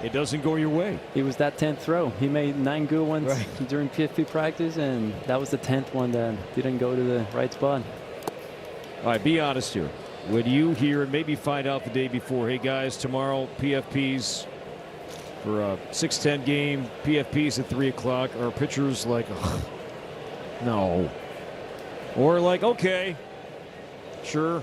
It doesn't go your way. It was that 10th throw. He made 9 good ones during PFP practice, and that was the 10th one that didn't go to the right spot. All right, be honest here. When you hear and maybe find out the day before, hey guys, tomorrow PFPs for a 6:10 game, PFPs at 3 o'clock, are pitchers like, oh, no, or like, okay, sure?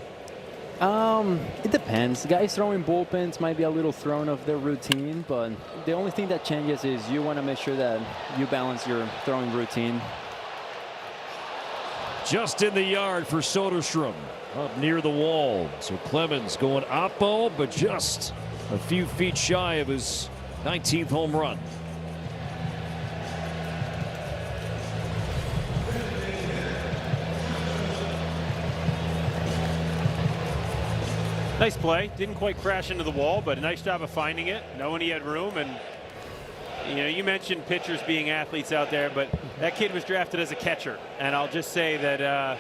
It depends. Guys throwing bullpens might be a little thrown off their routine, but the only thing that changes is you want to make sure that you balance your throwing routine. Just in the yard for Soderstrom, up near the wall. So Clemens going oppo, but just a few feet shy of his 19th home run. Nice play. Didn't quite crash into the wall, but a nice job of finding it, knowing he had room. And you mentioned pitchers being athletes out there, but that kid was drafted as a catcher, and I'll just say that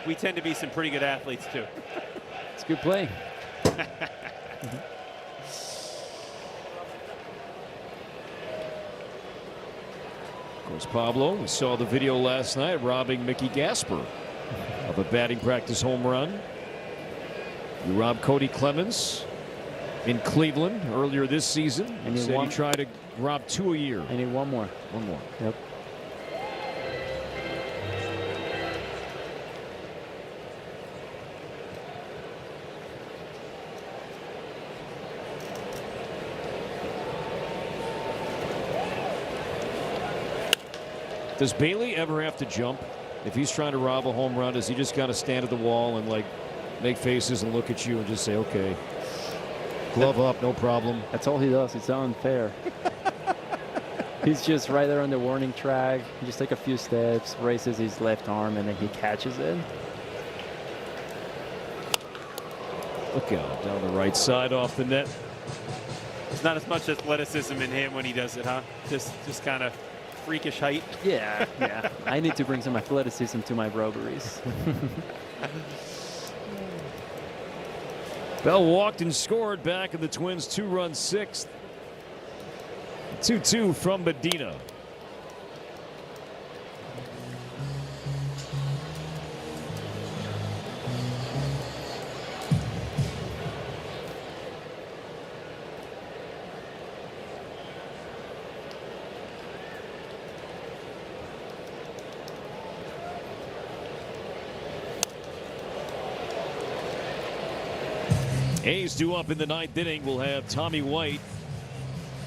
we tend to be some pretty good athletes too. It's a good play. Of course, Pablo, we saw the video last night robbing Mickey Gasper of a batting practice home run. You robbed Cody Clemens in Cleveland earlier this season. And he tried to rob 2 a year. I need one more. One more. Yep. Does Bailey ever have to jump if he's trying to rob a home run? Does he just got to stand at the wall and like make faces and look at you and just say, okay, glove up, no problem? That's all he does. It's unfair. He's just right there on the warning track. He just take a few steps, raises his left arm, and then he catches it. Look out, down the right side off the net. There's not as much athleticism in him when he does it, huh? Just kind of freakish height. Yeah, yeah. I need to bring some athleticism to my robberies. Bell walked and scored back in the Twins' 2-run 6th. 2-2 from Medina. A's due up in the 9th inning. We'll have Tommy White,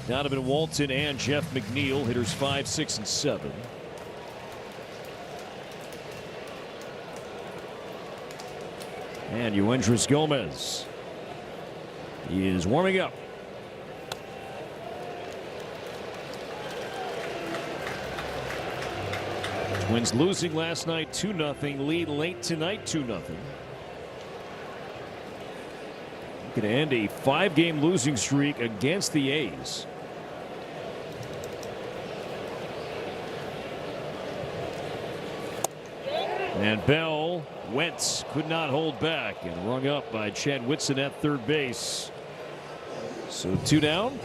Donovan Walton, and Jeff McNeil. Hitters 5, 6, and 7. And Yuendrys Gomez. He is warming up. Twins losing last night 2-0. Lead late tonight 2-0. Going to end a 5-game losing streak against the A's. And Bell, Wentz could not hold back and rung up by Chad Whitson at third base. So 2 down.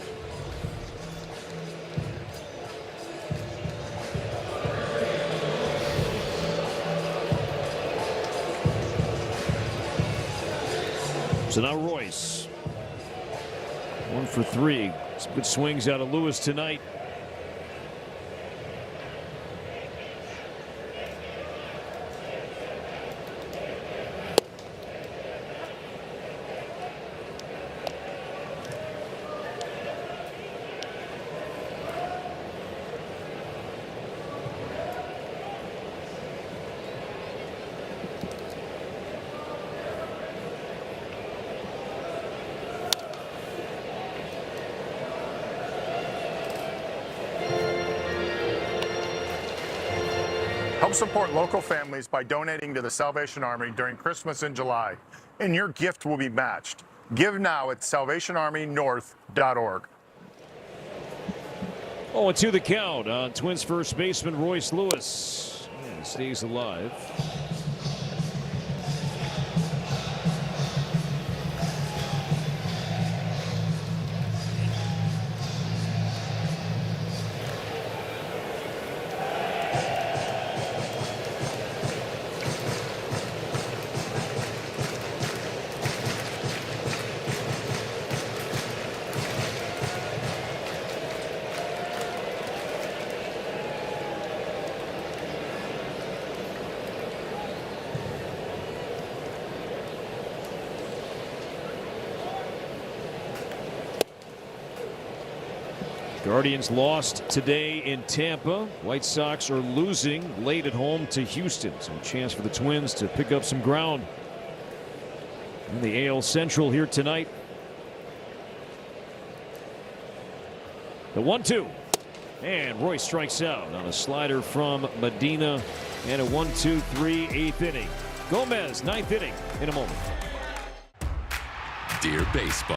So now Royce. 1 for 3. Some good swings out of Lewis tonight. Help support local families by donating to the Salvation Army during Christmas in July, and your gift will be matched. Give now at salvationarmynorth.org. Oh, and to the count on Twins first baseman Royce Lewis. Yeah, he stays alive. Guardians lost today in Tampa. White Sox are losing late at home to Houston. So a chance for the Twins to pick up some ground in the AL Central here tonight. The 1-2. And Royce strikes out on a slider from Medina. And a 1-2-3 8th inning. Gomez 9th inning in a moment. Dear Baseball.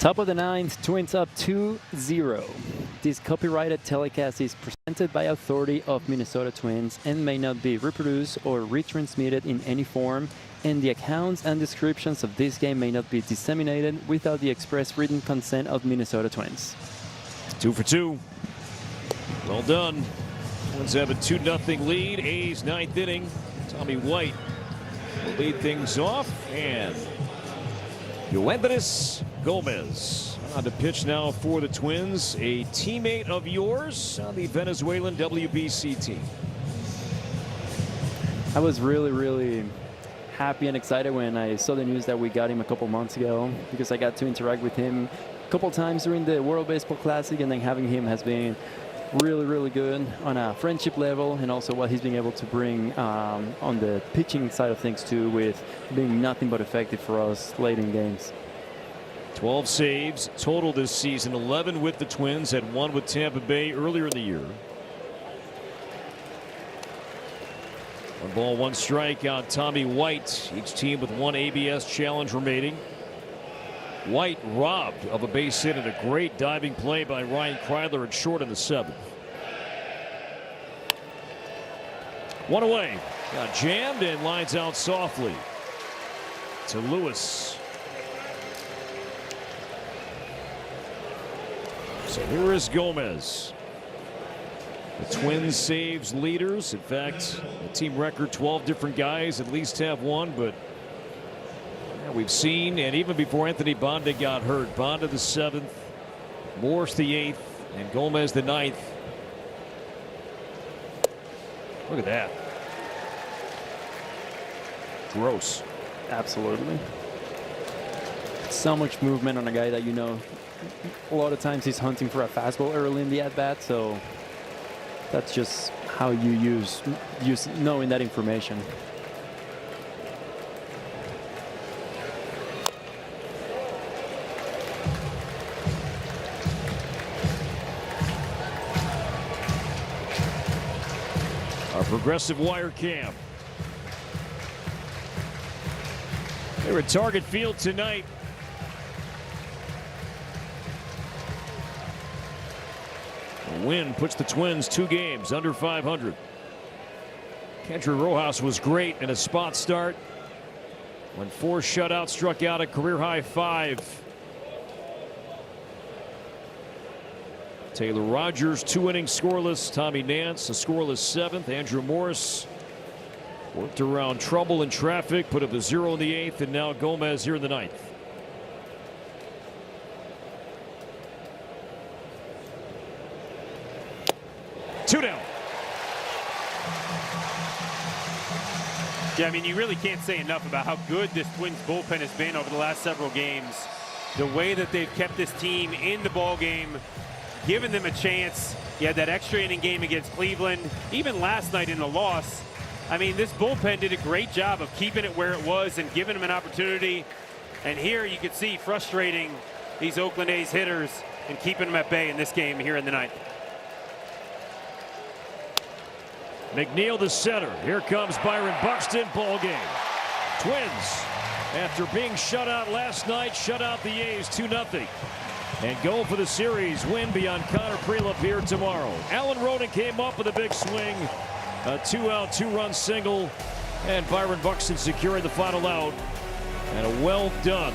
Top of the 9th, Twins up 2-0. This copyrighted telecast is presented by authority of Minnesota Twins and may not be reproduced or retransmitted in any form, and the accounts and descriptions of this game may not be disseminated without the express written consent of Minnesota Twins. 2 for 2. Well done. Twins have a 2-0 lead. A's 9th inning. Tommy White will lead things off, and Yuendrys Gomez on the pitch now for the Twins, a teammate of yours on the Venezuelan WBC team. I was really happy and excited when I saw the news that we got him a couple months ago, because I got to interact with him a couple times during the World Baseball Classic, and then having him has been really good on a friendship level, and also what he's been able to bring on the pitching side of things too, with being nothing but effective for us late in games. 12 saves total this season, 11 with the Twins, had 1 with Tampa Bay earlier in the year. 1 ball, 1 strike on Tommy White. Each team with 1 ABS challenge remaining. White robbed of a base hit and a great diving play by Ryan Kreidler at short in the 7th. 1 away. Got jammed and lines out softly to Lewis. So here is Gomez. The Twins saves leaders. In fact, a team record 12 different guys at least have 1, but we've seen, and even before Anthony Bonda got hurt, Bonda the 7th, Morse the 8th, and Gomez the 9th. Look at that. Gross. Absolutely. So much movement on a guy that you know. A lot of times he's hunting for a fastball early in the at-bat, so that's just how you use knowing that information. Our Progressive Wire Cam. They're at Target Field tonight. The win puts the Twins 2 games under 500. Kendry Rojas was great in a spot start. When 4 shutouts, struck out a career-high 5. Taylor Rogers, 2 innings scoreless. Tommy Nance, a scoreless 7th. Andrew Morris worked around trouble and traffic, put up a 0 in the 8th, and now Gomez here in the 9th. Two down. Yeah, I mean, you really can't say enough about how good this Twins bullpen has been over the last several games. The way that they've kept this team in the ball game, given them a chance. You had that extra inning game against Cleveland. Even last night in the loss, I mean, this bullpen did a great job of keeping it where it was and giving them an opportunity. And here you could see frustrating these Oakland A's hitters and keeping them at bay in this game here in the 9th. McNeil to center. Here comes Byron Buxton. Ball game. Twins, after being shut out last night, shut out the A's 2-0. And go for the series win beyond Connor Prelup here tomorrow. Alan Roden came up with a big swing. A 2-out, 2-run single. And Byron Buxton securing the final out. And a well done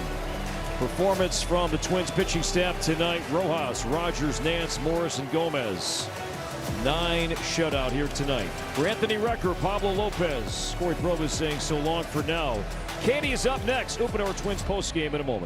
performance from the Twins pitching staff tonight. Rojas, Rogers, Nance, Morris, and Gomez. 9 shutout here tonight. For Anthony Recker, Pablo Lopez, Corey Probus saying so long for now. Katie is up next. Open our Twins postgame in a moment.